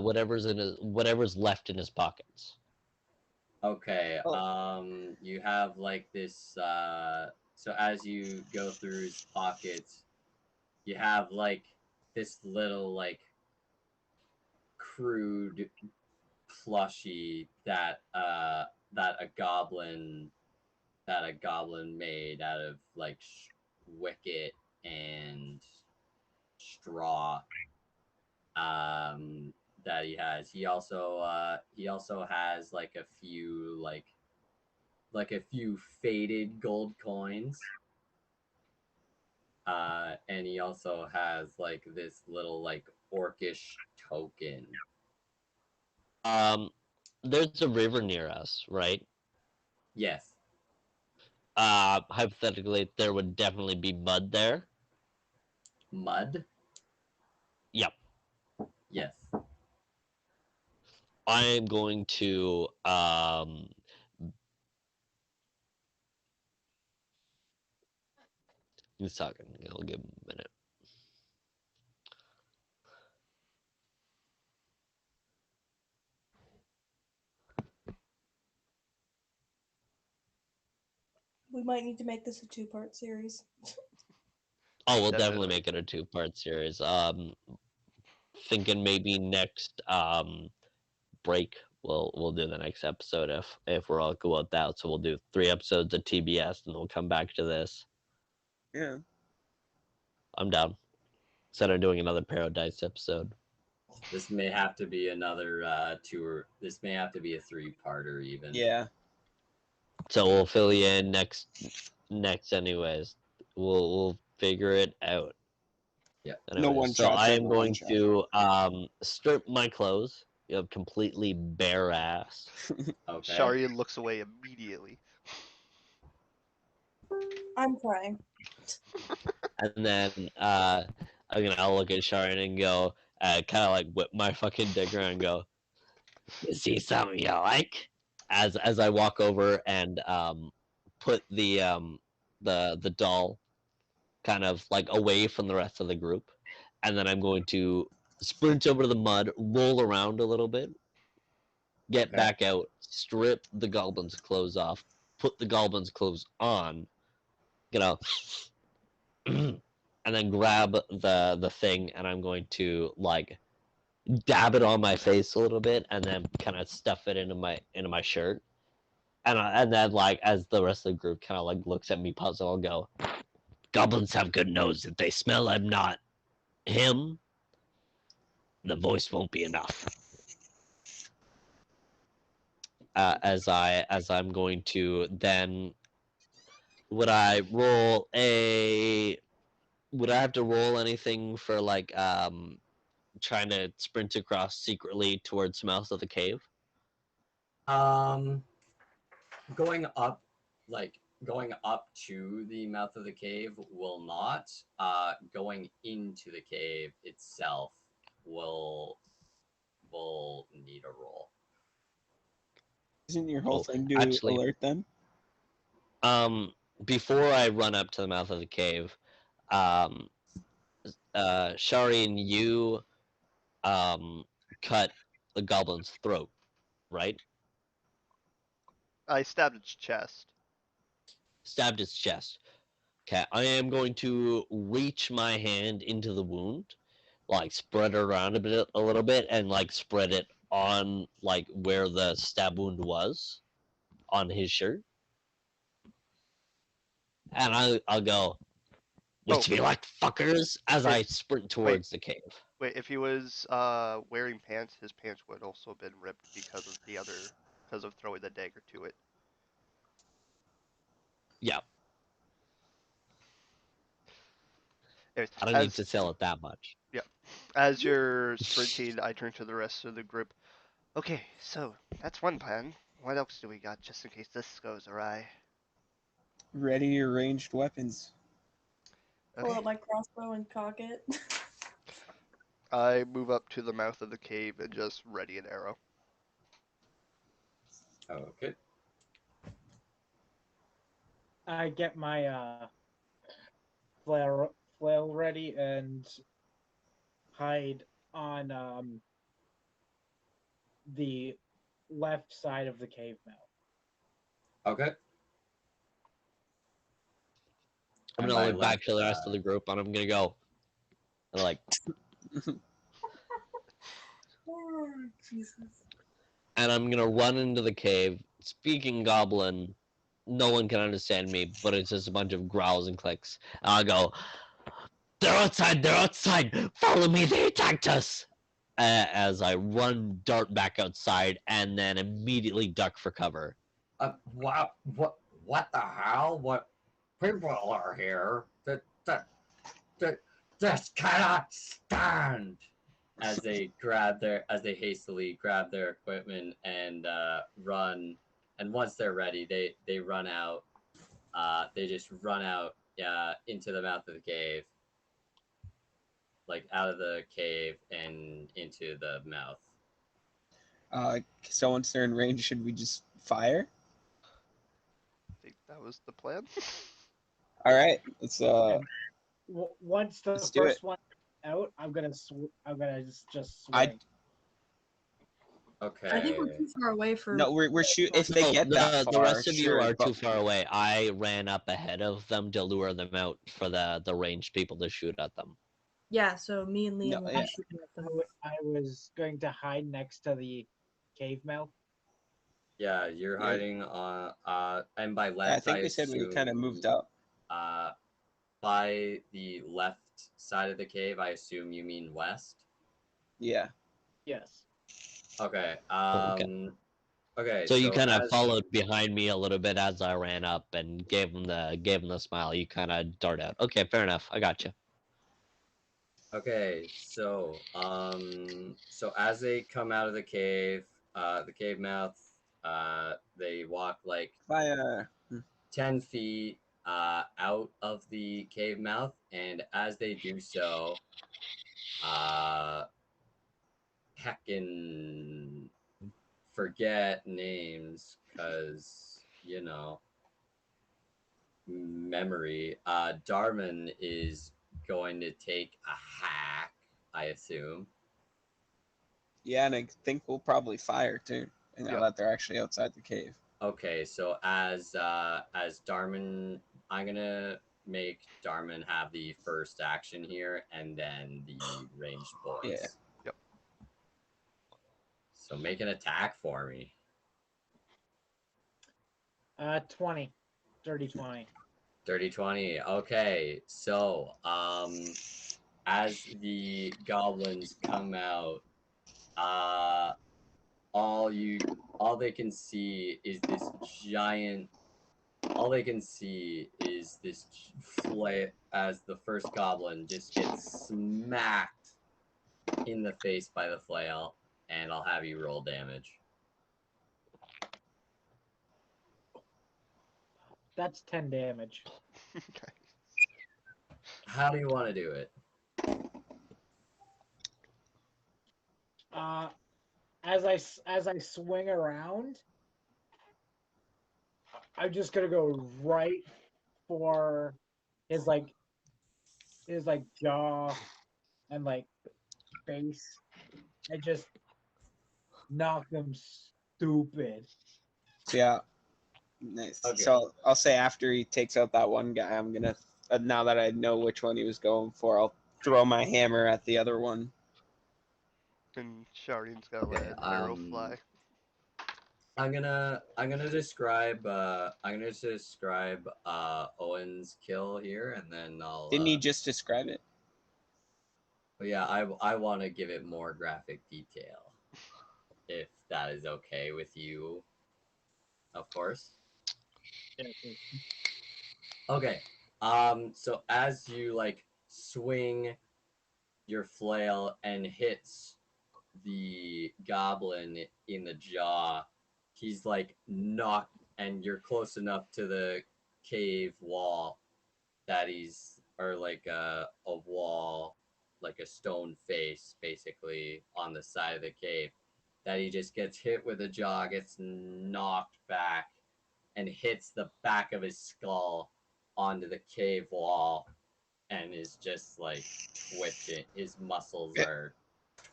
Whatever's left in his pockets. Okay. Oh. You have like this. So as you go through his pockets, you have like this little like crude plushie that a goblin made out of like wicket and straw. That he has. He also has like a few a few faded gold coins. And he also has like this little like orcish token. There's a river near us, right? Yes. Hypothetically, there would definitely be mud there. Mud? Yep. Yes. I am going to he's talking. I'll give him a minute. We might need to make this a two-part series. Oh, we'll definitely Definitely. make it a two-part series. Thinking maybe next break we'll do the next episode if we're all cool with that. So we'll do 3 episodes of TBS and we'll come back to this. Yeah. I'm down. Instead of doing another Paradise episode. This may have to be another tour. This may have to be a 3-parter even. Yeah. So we'll fill you in next anyways. We'll figure it out. Yeah. No Anyways, one so shot. I am going to strip my clothes. You have completely bare ass. Okay. Sharian looks away immediately. I'm crying. And then I'll look at Sharon and go, kind of like whip my fucking dick around and go, You see something you like? as I walk over and put the doll kind of like away from the rest of the group, and then I'm going to sprint over to the mud, roll around a little bit, get Okay. back out, strip the goblin's clothes off, put the goblin's clothes on, you know, and then grab the thing, and I'm going to like dab it on my face a little bit, and then kind of stuff it into my shirt, and then like as the rest of the group kind of like looks at me puzzled, I'll go, Goblins have good nose. If they smell I'm not him, the voice won't be enough. as I'm going to then would I roll a would I have to roll anything for like trying to sprint across secretly towards the mouth of the cave? Going up, like going up to the mouth of the cave will not. Going into the cave itself will need a roll. Isn't your whole Oh, thing to actually- alert them? Before I run up to the mouth of the cave, Sharian, you cut the goblin's throat, right? I stabbed its chest. Stabbed its chest. Okay, I am going to reach my hand into the wound, like spread it around a little bit, and like spread it on like where the stab wound was on his shirt, and I'll go, "Wish me luck, fuckers!" as I sprint towards the cave. Wait, if he was wearing pants, his pants would also have been ripped because of because of throwing the dagger to it. Yeah, Anyways, I don't need to sell it that much. as you're sprinting, I turn to the rest of the group. Okay, so that's one plan. What else do we got just in case this goes awry? Ready your ranged weapons. Pull Okay. out my crossbow and cock it. I move up to the mouth of the cave and just ready an arrow. Okay. I get my flail ready and hide on the left side of the cave mouth. Okay. I'm And gonna by look back left, to the rest of the group, and I'm gonna go, and like, Oh, Jesus. and I'm gonna run into the cave. Speaking Goblin, no one can understand me, but it's just a bunch of growls and clicks. And I'll go, "They're outside! They're outside! Follow me! They attacked us!" As I dart back outside, and then immediately duck for cover. What the hell? What people are here? That this cannot stand. As they hastily grab their equipment and run, and once they're ready, they run out. They just run out into the mouth of the cave, like out of the cave and into the mouth. So once they're in range, should we just fire? I think that was the plan. All right, let's Once the Let's do first it. one out, I'm gonna just swing. I Okay. I think we're too far away for. no, we're shoot. If they Oh, get that the far, rest of you sure, are but- too far away. I ran up ahead of them to lure them out for the ranged people to shoot at them. Yeah, so me and Liam No, will yeah. be shooting at them. I was going to hide next to the cave mouth. Yeah, you're Yeah. hiding on and by I left think we said we kind of moved up. By the left side of the cave, I assume you mean west. Yeah. Yes. Okay. Okay. So you kind of as- followed behind me a little bit as I ran up and gave them the smile. You kind of dart out. Okay, fair enough. I got you. Okay, so as they come out of the cave mouth, they walk like Fire. 10 feet out of the cave mouth, and as they do so, heckin' forget names, because, memory. Darman is going to take a hack, I assume. Yeah, and I think we'll probably fire too. And now Yeah. that they're actually outside the cave. Okay, so as Darman, I'm gonna make Darman have the first action here, and then the ranged boys. Yeah. Yep. So make an attack for me. 20. Dirty 20. Dirty 20. Okay, so as the goblins come out, all they can see is this giant. All they can see is this flail as the first goblin just gets smacked in the face by the flail, and I'll have you roll damage. That's 10 damage. Okay. How do you want to do it? As I swing around, I'm just gonna go right for his jaw and face and just knock him stupid. So yeah, nice. Okay. So I'll say after he takes out that one guy, I'm gonna now that I know which one he was going for, I'll throw my hammer at the other one. And Sharian's gonna Okay, let an arrow fly. I'm gonna describe Owen's kill here, and then I'll. Didn't he just describe it? But yeah, I want to give it more graphic detail, if that is okay with you, of course. Okay. So as you like swing your flail and hits the goblin in the jaw, he's like knocked, and you're close enough to the cave wall that he's, or like a wall, like a stone face basically on the side of the cave, that he just gets hit with a jaw, gets knocked back, and hits the back of his skull onto the cave wall, and is just like twitching. His muscles are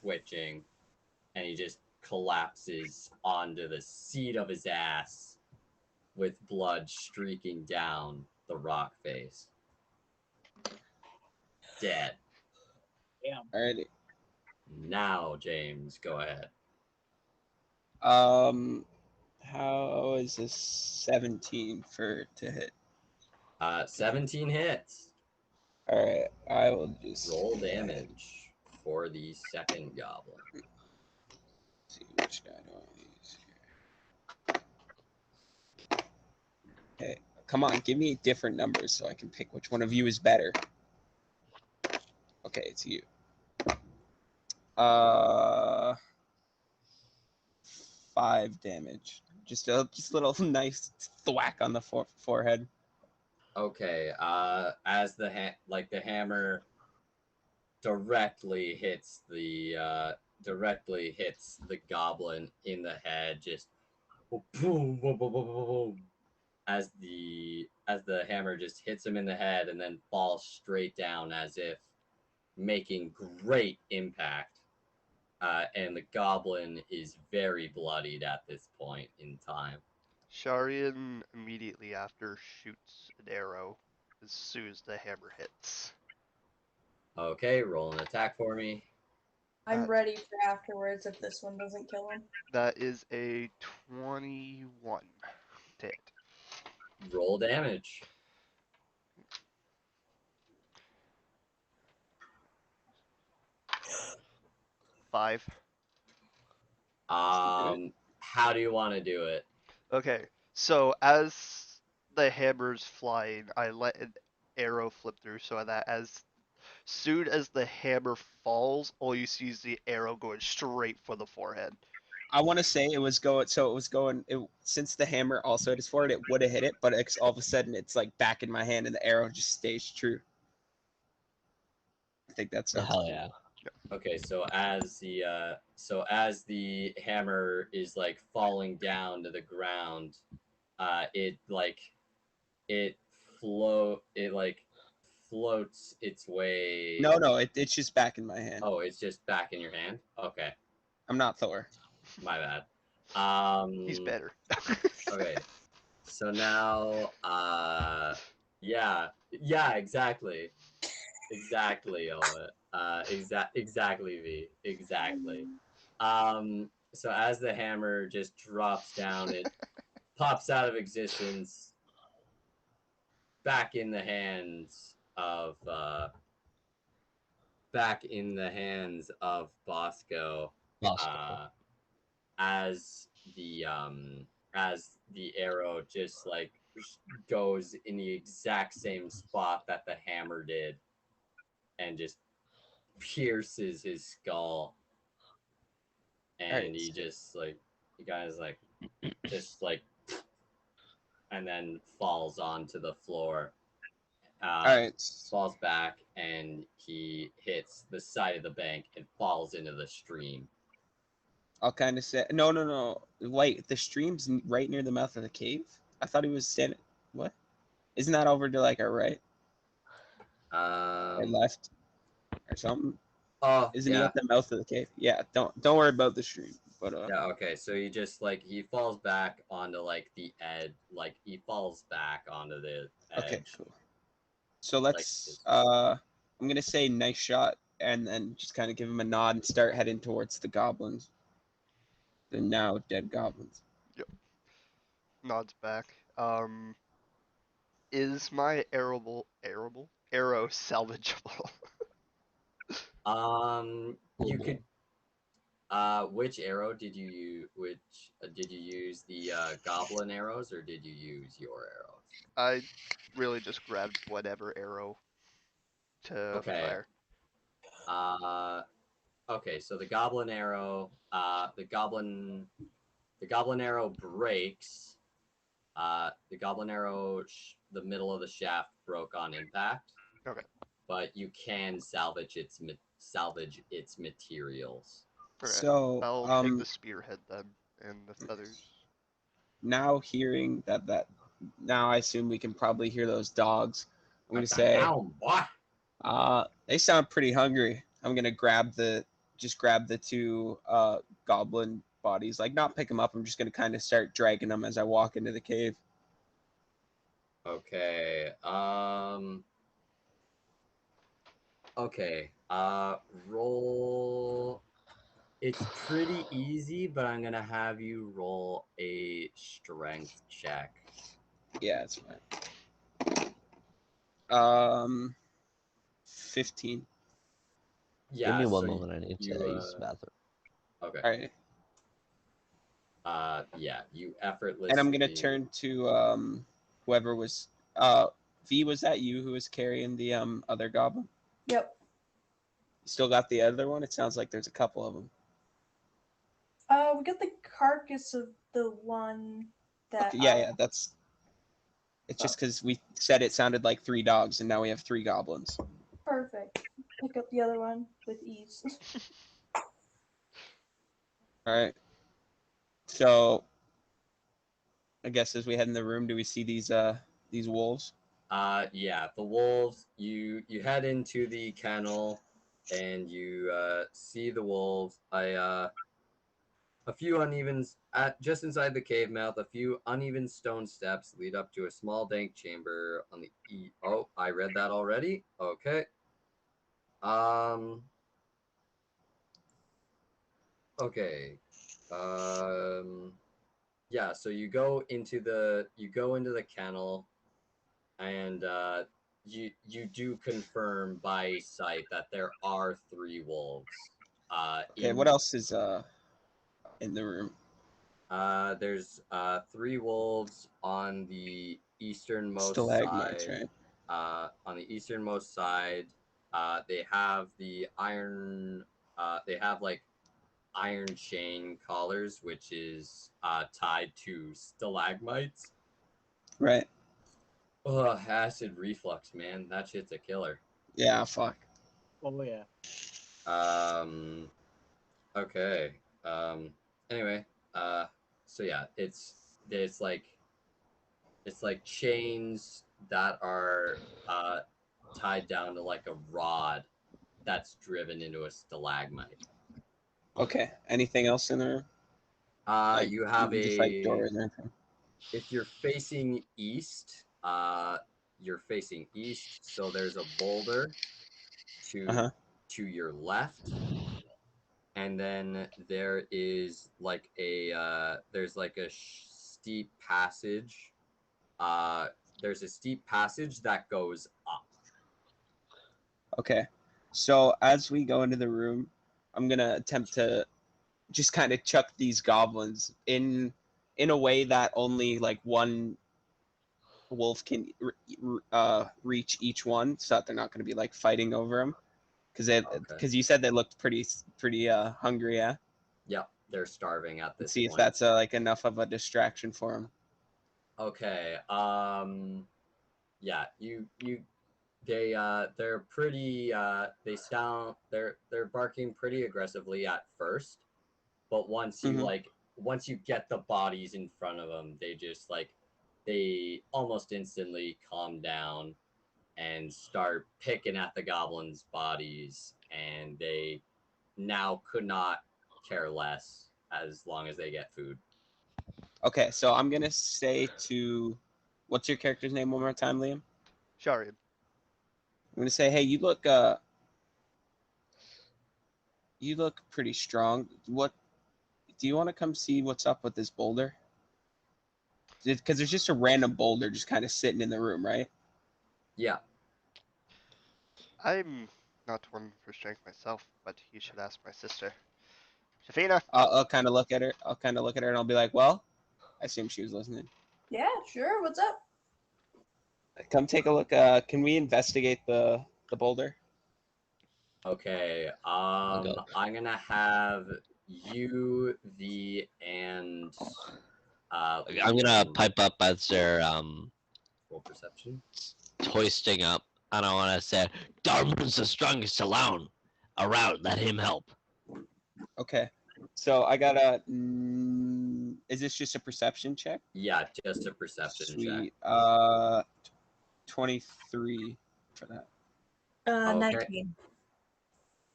twitching, and he just collapses onto the seat of his ass with blood streaking down the rock face. Dead. Damn. Alrighty. Now, James, go ahead. How is this 17 to hit? 17 hits. All right, I will just Roll damage for the second goblin. see which die do I use here. Okay, come on, give me different numbers so I can pick which one of you is better. Okay, it's you. 5 damage. Just a little nice thwack on the forehead. Okay. As the hammer directly hits the goblin in the head, just boom, boom, boom, boom, boom, boom, as the hammer just hits him in the head and then falls straight down as if making great impact. And the goblin is very bloodied at this point in time. Sharian immediately after shoots an arrow as soon as the hammer hits. Okay, roll an attack for me. I'm ready for afterwards if this one doesn't kill him. That is a 21 to hit. Roll damage. Just 5. do it. How do you want to do it? Okay, so as the hammer's flying, I let an arrow flip through so that as soon as the hammer falls, all you see is the arrow going straight for the forehead. I want to say it was going. So it was going. Since the hammer also hit his forehead, it would have hit it, but all of a sudden it's like back in my hand, and the arrow just stays true. I think that sounds Hell cool. yeah. Okay, so as the hammer is like falling down to the ground, it floats its way. No, it's just back in my hand. Oh, it's just back in your hand. Okay, I'm not Thor. my bad. He's better. Okay, so now, yeah, exactly, Owen. Exactly, V, exactly. So as the hammer just drops down, it pops out of existence, back in the hands of Bosco. Bosco. As the arrow just like goes in the exact same spot that the hammer did, and just pierces his skull, and Alright. he just like, the guy's like, just like and then falls onto the floor. All right. Falls back, and he hits the side of the bank and falls into the stream. I'll kind of say no. Wait, the stream's right near the mouth of the cave. I thought he was standing. What? Isn't that over to like our right or left or something? Oh, Isn't he yeah. at the mouth of the cave? Yeah. Don't worry about the stream. But Yeah, okay. So he just like he falls back onto like the edge, like he falls back onto the edge. Okay, cool. So let's I'm gonna say nice shot, and then just kind of give him a nod and start heading towards the goblins. The now dead goblins. Yep. Nods back. Is my arrow salvageable? You could. Which arrow did you use? Did you use the goblin arrows, or did you use your arrows? I really just grabbed whatever arrow to fire. Okay, so the goblin arrow, the goblin arrow breaks. The goblin arrow, the middle of the shaft broke on impact. Okay. But you can salvage its materials. Alright, So I'll take the spearhead then and the feathers. Now hearing that now I assume we can probably hear those dogs. I'm gonna say they sound pretty hungry. I'm gonna grab the two goblin bodies, like not pick them up. I'm just gonna kind of start dragging them as I walk into the cave. Okay. Okay. Roll. It's pretty easy, but I'm gonna have you roll a strength check. Yeah, it's fine. 15. Yeah. Give me one so moment. I need to use the bathroom. Okay. All right. Yeah, you effortlessly. And I'm gonna turn to whoever was V. Was that you who was carrying the other goblin? Yep. You still got the other one? It sounds like there's a couple of them. We got the carcass of the one that. Okay, yeah, that's. It's just because we said it sounded like 3 dogs, and now we have 3 goblins. Perfect. Pick up the other one with ease. All right. So, I guess as we head in the room, do we see these wolves? Yeah, the wolves. You head into the kennel, and you see the wolves. A few uneven just inside the cave mouth. A few uneven stone steps lead up to a small dank chamber on the Oh, I read that already. Okay. Okay. Yeah. So you go into the kennel, and you do confirm by sight that there are 3 wolves. Okay. What else is in the room? There's 3 wolves on the easternmost Stalagmites, side. right? On the easternmost side, they have the iron. They have like iron chain collars, which is tied to stalagmites. Right. Ugh, acid reflux, man. That shit's a killer. Yeah. Fuck. Oh yeah. Okay. Anyway. So yeah, it's like chains that are tied down to like a rod that's driven into a stalagmite. Okay. Anything else in the room? You have just like door in there. If you're facing east, so there's a boulder to your left, and then there is like a steep passage. There's a steep passage that goes up. Okay. So as we go into the room, I'm gonna attempt to just kind of chuck these goblins in a way that only like one wolf can reach each one, so that they're not going to be like fighting over them. Because you said they looked pretty hungry, yeah. Yep, they're starving at this Let's see point. if that's like enough of a distraction for them. Okay. Yeah. They're pretty. They're barking pretty aggressively at first, but Mm-hmm. once you get the bodies in front of them, they almost instantly calm down and start picking at the goblins' bodies, and they now could not care less as long as they get food. Okay, so I'm gonna say to, what's your character's name one more time, Liam? Sharian. I'm gonna say, hey, you look pretty strong. What do you want to come see what's up with this boulder? Because there's just a random boulder just kind of sitting in the room, right? Yeah. I'm not one for strength myself, but you should ask my sister. Shafina. I'll kind of look at her. I'll kind of look at her and I'll be like, well, I assume she was listening. Yeah, sure. What's up? Come take a look. Can we investigate the boulder? Okay. go. I'm gonna have you, and I'm gonna Liam pipe up as they're roll perception. hoisting up, and I want to say, Darwin's the strongest around. Let him help. Okay. So I got a. Is this just a perception check? Yeah, just a perception check. Sweet. 23 for that. Okay. 19.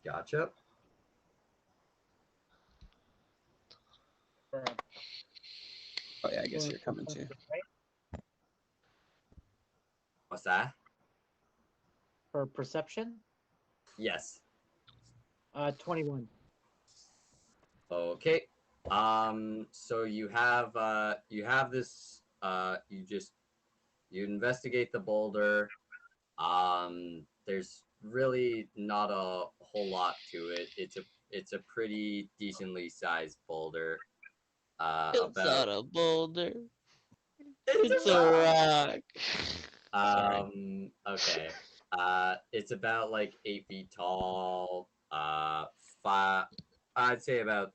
Gotcha. For, Oh yeah, I guess for you're coming too. perception, right? What's that? For perception, Yes. 21. Okay. So you have this. You investigate the boulder. There's really not a whole lot to it. It's a pretty decently sized boulder. It's About not a boulder. it's It's a a rock. Sorry. Okay. It's about like 8 feet tall. Five. I'd say about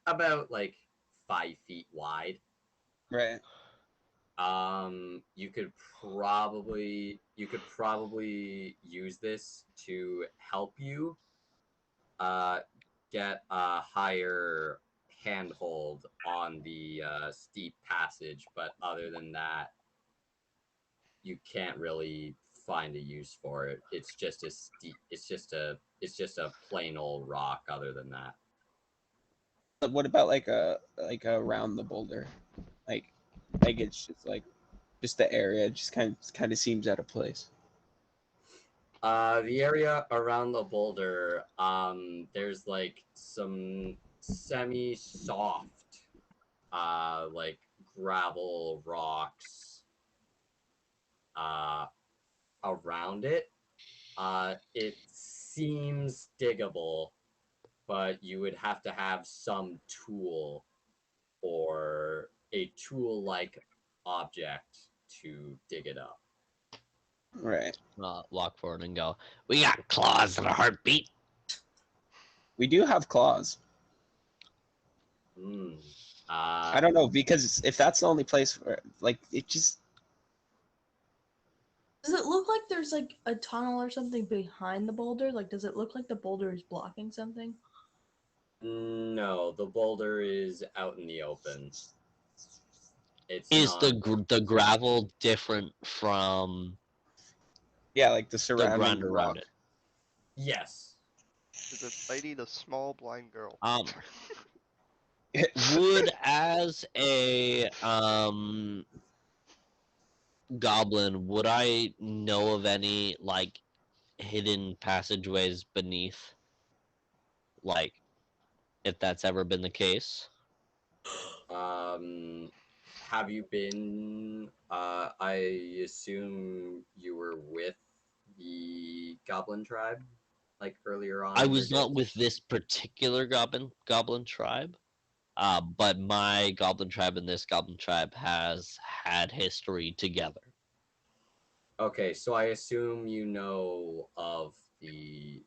about like 5 feet wide. Right. You could probably use this to help you uh get a higher handhold on the steep passage, but other than that, you can't really find a use for it. It's just a steep. It's just a plain old rock. Other than that, But what about like around the boulder? Like it's just the area just kind of seems out of place. the area around the boulder, there's like some semi-soft, like gravel rocks, uh, around it. It seems diggable, but you would have to have some tool or a tool-like object to dig it up. Right. Walk forward and go, we got claws and a heartbeat. We do have claws. Hmm. I don't know because if that's the only place where like it just Does it look like there's like a tunnel or something behind the boulder? Like, does it look like the boulder is blocking something? No, the boulder is out in the open. It's Is not. the gravel different from yeah, like the the surrounding ground around rock. it? Yes. Is it fighting a small blind girl? Would as a goblin, would I know of any like hidden passageways beneath? Like, if that's ever been the case? Have you been? I assume you were with the Goblin tribe, like earlier on I in your was day. not with this particular goblin tribe, but my goblin tribe and this goblin tribe has had history together. Okay, so I assume you know of the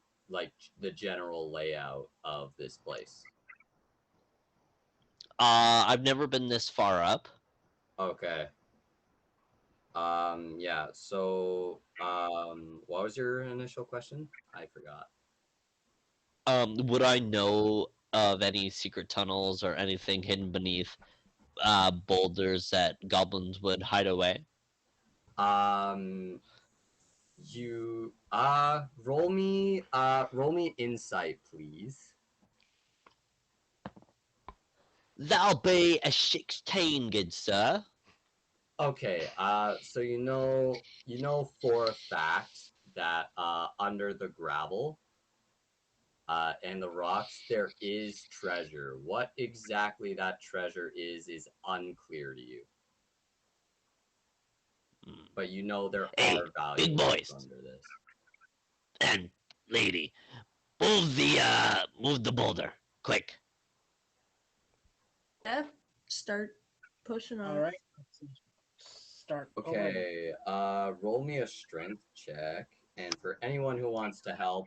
general layout of this place. I've never been this far up, Okay. Yeah. So, what was your initial question? I forgot. Would I know of any secret tunnels or anything hidden beneath boulders that goblins would hide away? Um, you roll me insight, please. That'll be a 16, good sir. Okay. So you know for a fact that under the gravel and the rocks there is treasure. What exactly that treasure is unclear to you. Hmm. But you know there Hey, are big valuables boys. under this. And lady, move the boulder, quick. Yeah. Start pushing on All it. right. Let's start. pulling. Okay, roll me a strength check, and for anyone who wants to help,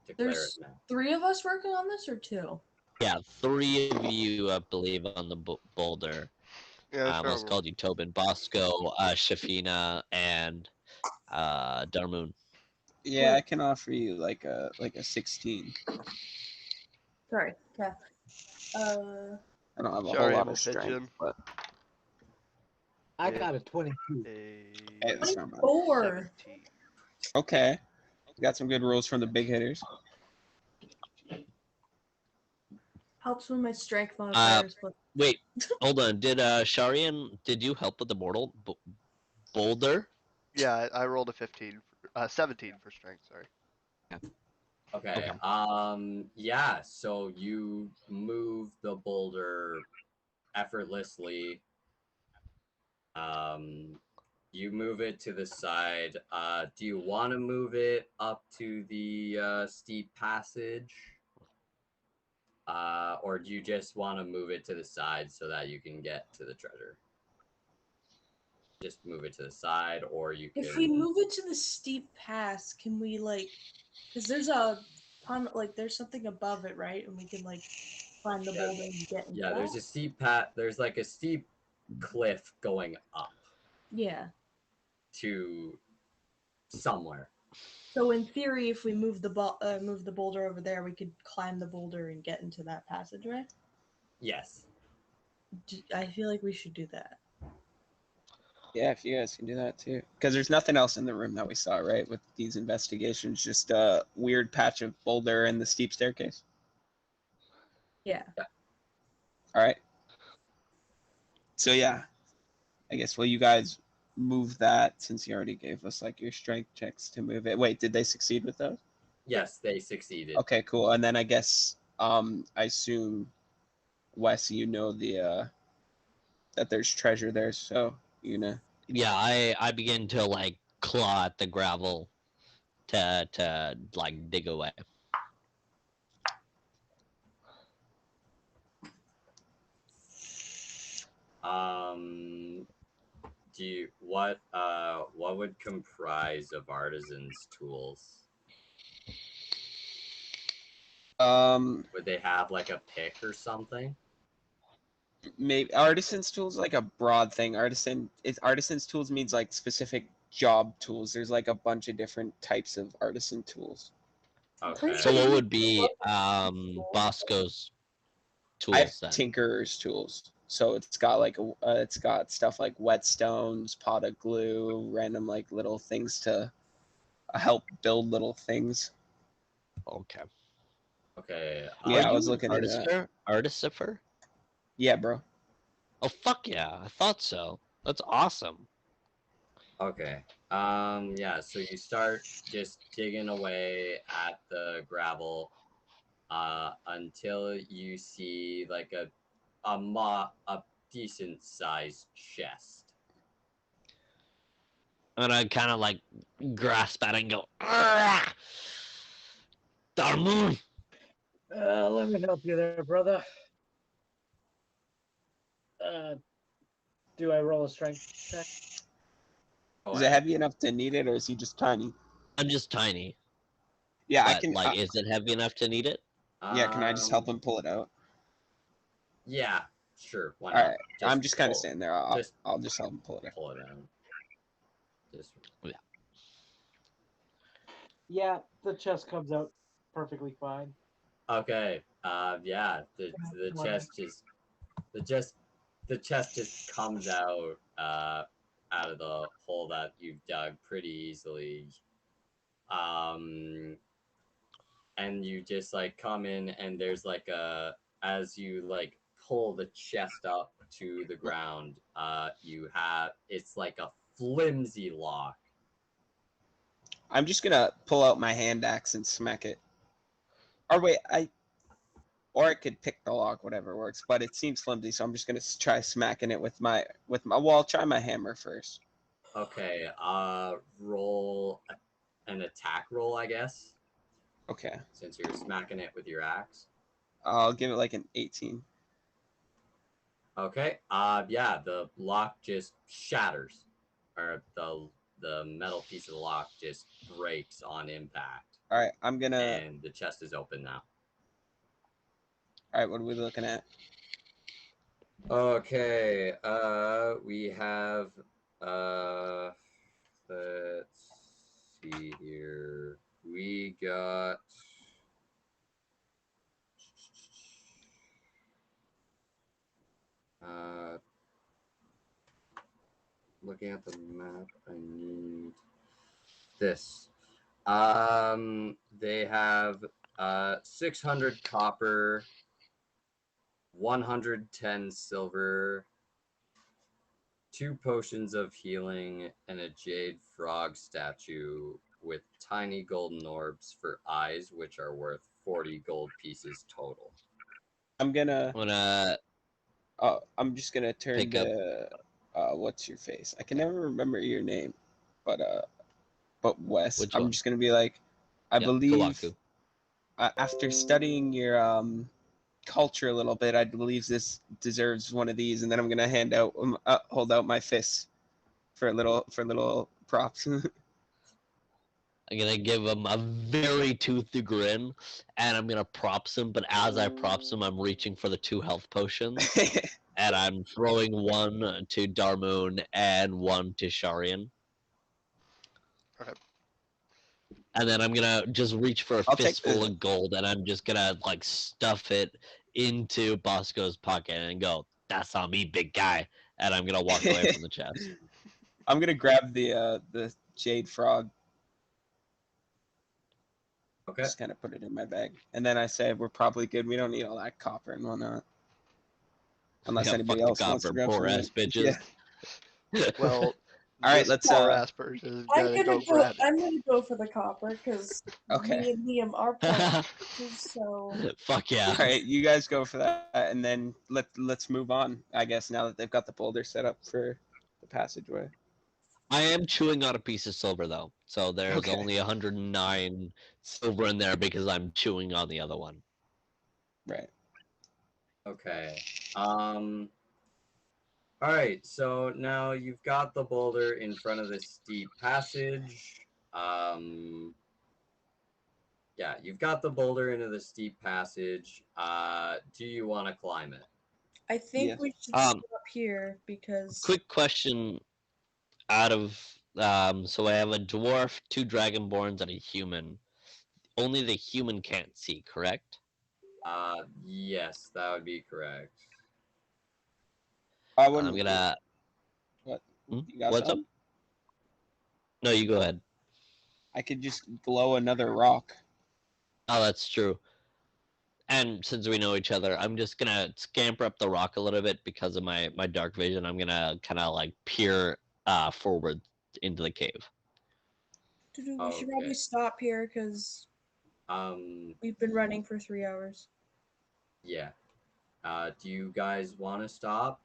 declare There's it now. 3 of us working on this, or 2? Yeah, 3 of you, I believe, on the boulder. Yeah, I almost sure. called you Tobin, Bosco, Shafina, and Darmoon. Yeah, I Wait. can offer you like a 16. Sorry. Okay. I don't have a whole Sorry, lot I'm a of strength, pigeon. but I got a 22. hey, A that's not bad. 4. 17. Okay, you got some good rolls from the big hitters. Helps with my strength modifiers, but Wait, hold on. Did Sharian, did you help with the boulder? Yeah, I rolled a 15, 17 for strength. Sorry. Okay, yeah, so you move the boulder effortlessly. You move it to the side. Do you want to move it up to the steep passage? Or do you just want to move it to the side so that you can get to the treasure? Just move it to the side, or you can. if we move it to the steep pass, can we because there's a ton, there's something above it, right? And we can climb the Yeah, boulder and get into yeah, there's that? a steep pat. There's like a steep cliff going up Yeah. to somewhere. So in theory, if we move the boulder over there, we could climb the boulder and get into that passageway. Yes. I feel like we should do that. Yeah, if you guys can do that too, because there's nothing else in the room that we saw, right? With these investigations, just a weird patch of boulder and the steep staircase. Yeah. All right. So yeah, I guess will you guys move that since you already gave us like your strength checks to move it? Wait, did they succeed with those? Yes, they succeeded. Okay, cool. And then I guess I assume Wes, you know the that there's treasure there, so you know. Yeah, I begin to like claw at the gravel to like dig away. Do you what would comprise of artisans' tools? Would they have like a pick or something? Maybe artisan's tools like a broad thing. Artisan's tools means like specific job tools. There's like a bunch of different types of artisan tools. Okay. So what would be Bosco's I have tools then? tinkerer's tools. So it's got like it's got stuff like whetstones, pot of glue, random like little things to help build little things. Okay. Okay. Yeah, Are I you was an looking into that. artificer? Yeah, bro. Oh fuck yeah! I thought so. That's awesome. Okay. Yeah, so you start just digging away at the gravel until you see like a decent sized chest. And I kind of like grasp at it and go, "Arrgh! Darmoon!" Let me help you there, brother. Do I roll a strength check? Go Is it ahead. heavy enough to need it, or is he just tiny? I'm just tiny. Yeah, I But can. is it heavy enough to need it? Yeah, can I just help Um him pull it out? yeah. Sure, why All not? right, I'm just kind of pull- standing there. I'll just I'll just help him pull it out. pull it down. Just Yeah, the chest comes out perfectly fine. okay. Yeah. The chest just comes out out of the hole that you've dug pretty easily. And you just like come in, and there's like a as you like pull the chest up to the ground, you have it's like a flimsy lock. I'm just gonna pull out my hand axe and smack it. Or wait, or I could pick the lock, whatever works. But it seems flimsy, so I'm just gonna try smacking it with my Well, I'll try my hammer first. Okay, roll an attack roll, I guess, Okay, since you're smacking it with your axe. I'll give it like an 18. Okay, yeah, the lock just shatters, or the metal piece of the lock just breaks on impact, All right, I'm gonna. and the chest is open now. All right, what are we looking at? Okay, we have, let's see here. We got, looking at the map, I need this. They have, 600 copper, 110 silver, 2 potions of healing, and a jade frog statue with tiny golden orbs for eyes, which are worth 40 gold pieces total. I'm gonna. I'm gonna I'm just gonna turn pick up. to. What's your face? I can never remember your name, but Wes. Which I'm one? just gonna be like, I Yep, believe. Kawaku. After studying your culture a little bit, I believe this deserves one of these, and then I'm gonna hold out my fists for little props. I'm gonna give him a very toothy grin, and I'm gonna props him. But as I props him, I'm reaching for the 2 health potions, and I'm throwing one to Darmoon and one to Sharian. Okay. And then I'm gonna just reach for a I'll take fistful the- of gold, and I'm just gonna like stuff it into Bosco's pocket and go, "That's on me, big guy." And I'm gonna walk away from the chest. I'm gonna grab the jade frog. Okay. Just kind of put it in my bag, and then I say we're probably good. We don't need all that copper and whatnot, unless Yeah, anybody fuck the else wants to copper, grab poor some of ass it. bitches. Yeah. Well, All right, this let's poor ass person is gonna go grab it. I'm gonna go for the copper because Okay. me and Liam are playing, so Fuck yeah. All right, you guys go for that, and then let's move on. I guess now that they've got the boulder set up for the passageway. I am chewing on a piece of silver though, so there's Okay. only 109 silver in there because I'm chewing on the other one. Right. Okay. All right. So now you've got the boulder in front of the steep passage. Yeah, you've got the boulder into the steep passage. Do you want to climb it? I think Yes. we should Um, stop here because Quick question out of so I have a dwarf, 2 dragonborns, and a human. Only the human can't see, correct? Yes, that would be correct. I I'm wouldn't. gonna. What? Hmm? You got What's up? something? No, you go ahead. I could just glow another rock. Oh, that's true. And since we know each other, I'm just gonna scamper up the rock a little bit because of my dark vision. I'm gonna kind of like peer forward into the cave. we should Okay. probably stop here because we've been running for 3 hours. Yeah. Do you guys want to stop?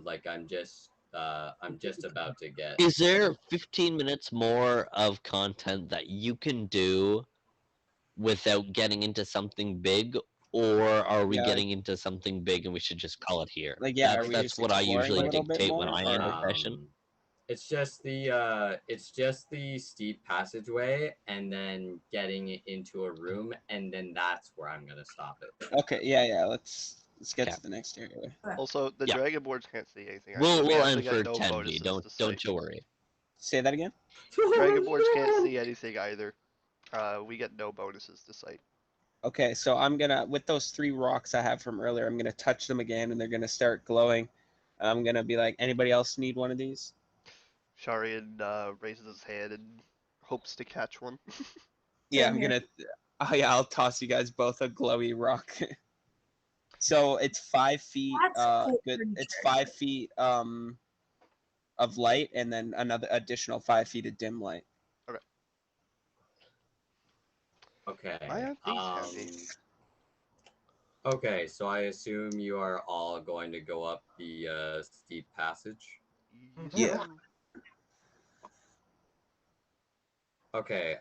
Like I'm just about to get. Is there 15 minutes more of content that you can do without getting into something big, or are we Yeah, getting into something big and we should just call it here? Like, yeah, are we That's just what I exploring a usually little bit dictate when more, I or- end a session. It's just the steep passageway, and then getting into a room, and then that's where I'm gonna stop it. Okay, yeah, let's Let's get Okay. to the next area. Also, the Yeah. dragonborns can't see anything. We'll We we'll actually end get for no 10B. bonuses Don't to don't sight. you worry. Say that again. Dragonborns can't see anything either. We get no bonuses to sight. Okay, so I'm gonna, with those 3 rocks I have from earlier, I'm gonna touch them again, and they're gonna start glowing. I'm gonna be like, anybody else need one of these? Sharian raises his hand and hopes to catch one. Yeah, Same I'm here. gonna. Oh yeah, I'll toss you guys both a glowy rock. So it's 5 feet. That's cool Good. creature. It's 5 feet of light, and then another additional 5 feet of dim light. Okay. Why aren't these handy? Okay, so I assume you are all going to go up the steep passage. Yeah. Okay,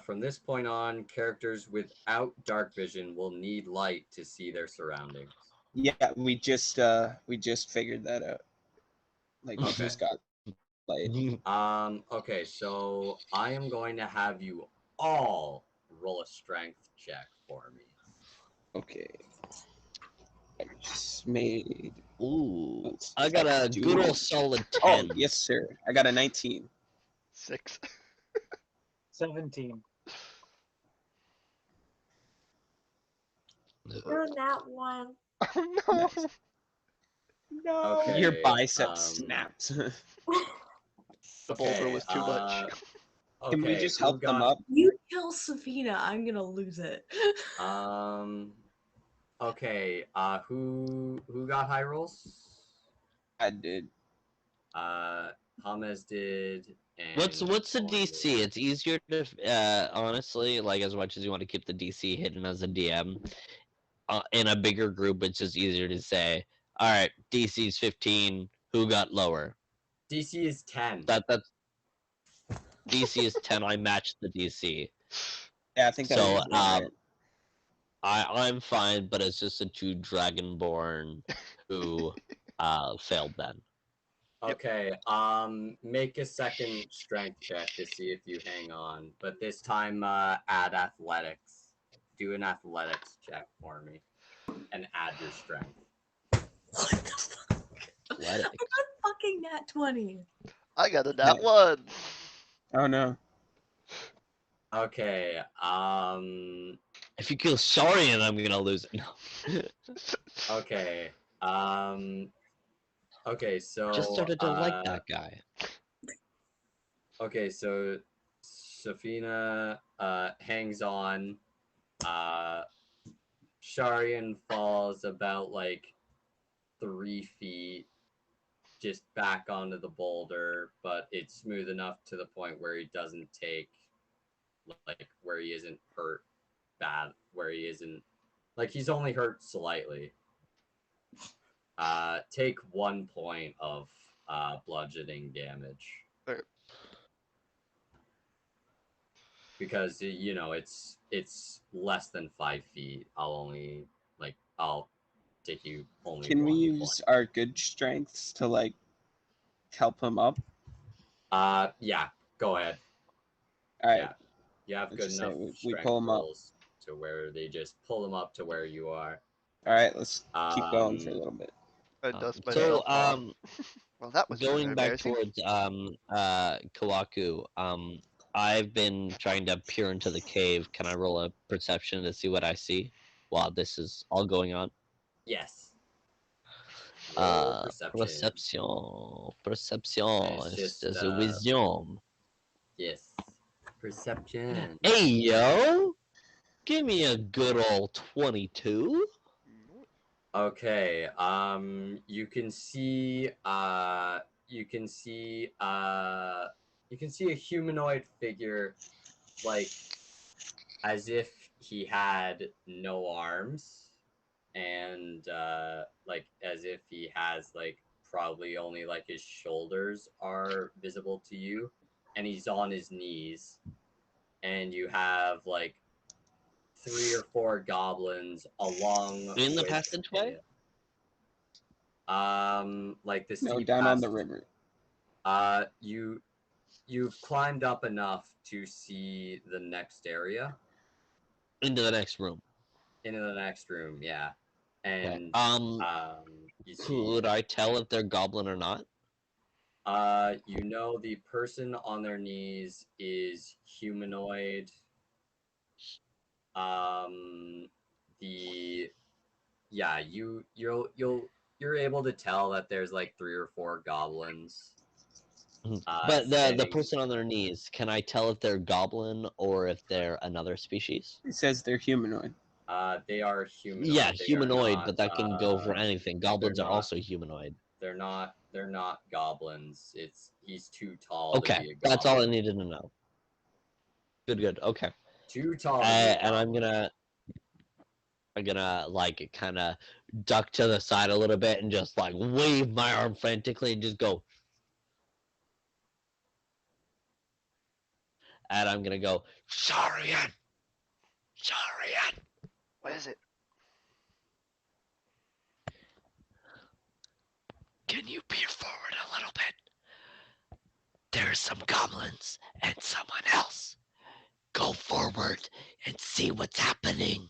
from this point on, characters without dark vision will need light to see their surroundings. Yeah, we just figured that out. Like we Okay. just got light. Okay, so I am going to have you all roll a strength check for me. Okay. I just made. Ooh, Let's I got a do- good old solid Oh 10. yes, sir. I got a 19. 6. 17. You're that one. Oh no! Nice. No. Okay, Your bicep snaps. The boulder was too much. Can we Okay, just who help them got- up? You kill Safina, I'm gonna lose it. Okay, who got high rolls? I did. James did. And What's the Owen DC? did. It's easier to honestly, like, as much as you want to keep the DC hidden as a DM, in a bigger group, it's just easier to say, all right, DC's 15. Who got lower? DC is 10. That's DC is 10. I matched the DC. Yeah, I think that So was about right. I'm fine, but it's just the 2 Dragonborn who failed then. Okay, make a second strength check to see if you hang on, but this time add athletics. Do an athletics check for me, and add your strength. What the fuck? Athletics. I got fucking nat 20. I got a nat 1. Oh no. Okay, If you kill Saurian, I'm gonna lose it. No. okay, okay, so Just started to like that guy. Okay, so Safina hangs on. Sharian falls about like 3 feet just back onto the boulder, but it's smooth enough to the point where he doesn't take, like, where he isn't hurt bad, where he isn't, like, he's only hurt slightly. Take 1 point of bludgeoning damage. Okay. Because, you know, it's less than 5 feet. I'll take you only Can we 1 use point. our good strengths to like help him up? Yeah, go ahead. All right. Yeah. You have Let's good just say enough we strength pull 'em up. rolls to where they just pull them up to where you are. All right. Let's keep going for a Um, little bit. I dust So myself off. Well, that was going rather back embarrassing. towards Kawaku, I've been trying to peer into the cave. Can I roll a perception to see what I see while this is all going on? Yes. Roll Perception. It's It's just, a wisdom. Yes. Perception. Hey yo, give me a good old 22. Okay. You can see a humanoid figure, like, as if he had no arms, and like as if he has, like, probably only like his shoulders are visible to you, and he's on his knees, and you have like 3 or 4 goblins along In the with passageway? like the No, steep down on the passage. river. You've climbed up enough to see the next area. Into the next room. Into the next room, yeah. and you see, Could I tell if they're goblin or not? you know, the person on their knees is humanoid. The yeah, you're able to tell that there's like 3 or 4 goblins. But the Standing. person on their knees, can I tell if they're goblin or if they're another species? It says they're humanoid. They are humanoid. Yeah, They are humanoid, not, but that can go for anything. Goblins are not- also humanoid. They're not goblins. He's too tall to Okay, be a goblin. that's all I needed to know. Good. Okay. Too tall to be a And I'm goblin. gonna like kind of duck to the side a little bit and just like wave my arm frantically and just go. And I'm gonna go, Sharian! Sharian! What is it? Can you peer forward a little bit? There's some goblins and someone else. Go forward and see what's happening.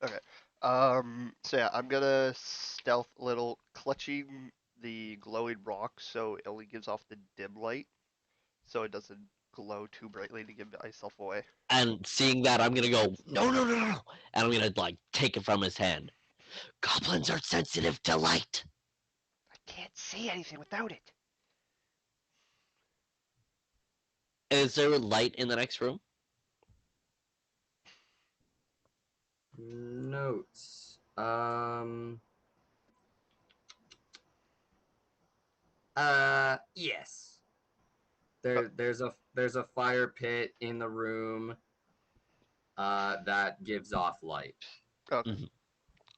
Okay. So yeah, I'm gonna stealth a little, clutching the glowing rock so it only gives off the dim light, so it doesn't glow too brightly to give myself away. And seeing that, I'm gonna go, no. And I'm gonna like take it from his hand. Goblins are sensitive to light. I can't see anything without it. Is there light in the next room? Notes. Yes. There's a fire pit in the room. That gives off light. Okay.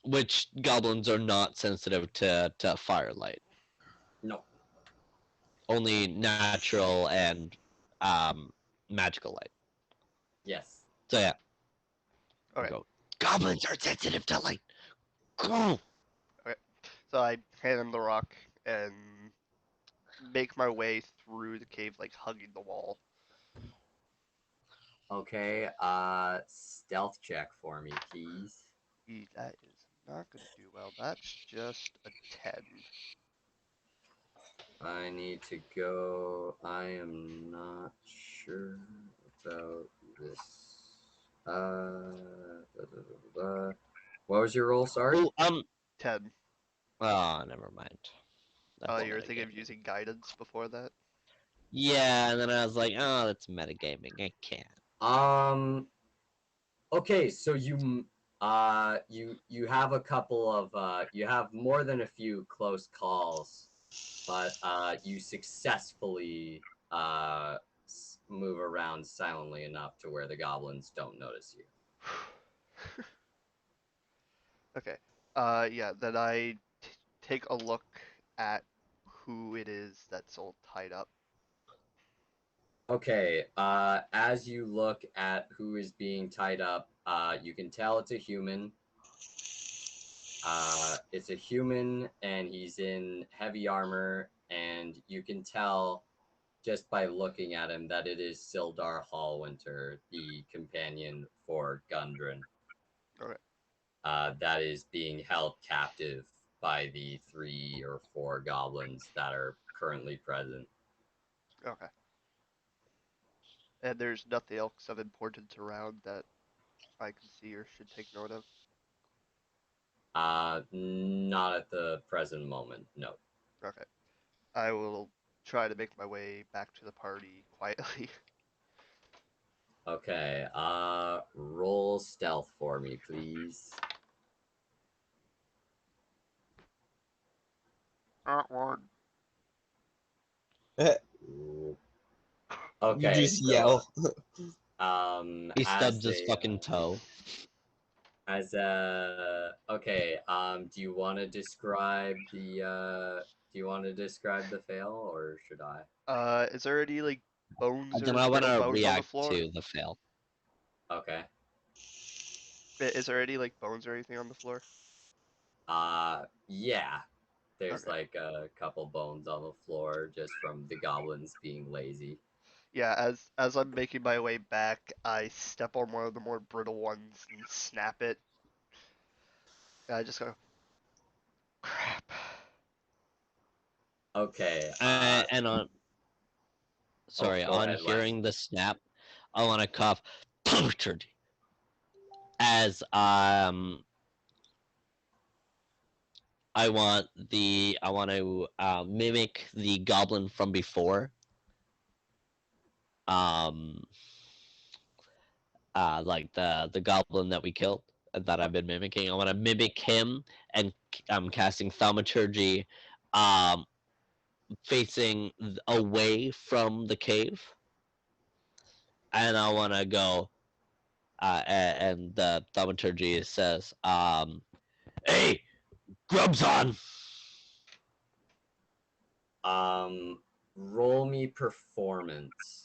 Which goblins are not sensitive to firelight. No. Only natural and magical light. Yes. So yeah. Okay. Go. Goblins are sensitive to light. Go. So I hand him the rock and make my way through the cave, like hugging the wall. Okay. Stealth check for me, please. That is not gonna do well. That's just a 10. I need to go. I am not sure about this. What was your roll? Sorry. Oh, 10. oh, never mind. That's You were thinking of metagaming. using guidance before that? Yeah, and then I was like, oh, that's metagaming. I can't. Okay, so you have a couple of you have more than a few close calls, but you successfully move around silently enough to where the goblins don't notice you. Okay. Yeah, then I take a look at who it is that's all tied up. Okay, as you look at who is being tied up, you can tell it's a human. It's a human, and he's in heavy armor, and you can tell just by looking at him that it is Sildar Hallwinter, the companion for Gundren. Okay. That is being held captive by the 3 or 4 goblins that are currently present. Okay. And there's nothing else of importance around that I can see or should take note of. Not at the present moment, no. Okay. I will try to make my way back to the party quietly. Okay, roll stealth for me, please. Not one. Ooh. You Okay, just so, yell. He as stubs his a, fucking toe. okay, do you want to describe the fail, or should I? Is there any like bones Then or I want brittle to bones on the react floor? to the fail. Okay. Is there any like bones or anything on the floor? Yeah. There's Okay. like a couple bones on the floor just from the goblins being lazy. Yeah, as I'm making my way back, I step on one of the more brittle ones and snap it. And I just go, crap. Okay. And on sorry, go on ahead, Wes. hearing the snap, I want to cough as I want to mimic the goblin from before. Um, like the goblin that we killed that I've been mimicking. I want to mimic him, and I'm casting thaumaturgy, um, facing away from the cave, and I want to go. And the thaumaturgy says, "Hey, grubs on." Roll me performance.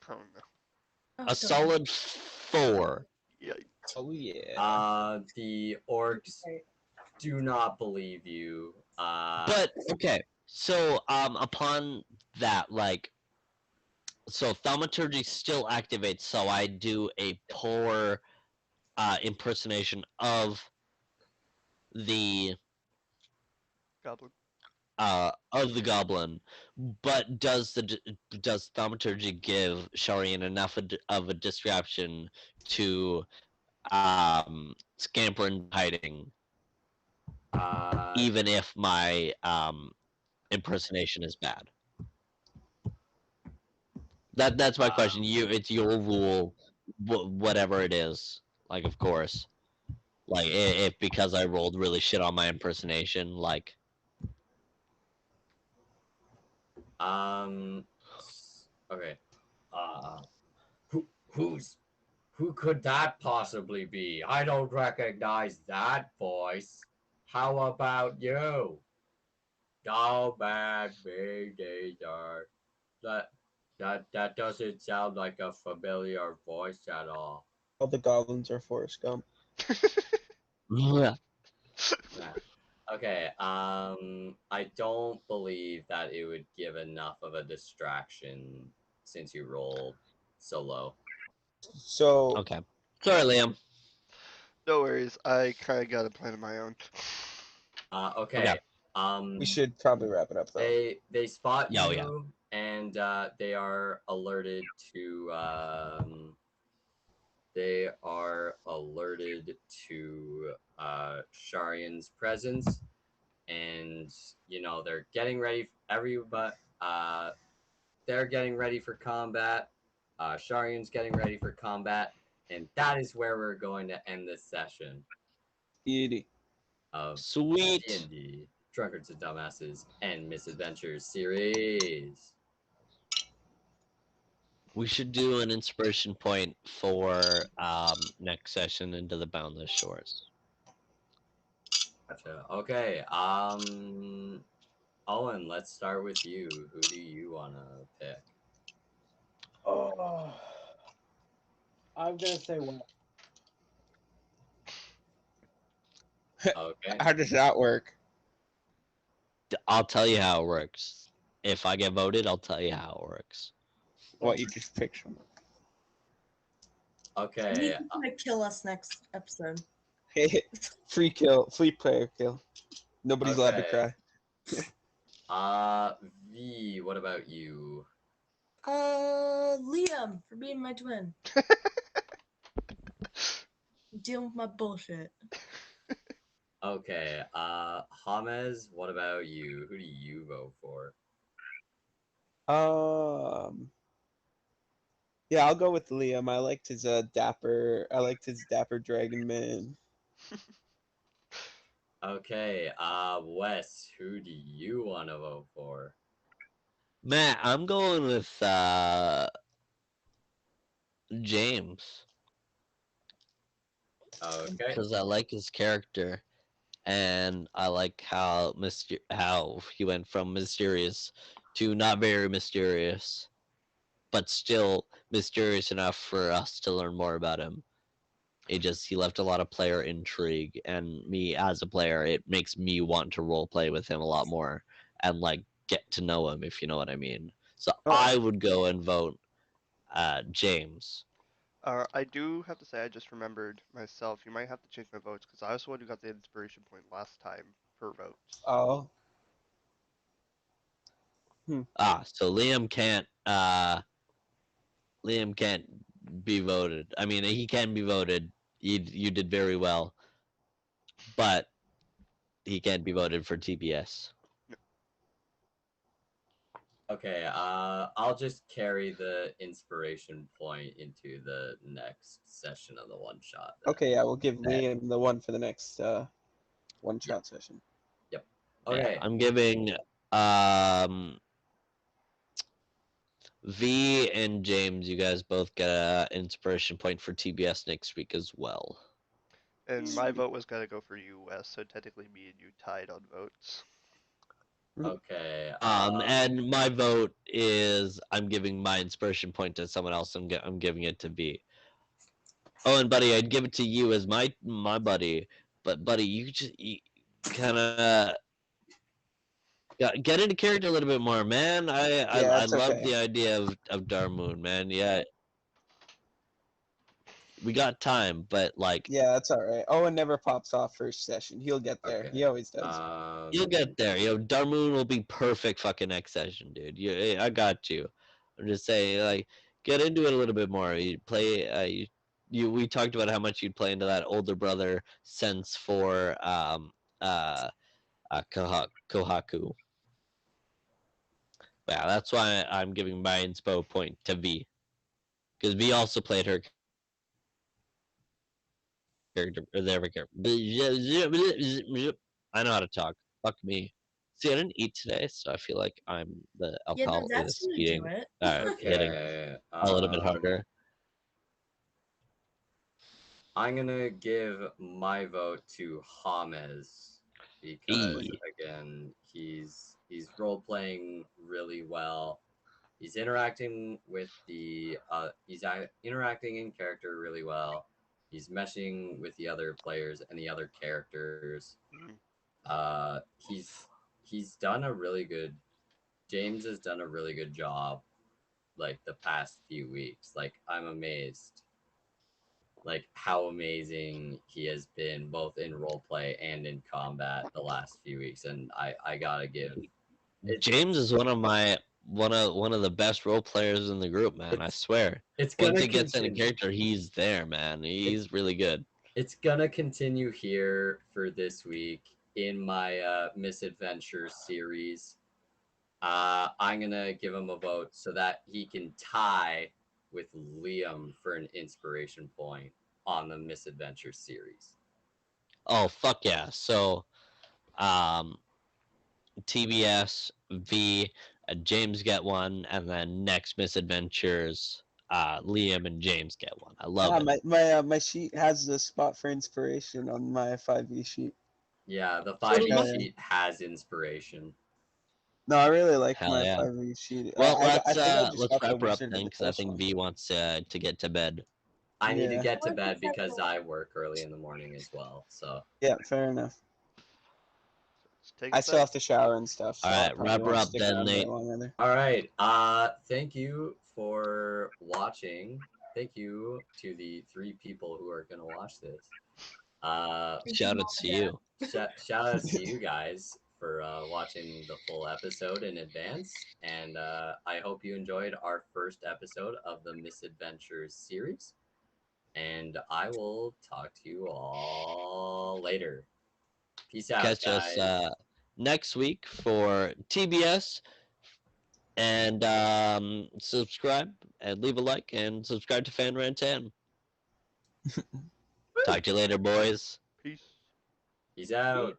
Oh no. Oh, A God. solid 4. Yikes. Oh yeah. The orcs Right. do not believe you. But okay, so upon that, like, so thaumaturgy still activates, so I do a poor impersonation of the Goblin. goblin. But does thaumaturgy give Sharian enough of a distraction to scamper and hiding, even if my impersonation is bad? That's my question. It's your rule, whatever it is. Like, of course, like if because I rolled really shit on my impersonation, like. Okay. Who could that possibly be? I don't recognize that voice. How about you? Don't make me neither. That doesn't sound like a familiar voice at all. All the goblins are Forrest Gump. Yeah. Yeah. Okay, I don't believe that it would give enough of a distraction since you rolled so low. So Okay. Sorry, Liam. No worries. I kind of got a plan of my own. Okay. we should probably wrap it up though. They spot Yeah, oh, you, and they are alerted to Sharian's presence, and they're getting ready. They're getting ready for combat. Sharian's getting ready for combat, and that is where we're going to end this session Edie. of Sweet. D&D Drunkards and Dumbasses and Misadventures series. We should do an inspiration point for next session into the Boundless Shores. Gotcha. Okay. Owen, let's start with you. Who do you want to pick? Oh, I'm gonna say what? Okay. How does that work? I'll tell you how it works. If I get voted, I'll tell you how it works. What you just picked someone. Okay. He's gonna kill us next episode. Free kill, free player kill. Nobody's allowed to Okay. cry. V, what about you? Liam for being my twin. Dealing with my bullshit. Okay. James, what about you? Who do you vote for? Yeah, I'll go with Liam. I liked his dapper dragon man. Okay. Wes, who do you want to vote for? Matt, I'm going with James. Okay. Because I like his character, and I like how he went from mysterious to not very mysterious, but still mysterious enough for us to learn more about him. He left a lot of player intrigue, and me as a player, it makes me want to role play with him a lot more and like get to know him, if you know what I mean. So Oh. I would go and vote James. I do have to say, I just remembered myself. You might have to change my votes because I was the one who got the inspiration point last time per vote. Oh. So Liam can't be voted. I mean, he can be voted. You did very well, but he can't be voted for TBS. Okay, I'll just carry the inspiration point into the next session of the one shot. Okay, yeah, we'll give Okay. Liam the one for the next one shot session. Okay. Yeah, I'm giving V and James. You guys both get a inspiration point for TBS next week as well. And my vote was gonna go for you, Wes. So technically, me and you tied on votes. Okay. And my vote is I'm giving my inspiration point to someone else. I'm giving it to V. Oh, and buddy, I'd give it to you as my buddy, but buddy, you kind of get into character a little bit more, man. I that's love okay. the idea of Darmoon, man. Yeah, we got time, but like Yeah, that's all right. Owen never pops off first session. He'll get there. Okay. He always does. you'll get there. Darmoon will be perfect fucking next session, dude. I got you. I'm just saying, like, get into it a little bit more. You play. We talked about how much you'd play into that older brother sense for Kohaku. Yeah, that's why I'm giving my inspo point to V, because V also played her character or their character. I know how to talk. Fuck me. See, I didn't eat today, so I feel like I'm the Yeah, alcohol that's is gonna eating. do it. Getting Okay. a little bit harder. I'm gonna give my vote to James because again, he's role playing really well. He's interacting with interacting in character really well. He's meshing with the other players and the other characters. Uh, he's he's done a really good. James has done a really good job, like the past few weeks. Like I'm amazed, like how amazing he has been both in roleplay and in combat the last few weeks. And I gotta give James is one of the best role players in the group, man. I swear. it's Once gonna he gets into continue. character, he's there, man. He's really good. It's gonna continue here for this week in my Misadventures series. I'm gonna give him a vote so that he can tie with Liam for an inspiration point on the Misadventures series. Oh fuck yeah! So, TBS V, James get one, and then next Misadventures, Liam and James get one. I love it. My sheet has the spot for inspiration on my 5e sheet. Yeah, the So 5e yeah. sheet has inspiration. No, I really like Hell my yeah. 5e sheet. Well, I let's think I just let's got the wrap her up wizard then, in the because I first think one. V wants to get to bed. I need to Yeah. get to bed because I work early in the morning as well. So Yeah, fair enough. Let's take I us still out. have to shower and stuff. So All I'll right, probably wrap her won't up stick then, around very Nate. long either. all right. Thank you for watching. Thank you to the 3 people who are gonna watch this. Shout out to you. Shout out to you guys for watching the full episode in advance, and I hope you enjoyed our first episode of the Misadventures series. And I will talk to you all later. Peace out, Catch guys. us next week for TBS, and subscribe and leave a like and subscribe to Fan Rant 10. Talk to you later, boys. Peace. Peace out.